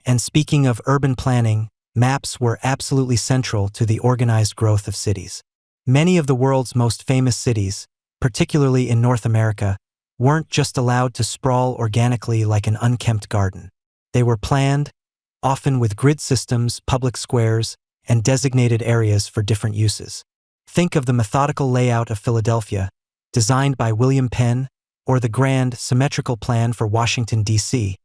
And speaking of urban planning, maps were absolutely central to the organized growth of cities. Many of the world's most famous cities, particularly in North America, weren't just allowed to sprawl organically like an unkempt garden. They were planned, often with grid systems, public squares, and designated areas for different uses. Think of the methodical layout of Philadelphia, designed by William Penn, or the grand, symmetrical plan for Washington, D.C.,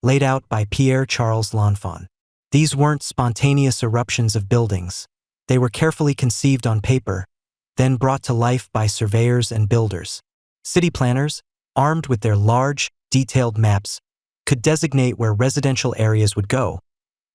laid out by Pierre-Charles L'Enfant. These weren't spontaneous eruptions of buildings. They were carefully conceived on paper, then brought to life by surveyors and builders. City planners, armed with their large, detailed maps, could designate where residential areas would go,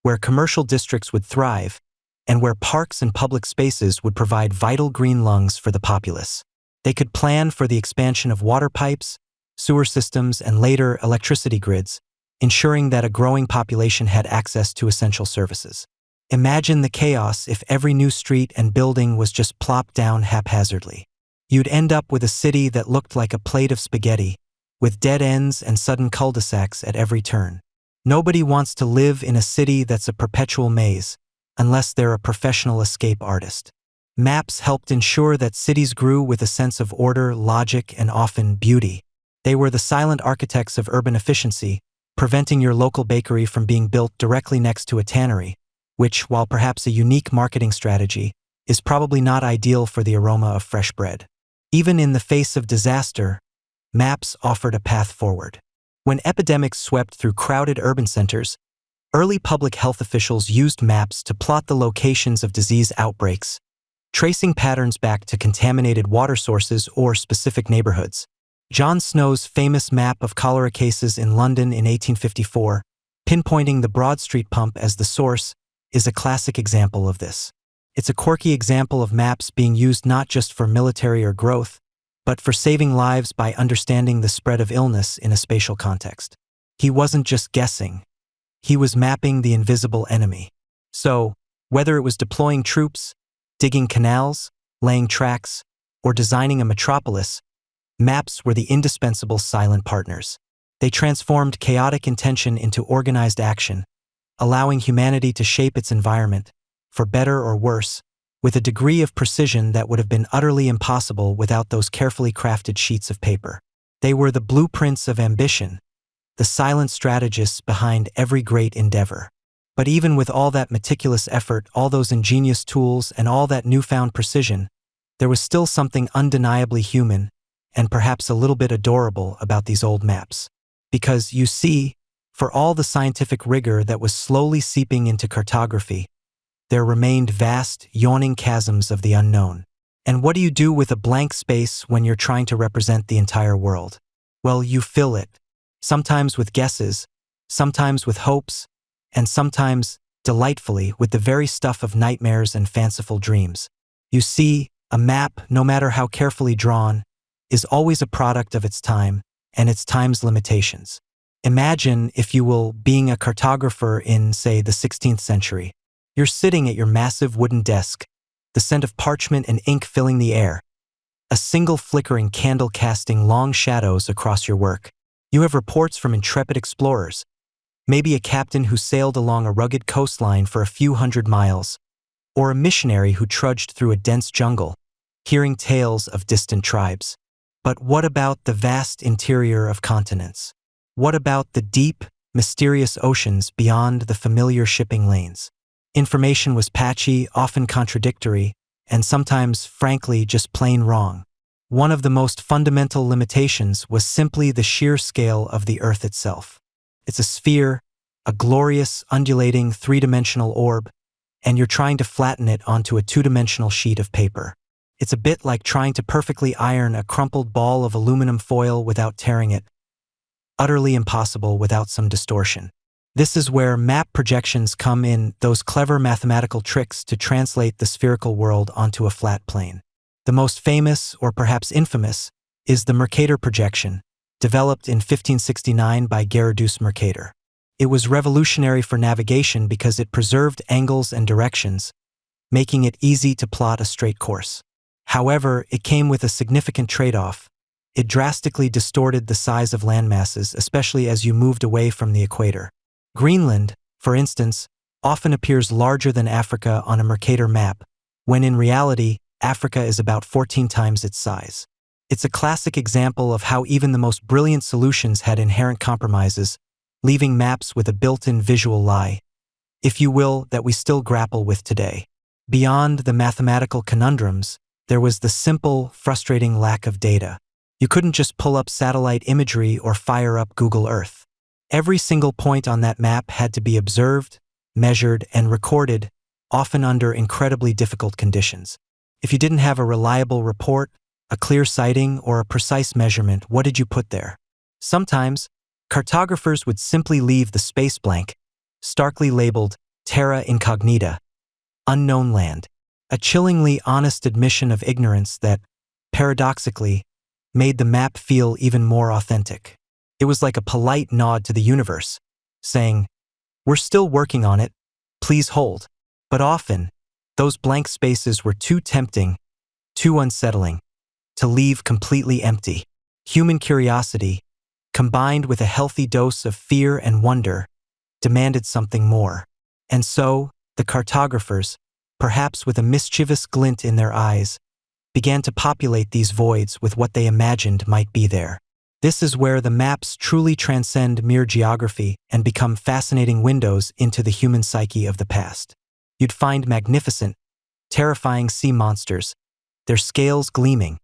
where commercial districts would thrive, and where parks and public spaces would provide vital green lungs for the populace. They could plan for the expansion of water pipes, sewer systems, and later electricity grids, ensuring that a growing population had access to essential services. Imagine the chaos if every new street and building was just plopped down haphazardly. You'd end up with a city that looked like a plate of spaghetti, with dead ends and sudden cul-de-sacs at every turn. Nobody wants to live in a city that's a perpetual maze, unless they're a professional escape artist. Maps helped ensure that cities grew with a sense of order, logic, and often beauty. They were the silent architects of urban efficiency, preventing your local bakery from being built directly next to a tannery, which, while perhaps a unique marketing strategy, is probably not ideal for the aroma of fresh bread. Even in the face of disaster, maps offered a path forward. When epidemics swept through crowded urban centers, early public health officials used maps to plot the locations of disease outbreaks, tracing patterns back to contaminated water sources or specific neighborhoods. John Snow's famous map of cholera cases in London in 1854, pinpointing the Broad Street pump as the source, is a classic example of this. It's a quirky example of maps being used not just for military or growth, but for saving lives by understanding the spread of illness in a spatial context. He wasn't just guessing. He was mapping the invisible enemy. So, whether it was deploying troops, digging canals, laying tracks, or designing a metropolis, maps were the indispensable silent partners. They transformed chaotic intention into organized action, allowing humanity to shape its environment, for better or worse, with a degree of precision that would have been utterly impossible without those carefully crafted sheets of paper. They were the blueprints of ambition, the silent strategists behind every great endeavor. But even with all that meticulous effort, all those ingenious tools, and all that newfound precision, there was still something undeniably human, and perhaps a little bit adorable about these old maps. Because, you see, for all the scientific rigor that was slowly seeping into cartography, there remained vast, yawning chasms of the unknown. And what do you do with a blank space when you're trying to represent the entire world? Well, you fill it, sometimes with guesses, sometimes with hopes, and sometimes, delightfully, with the very stuff of nightmares and fanciful dreams. You see, a map, no matter how carefully drawn, is always a product of its time and its time's limitations. Imagine, if you will, being a cartographer in, say, the 16th century. You're sitting at your massive wooden desk, the scent of parchment and ink filling the air, a single flickering candle casting long shadows across your work. You have reports from intrepid explorers, maybe a captain who sailed along a rugged coastline for a few hundred miles, or a missionary who trudged through a dense jungle, hearing tales of distant tribes. But what about the vast interior of continents? What about the deep, mysterious oceans beyond the familiar shipping lanes? Information was patchy, often contradictory, and sometimes, frankly, just plain wrong. One of the most fundamental limitations was simply the sheer scale of the Earth itself. It's a sphere, a glorious, undulating, three-dimensional orb, and you're trying to flatten it onto a two-dimensional sheet of paper. It's a bit like trying to perfectly iron a crumpled ball of aluminum foil without tearing it. Utterly impossible without some distortion. This is where map projections come in, those clever mathematical tricks to translate the spherical world onto a flat plane. The most famous, or perhaps infamous, is the Mercator projection, developed in 1569 by Gerardus Mercator. It was revolutionary for navigation because it preserved angles and directions, making it easy to plot a straight course. However, it came with a significant trade-off. It drastically distorted the size of landmasses, especially as you moved away from the equator. Greenland, for instance, often appears larger than Africa on a Mercator map, when in reality, Africa is about 14 times its size. It's a classic example of how even the most brilliant solutions had inherent compromises, leaving maps with a built-in visual lie, if you will, that we still grapple with today. Beyond the mathematical conundrums, there was the simple, frustrating lack of data. You couldn't just pull up satellite imagery or fire up Google Earth. Every single point on that map had to be observed, measured, and recorded, often under incredibly difficult conditions. If you didn't have a reliable report, a clear sighting, or a precise measurement, what did you put there? Sometimes, cartographers would simply leave the space blank, starkly labeled terra incognita, unknown land, a chillingly honest admission of ignorance that, paradoxically, made the map feel even more authentic. It was like a polite nod to the universe, saying, "We're still working on it, please hold." But often, those blank spaces were too tempting, too unsettling, to leave completely empty. Human curiosity, combined with a healthy dose of fear and wonder, demanded something more. And so, the cartographers, perhaps with a mischievous glint in their eyes, began to populate these voids with what they imagined might be there. This is where the maps truly transcend mere geography and become fascinating windows into the human psyche of the past. You'd find magnificent, terrifying sea monsters, their scales gleaming,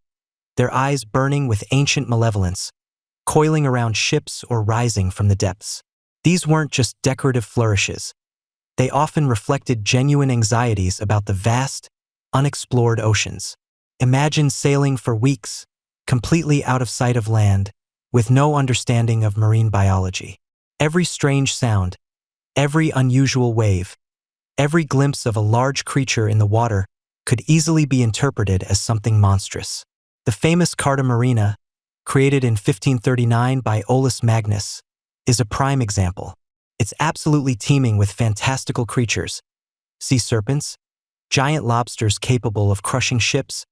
their eyes burning with ancient malevolence, coiling around ships or rising from the depths. These weren't just decorative flourishes. They often reflected genuine anxieties about the vast, unexplored oceans. Imagine sailing for weeks, completely out of sight of land, with no understanding of marine biology. Every strange sound, every unusual wave, every glimpse of a large creature in the water could easily be interpreted as something monstrous. The famous Carta Marina, created in 1539 by Olaus Magnus, is a prime example. It's absolutely teeming with fantastical creatures: sea serpents, giant lobsters capable of crushing ships,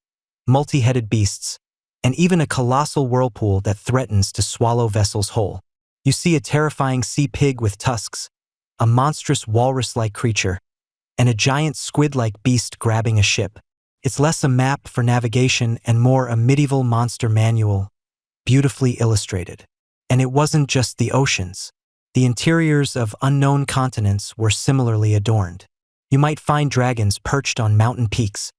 multi-headed beasts, and even a colossal whirlpool that threatens to swallow vessels whole. You see a terrifying sea pig with tusks, a monstrous walrus-like creature, and a giant squid-like beast grabbing a ship. It's less a map for navigation and more a medieval monster manual, beautifully illustrated. And it wasn't just the oceans. The interiors of unknown continents were similarly adorned. You might find dragons perched on mountain peaks,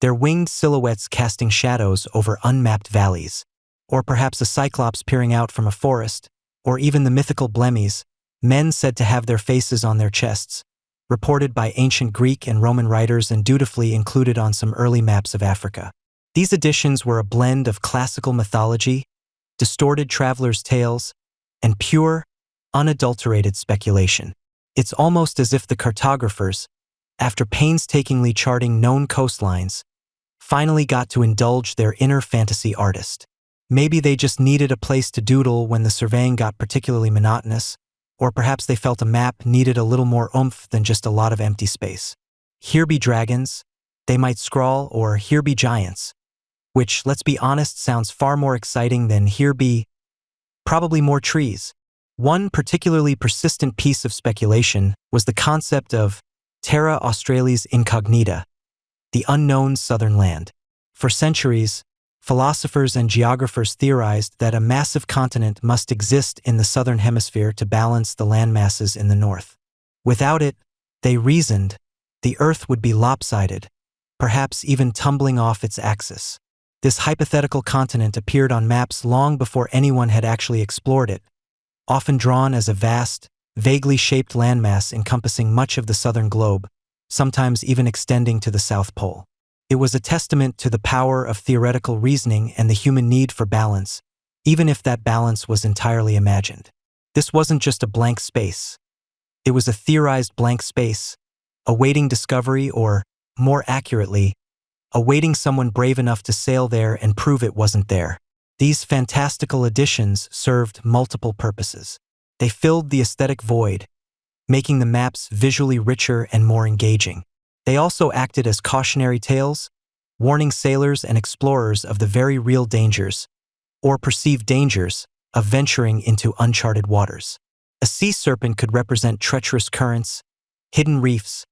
their winged silhouettes casting shadows over unmapped valleys, or perhaps a cyclops peering out from a forest, or even the mythical blemmies, men said to have their faces on their chests, reported by ancient Greek and Roman writers and dutifully included on some early maps of Africa. These editions were a blend of classical mythology, distorted travelers' tales, and pure, unadulterated speculation. It's almost as if the cartographers, after painstakingly charting known coastlines, finally got to indulge their inner fantasy artist. Maybe they just needed a place to doodle when the surveying got particularly monotonous, or perhaps they felt a map needed a little more oomph than just a lot of empty space. Here be dragons, they might scrawl, or here be giants, which, let's be honest, sounds far more exciting than here be probably more trees. One particularly persistent piece of speculation was the concept of terra australis incognita, the unknown southern land. For centuries, philosophers and geographers theorized that a massive continent must exist in the southern hemisphere to balance the landmasses in the north. Without it, they reasoned, the Earth would be lopsided, perhaps even tumbling off its axis. This hypothetical continent appeared on maps long before anyone had actually explored it, often drawn as a vast, vaguely shaped landmass encompassing much of the southern globe, sometimes even extending to the South Pole. It was a testament to the power of theoretical reasoning and the human need for balance, even if that balance was entirely imagined. This wasn't just a blank space. It was a theorized blank space, awaiting discovery or, more accurately, awaiting someone brave enough to sail there and prove it wasn't there. These fantastical additions served multiple purposes. They filled the aesthetic void, making the maps visually richer and more engaging. They also acted as cautionary tales, warning sailors and explorers of the very real dangers, or perceived dangers, of venturing into uncharted waters. A sea serpent could represent treacherous currents, hidden reefs,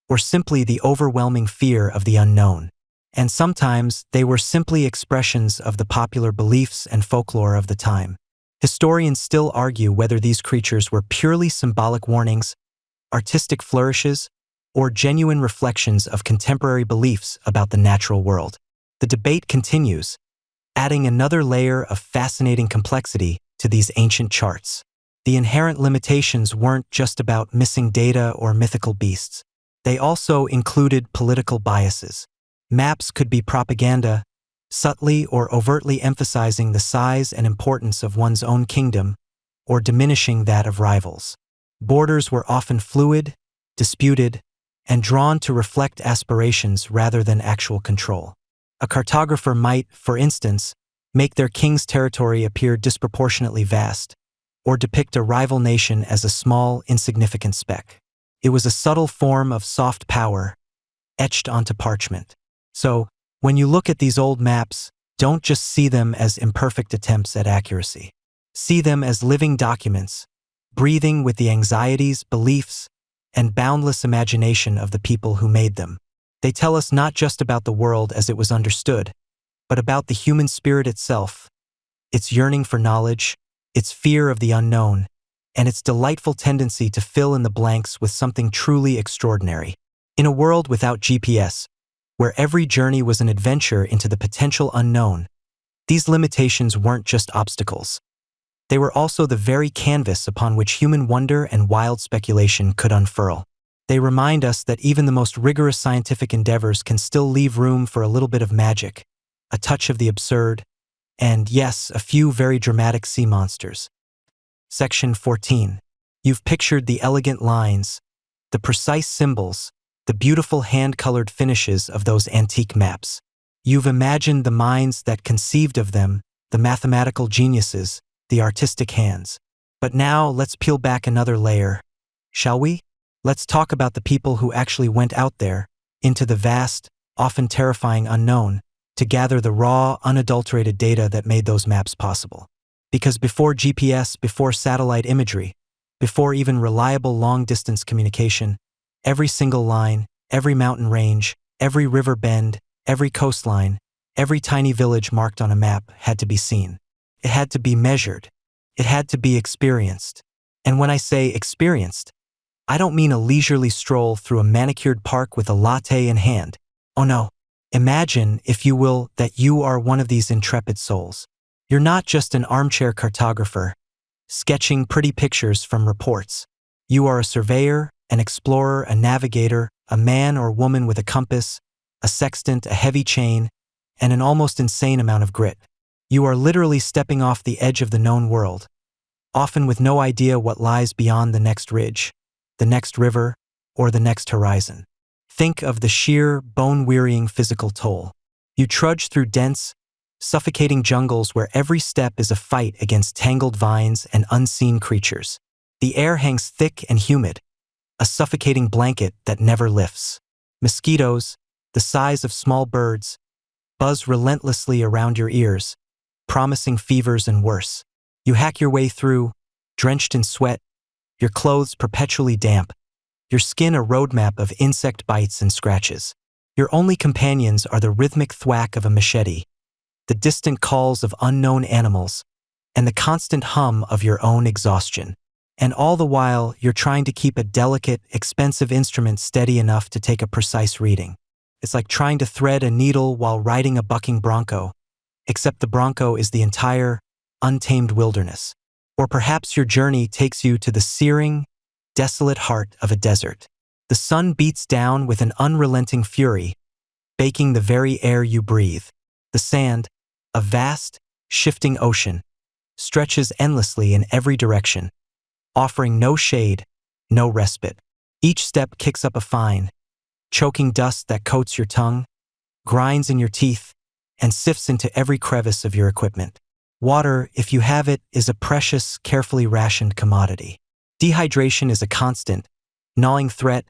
or simply the overwhelming fear of the unknown. And sometimes they were simply expressions of the popular beliefs and folklore of the time. Historians still argue whether these creatures were purely symbolic warnings, artistic flourishes, or genuine reflections of contemporary beliefs about the natural world. The debate continues, adding another layer of fascinating complexity to these ancient charts. The inherent limitations weren't just about missing data or mythical beasts. They also included political biases. Maps could be propaganda, subtly or overtly emphasizing the size and importance of one's own kingdom, or diminishing that of rivals. Borders were often fluid, disputed, and drawn to reflect aspirations rather than actual control. A cartographer might, for instance, make their king's territory appear disproportionately vast, or depict a rival nation as a small, insignificant speck. It was a subtle form of soft power, etched onto parchment. So, when you look at these old maps, don't just see them as imperfect attempts at accuracy. See them as living documents, breathing with the anxieties, beliefs, and boundless imagination of the people who made them. They tell us not just about the world as it was understood, but about the human spirit itself, its yearning for knowledge, its fear of the unknown, and its delightful tendency to fill in the blanks with something truly extraordinary. In a world without GPS, where every journey was an adventure into the potential unknown, these limitations weren't just obstacles. They were also the very canvas upon which human wonder and wild speculation could unfurl. They remind us that even the most rigorous scientific endeavors can still leave room for a little bit of magic, a touch of the absurd, and yes, a few very dramatic sea monsters. Section 14. You've pictured the elegant lines, the precise symbols, the beautiful hand-colored finishes of those antique maps. You've imagined the minds that conceived of them, the mathematical geniuses, the artistic hands. But now let's peel back another layer, shall we? Let's talk about the people who actually went out there, into the vast, often terrifying unknown, to gather the raw, unadulterated data that made those maps possible. Because before GPS, before satellite imagery, before even reliable long-distance communication, every single line, every mountain range, every river bend, every coastline, every tiny village marked on a map had to be seen. It had to be measured. It had to be experienced. And when I say experienced, I don't mean a leisurely stroll through a manicured park with a latte in hand. Oh no. Imagine, if you will, that you are one of these intrepid souls. You're not just an armchair cartographer, sketching pretty pictures from reports. You are a surveyor, an explorer, a navigator, a man or woman with a compass, a sextant, a heavy chain, and an almost insane amount of grit. You are literally stepping off the edge of the known world, often with no idea what lies beyond the next ridge, the next river, or the next horizon. Think of the sheer, bone-wearying physical toll. You trudge through dense, suffocating jungles where every step is a fight against tangled vines and unseen creatures. The air hangs thick and humid, a suffocating blanket that never lifts. Mosquitoes, the size of small birds, buzz relentlessly around your ears, promising fevers and worse. You hack your way through, drenched in sweat, your clothes perpetually damp, your skin a roadmap of insect bites and scratches. Your only companions are the rhythmic thwack of a machete, the distant calls of unknown animals, and the constant hum of your own exhaustion. And all the while, you're trying to keep a delicate, expensive instrument steady enough to take a precise reading. It's like trying to thread a needle while riding a bucking bronco, except the bronco is the entire, untamed wilderness. Or perhaps your journey takes you to the searing, desolate heart of a desert. The sun beats down with an unrelenting fury, baking the very air you breathe. The sand, a vast, shifting ocean, stretches endlessly in every direction, offering no shade, no respite. Each step kicks up a fine, choking dust that coats your tongue, grinds in your teeth, and sifts into every crevice of your equipment. Water, if you have it, is a precious, carefully rationed commodity. Dehydration is a constant, gnawing threat,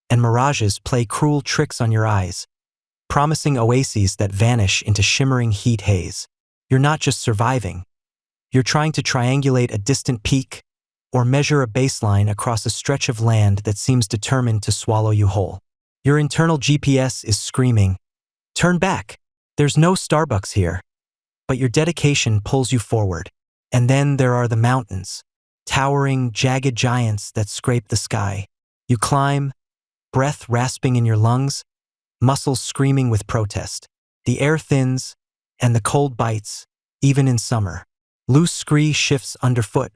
and mirages play cruel tricks on your eyes, promising oases that vanish into shimmering heat haze. You're not just surviving. You're trying to triangulate a distant peak or measure a baseline across a stretch of land that seems determined to swallow you whole. Your internal GPS is screaming, "Turn back! There's no Starbucks here." But your dedication pulls you forward. And then there are the mountains, towering, jagged giants that scrape the sky. You climb, breath rasping in your lungs, muscles screaming with protest. The air thins, and the cold bites, even in summer. Loose scree shifts underfoot,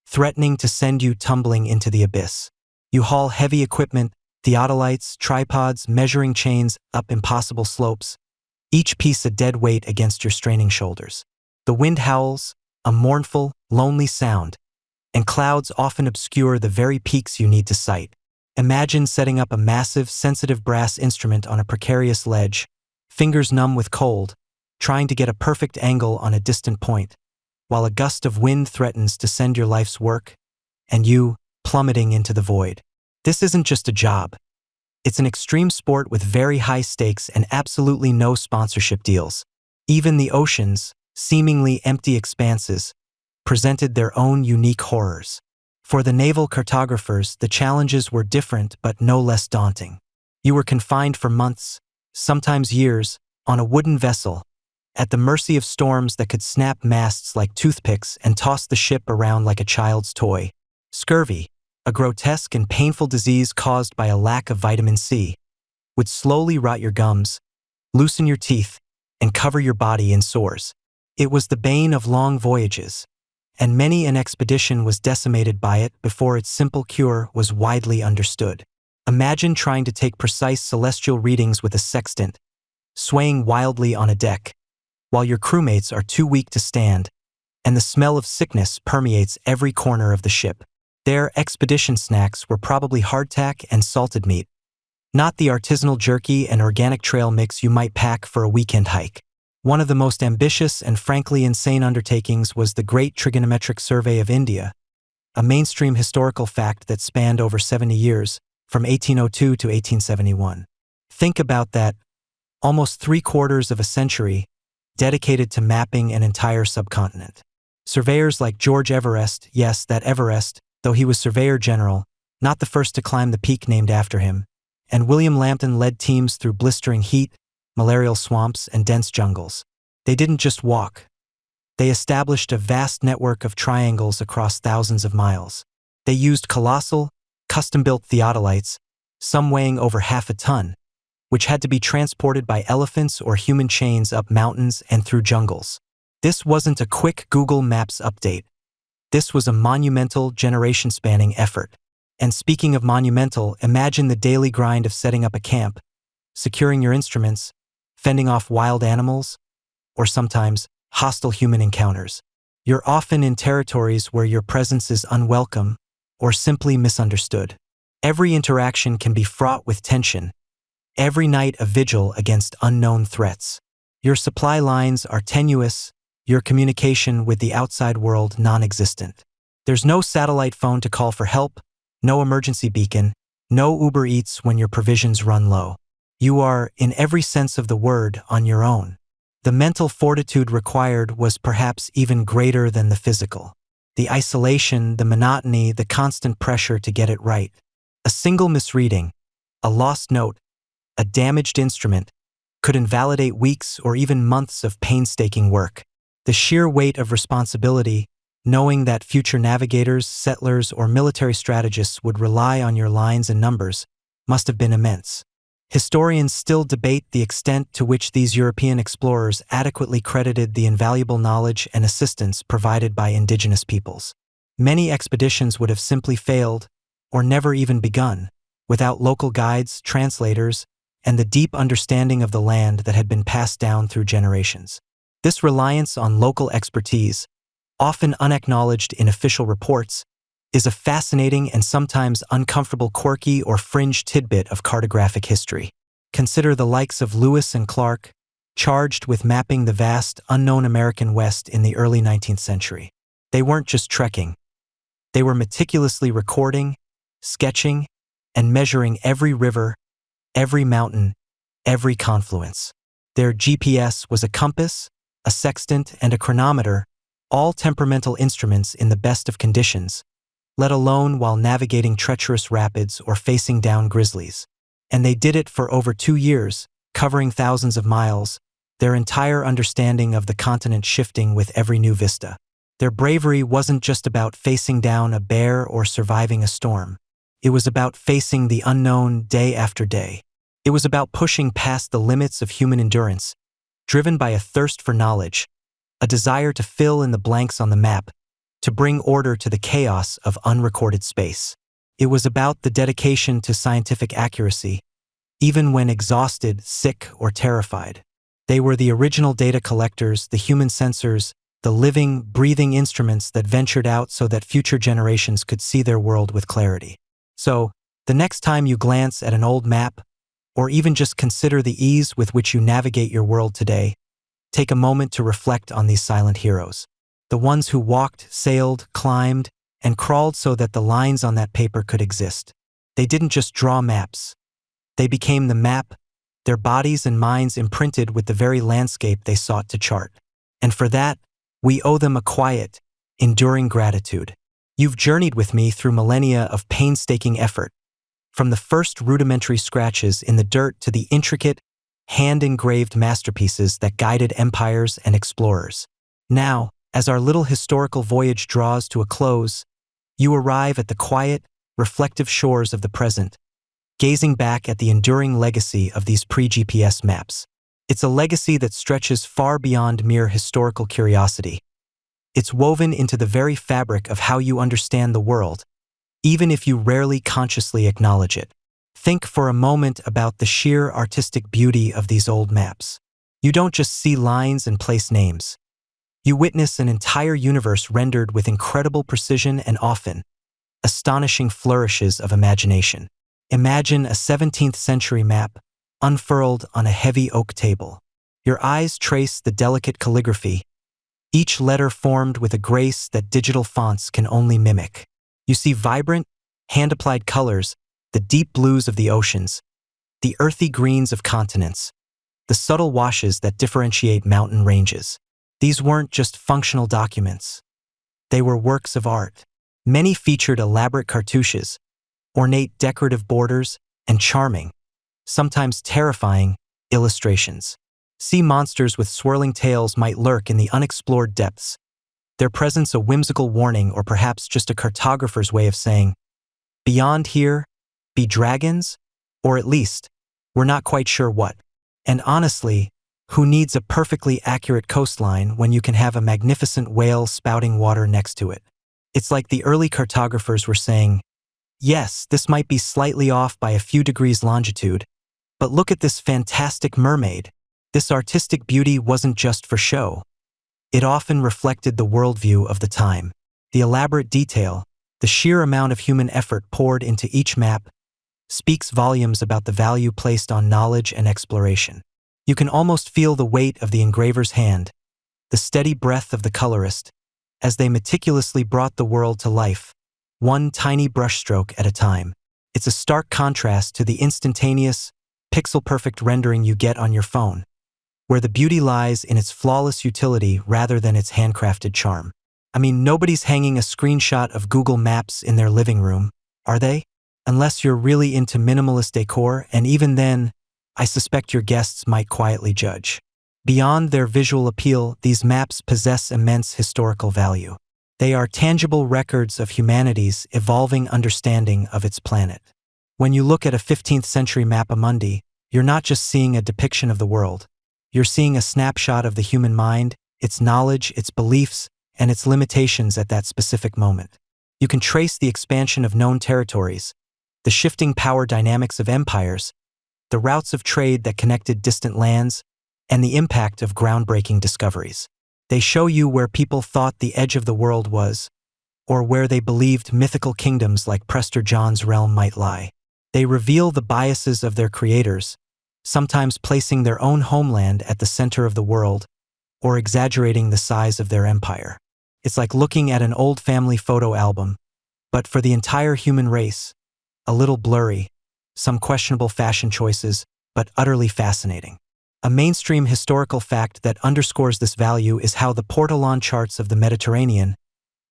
threatening to send you tumbling into the abyss. You haul heavy equipment, theodolites, tripods, measuring chains up impossible slopes, each piece a dead weight against your straining shoulders. The wind howls, a mournful, lonely sound, and clouds often obscure the very peaks you need to sight. Imagine setting up a massive, sensitive brass instrument on a precarious ledge, fingers numb with cold, trying to get a perfect angle on a distant point, while a gust of wind threatens to send your life's work, and you, plummeting into the void. This isn't just a job. It's an extreme sport with very high stakes and absolutely no sponsorship deals. Even the oceans, seemingly empty expanses, presented their own unique horrors. For the naval cartographers, the challenges were different but no less daunting. You were confined for months, sometimes years, on a wooden vessel, at the mercy of storms that could snap masts like toothpicks and toss the ship around like a child's toy. Scurvy, a grotesque and painful disease caused by a lack of vitamin C, would slowly rot your gums, loosen your teeth, and cover your body in sores. It was the bane of long voyages, and many an expedition was decimated by it before its simple cure was widely understood. Imagine trying to take precise celestial readings with a sextant, swaying wildly on a deck, while your crewmates are too weak to stand, and the smell of sickness permeates every corner of the ship. Their expedition snacks were probably hardtack and salted meat, Not the artisanal jerky and organic trail mix you might pack for a weekend hike. One of the most ambitious and frankly insane undertakings was the Great Trigonometric Survey of India, a mainstream historical fact that spanned over 70 years, from 1802 to 1871. Think about that, almost 3/4 of a century dedicated to mapping an entire subcontinent. Surveyors like George Everest, yes, that Everest, though he was Surveyor General, not the first to climb the peak named after him, and William Lambton led teams through blistering heat, malarial swamps, and dense jungles. They didn't just walk. They established a vast network of triangles across thousands of miles. They used colossal, custom-built theodolites, some weighing over half a ton, which had to be transported by elephants or human chains up mountains and through jungles. This wasn't a quick Google Maps update. This was a monumental, generation-spanning effort. And speaking of monumental, imagine the daily grind of setting up a camp, securing your instruments, fending off wild animals, or sometimes hostile human encounters. You're often in territories where your presence is unwelcome or simply misunderstood. Every interaction can be fraught with tension, every night a vigil against unknown threats. Your supply lines are tenuous, your communication with the outside world non-existent. There's no satellite phone to call for help, no emergency beacon, no Uber Eats when your provisions run low. You are, in every sense of the word, on your own. The mental fortitude required was perhaps even greater than the physical. The isolation, the monotony, the constant pressure to get it right. A single misreading, a lost note, a damaged instrument, could invalidate weeks or even months of painstaking work. The sheer weight of responsibility, knowing that future navigators, settlers, or military strategists would rely on your lines and numbers, must have been immense. Historians still debate the extent to which these European explorers adequately credited the invaluable knowledge and assistance provided by indigenous peoples. Many expeditions would have simply failed, or never even begun, without local guides, translators, and the deep understanding of the land that had been passed down through generations. This reliance on local expertise, often unacknowledged in official reports, is a fascinating and sometimes uncomfortable quirky or fringe tidbit of cartographic history. Consider the likes of Lewis and Clark, charged with mapping the vast, unknown American West in the early 19th century. They weren't just trekking. They were meticulously recording, sketching, and measuring every river, every mountain, every confluence. Their GPS was a compass, a sextant, and a chronometer, all temperamental instruments in the best of conditions, let alone while navigating treacherous rapids or facing down grizzlies. And they did it for over 2 years, covering thousands of miles, their entire understanding of the continent shifting with every new vista. Their bravery wasn't just about facing down a bear or surviving a storm. It was about facing the unknown day after day. It was about pushing past the limits of human endurance, driven by a thirst for knowledge, a desire to fill in the blanks on the map, to bring order to the chaos of unrecorded space. It was about the dedication to scientific accuracy, even when exhausted, sick, or terrified. They were the original data collectors, the human sensors, the living, breathing instruments that ventured out so that future generations could see their world with clarity. So, the next time you glance at an old map, or even just consider the ease with which you navigate your world today, take a moment to reflect on these silent heroes. The ones who walked, sailed, climbed, and crawled so that the lines on that paper could exist. They didn't just draw maps. They became the map, their bodies and minds imprinted with the very landscape they sought to chart. And for that, we owe them a quiet, enduring gratitude. You've journeyed with me through millennia of painstaking effort, from the first rudimentary scratches in the dirt to the intricate, hand-engraved masterpieces that guided empires and explorers. Now, as our little historical voyage draws to a close, you arrive at the quiet, reflective shores of the present, gazing back at the enduring legacy of these pre-GPS maps. It's a legacy that stretches far beyond mere historical curiosity. It's woven into the very fabric of how you understand the world, even if you rarely consciously acknowledge it. Think for a moment about the sheer artistic beauty of these old maps. You don't just see lines and place names. You witness an entire universe rendered with incredible precision and often astonishing flourishes of imagination. Imagine a 17th century map unfurled on a heavy oak table. Your eyes trace the delicate calligraphy, each letter formed with a grace that digital fonts can only mimic. You see vibrant, hand-applied colors, the deep blues of the oceans, the earthy greens of continents, the subtle washes that differentiate mountain ranges. These weren't just functional documents. They were works of art. Many featured elaborate cartouches, ornate decorative borders, and charming, sometimes terrifying, illustrations. Sea monsters with swirling tails might lurk in the unexplored depths, their presence a whimsical warning or perhaps just a cartographer's way of saying, beyond here, be dragons? Or at least, we're not quite sure what. And honestly, who needs a perfectly accurate coastline when you can have a magnificent whale spouting water next to it? It's like the early cartographers were saying, yes, this might be slightly off by a few degrees longitude, but look at this fantastic mermaid. This artistic beauty wasn't just for show. It often reflected the worldview of the time. The elaborate detail, the sheer amount of human effort poured into each map, speaks volumes about the value placed on knowledge and exploration. You can almost feel the weight of the engraver's hand, the steady breath of the colorist, as they meticulously brought the world to life, one tiny brushstroke at a time. It's a stark contrast to the instantaneous, pixel-perfect rendering you get on your phone, where the beauty lies in its flawless utility rather than its handcrafted charm. I mean, nobody's hanging a screenshot of Google Maps in their living room, are they? Unless you're really into minimalist decor, and even then, I suspect your guests might quietly judge. Beyond their visual appeal, these maps possess immense historical value. They are tangible records of humanity's evolving understanding of its planet. When you look at a 15th century Mappa Mundi, you're not just seeing a depiction of the world. You're seeing a snapshot of the human mind, its knowledge, its beliefs, and its limitations at that specific moment. You can trace the expansion of known territories, the shifting power dynamics of empires, the routes of trade that connected distant lands, and the impact of groundbreaking discoveries. They show you where people thought the edge of the world was, or where they believed mythical kingdoms like Prester John's realm might lie. They reveal the biases of their creators, sometimes placing their own homeland at the center of the world, or exaggerating the size of their empire. It's like looking at an old family photo album, but for the entire human race, a little blurry, some questionable fashion choices, but utterly fascinating. A mainstream historical fact that underscores this value is how the portolan charts of the Mediterranean,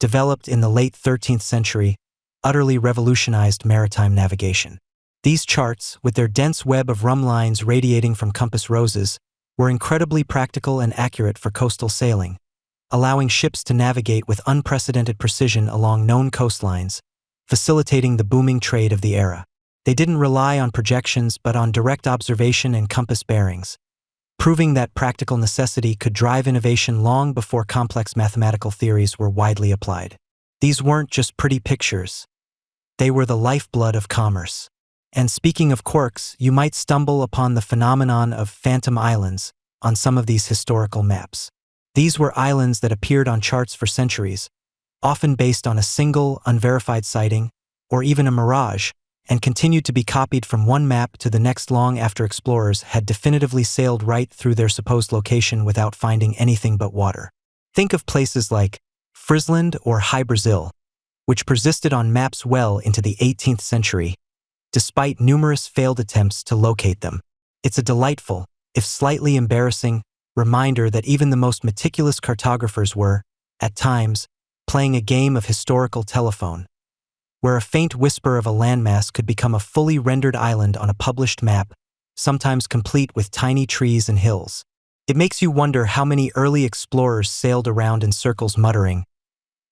developed in the late 13th century, utterly revolutionized maritime navigation. These charts, with their dense web of rum lines radiating from compass roses, were incredibly practical and accurate for coastal sailing, allowing ships to navigate with unprecedented precision along known coastlines, facilitating the booming trade of the era. They didn't rely on projections but on direct observation and compass bearings, proving that practical necessity could drive innovation long before complex mathematical theories were widely applied. These weren't just pretty pictures. They were the lifeblood of commerce. And speaking of quirks, you might stumble upon the phenomenon of phantom islands on some of these historical maps. These were islands that appeared on charts for centuries, often based on a single, unverified sighting, or even a mirage, and continued to be copied from one map to the next long after explorers had definitively sailed right through their supposed location without finding anything but water. Think of places like Friesland or High Brazil, which persisted on maps well into the 18th century, despite numerous failed attempts to locate them. It's a delightful, if slightly embarrassing, reminder that even the most meticulous cartographers were, at times, playing a game of historical telephone, where a faint whisper of a landmass could become a fully rendered island on a published map, sometimes complete with tiny trees and hills. It makes you wonder how many early explorers sailed around in circles muttering,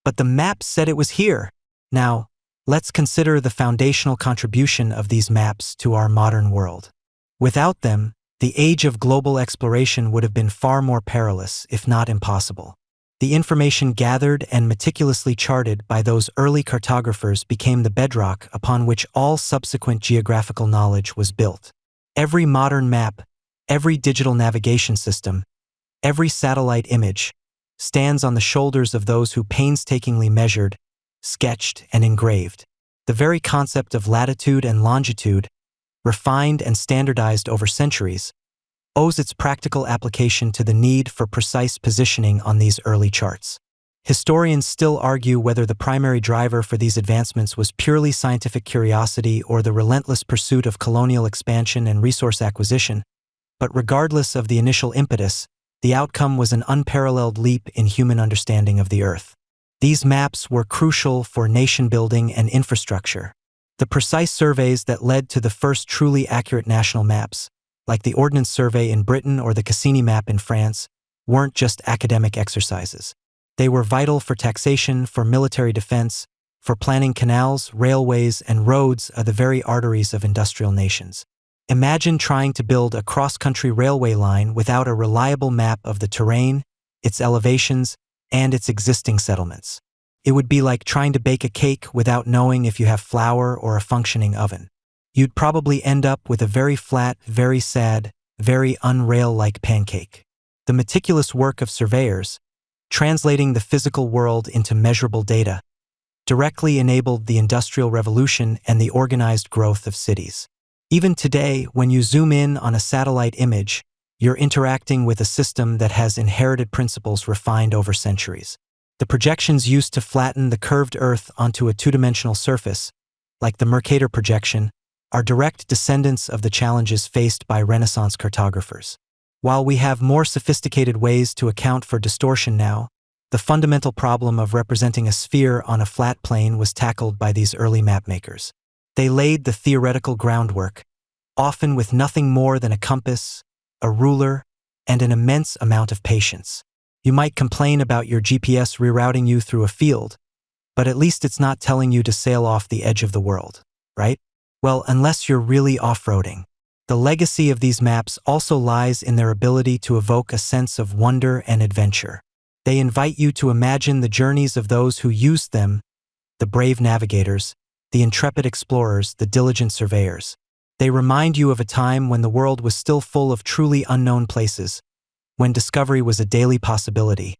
"But the map said it was here." Now, let's consider the foundational contribution of these maps to our modern world. Without them, the age of global exploration would have been far more perilous, if not impossible. The information gathered and meticulously charted by those early cartographers became the bedrock upon which all subsequent geographical knowledge was built. Every modern map, every digital navigation system, every satellite image stands on the shoulders of those who painstakingly measured, sketched, and engraved. The very concept of latitude and longitude, refined and standardized over centuries, owes its practical application to the need for precise positioning on these early charts. Historians still argue whether the primary driver for these advancements was purely scientific curiosity or the relentless pursuit of colonial expansion and resource acquisition, but regardless of the initial impetus, the outcome was an unparalleled leap in human understanding of the Earth. These maps were crucial for nation-building and infrastructure. The precise surveys that led to the first truly accurate national maps, like the Ordnance Survey in Britain or the Cassini map in France, weren't just academic exercises. They were vital for taxation, for military defense, for planning canals, railways, and roads are the very arteries of industrial nations. Imagine trying to build a cross-country railway line without a reliable map of the terrain, its elevations, and its existing settlements. It would be like trying to bake a cake without knowing if you have flour or a functioning oven. You'd probably end up with a very flat, very sad, very unrail-like pancake. The meticulous work of surveyors, translating the physical world into measurable data, directly enabled the Industrial Revolution and the organized growth of cities. Even today, when you zoom in on a satellite image, you're interacting with a system that has inherited principles refined over centuries. The projections used to flatten the curved Earth onto a two-dimensional surface, like the Mercator projection, are direct descendants of the challenges faced by Renaissance cartographers. While we have more sophisticated ways to account for distortion now, the fundamental problem of representing a sphere on a flat plane was tackled by these early mapmakers. They laid the theoretical groundwork, often with nothing more than a compass, a ruler, and an immense amount of patience. You might complain about your GPS rerouting you through a field, but at least it's not telling you to sail off the edge of the world, right? Well, unless you're really off-roading. The legacy of these maps also lies in their ability to evoke a sense of wonder and adventure. They invite you to imagine the journeys of those who used them, the brave navigators, the intrepid explorers, the diligent surveyors. They remind you of a time when the world was still full of truly unknown places, when discovery was a daily possibility,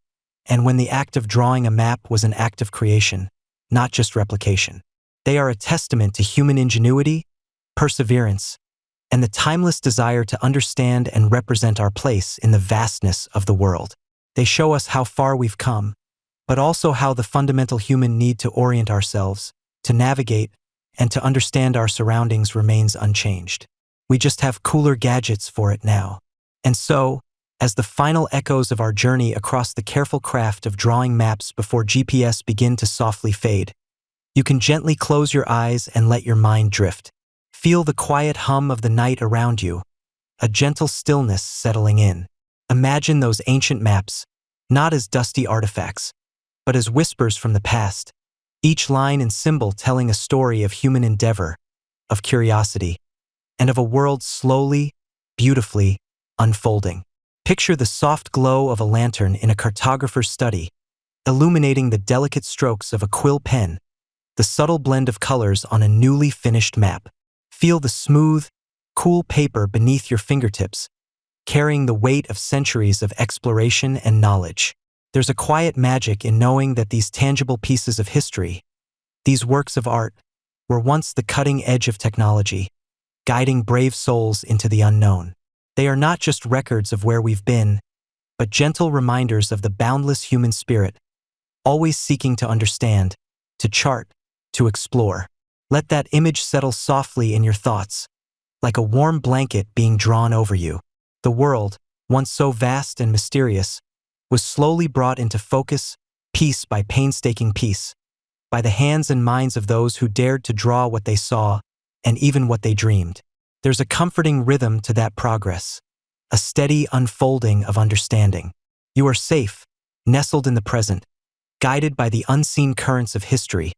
and when the act of drawing a map was an act of creation, not just replication. They are a testament to human ingenuity, perseverance, and the timeless desire to understand and represent our place in the vastness of the world. They show us how far we've come, but also how the fundamental human need to orient ourselves, to navigate, and to understand our surroundings remains unchanged. We just have cooler gadgets for it now. And so, as the final echoes of our journey across the careful craft of drawing maps before GPS begin to softly fade, you can gently close your eyes and let your mind drift. Feel the quiet hum of the night around you, a gentle stillness settling in. Imagine those ancient maps, not as dusty artifacts, but as whispers from the past, each line and symbol telling a story of human endeavor, of curiosity, and of a world slowly, beautifully unfolding. Picture the soft glow of a lantern in a cartographer's study, illuminating the delicate strokes of a quill pen, the subtle blend of colors on a newly finished map. Feel the smooth, cool paper beneath your fingertips, carrying the weight of centuries of exploration and knowledge. There's a quiet magic in knowing that these tangible pieces of history, these works of art, were once the cutting edge of technology, guiding brave souls into the unknown. They are not just records of where we've been, but gentle reminders of the boundless human spirit, always seeking to understand, to chart, to explore. Let that image settle softly in your thoughts, like a warm blanket being drawn over you. The world, once so vast and mysterious, was slowly brought into focus, piece by painstaking piece, by the hands and minds of those who dared to draw what they saw and even what they dreamed. There's a comforting rhythm to that progress, a steady unfolding of understanding. You are safe, nestled in the present, guided by the unseen currents of history,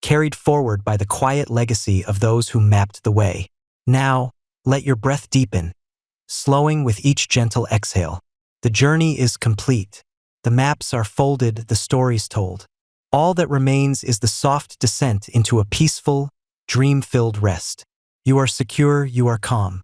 carried forward by the quiet legacy of those who mapped the way. Now, let your breath deepen, slowing with each gentle exhale. The journey is complete. The maps are folded, the stories told. All that remains is the soft descent into a peaceful, dream-filled rest. You are secure, you are calm.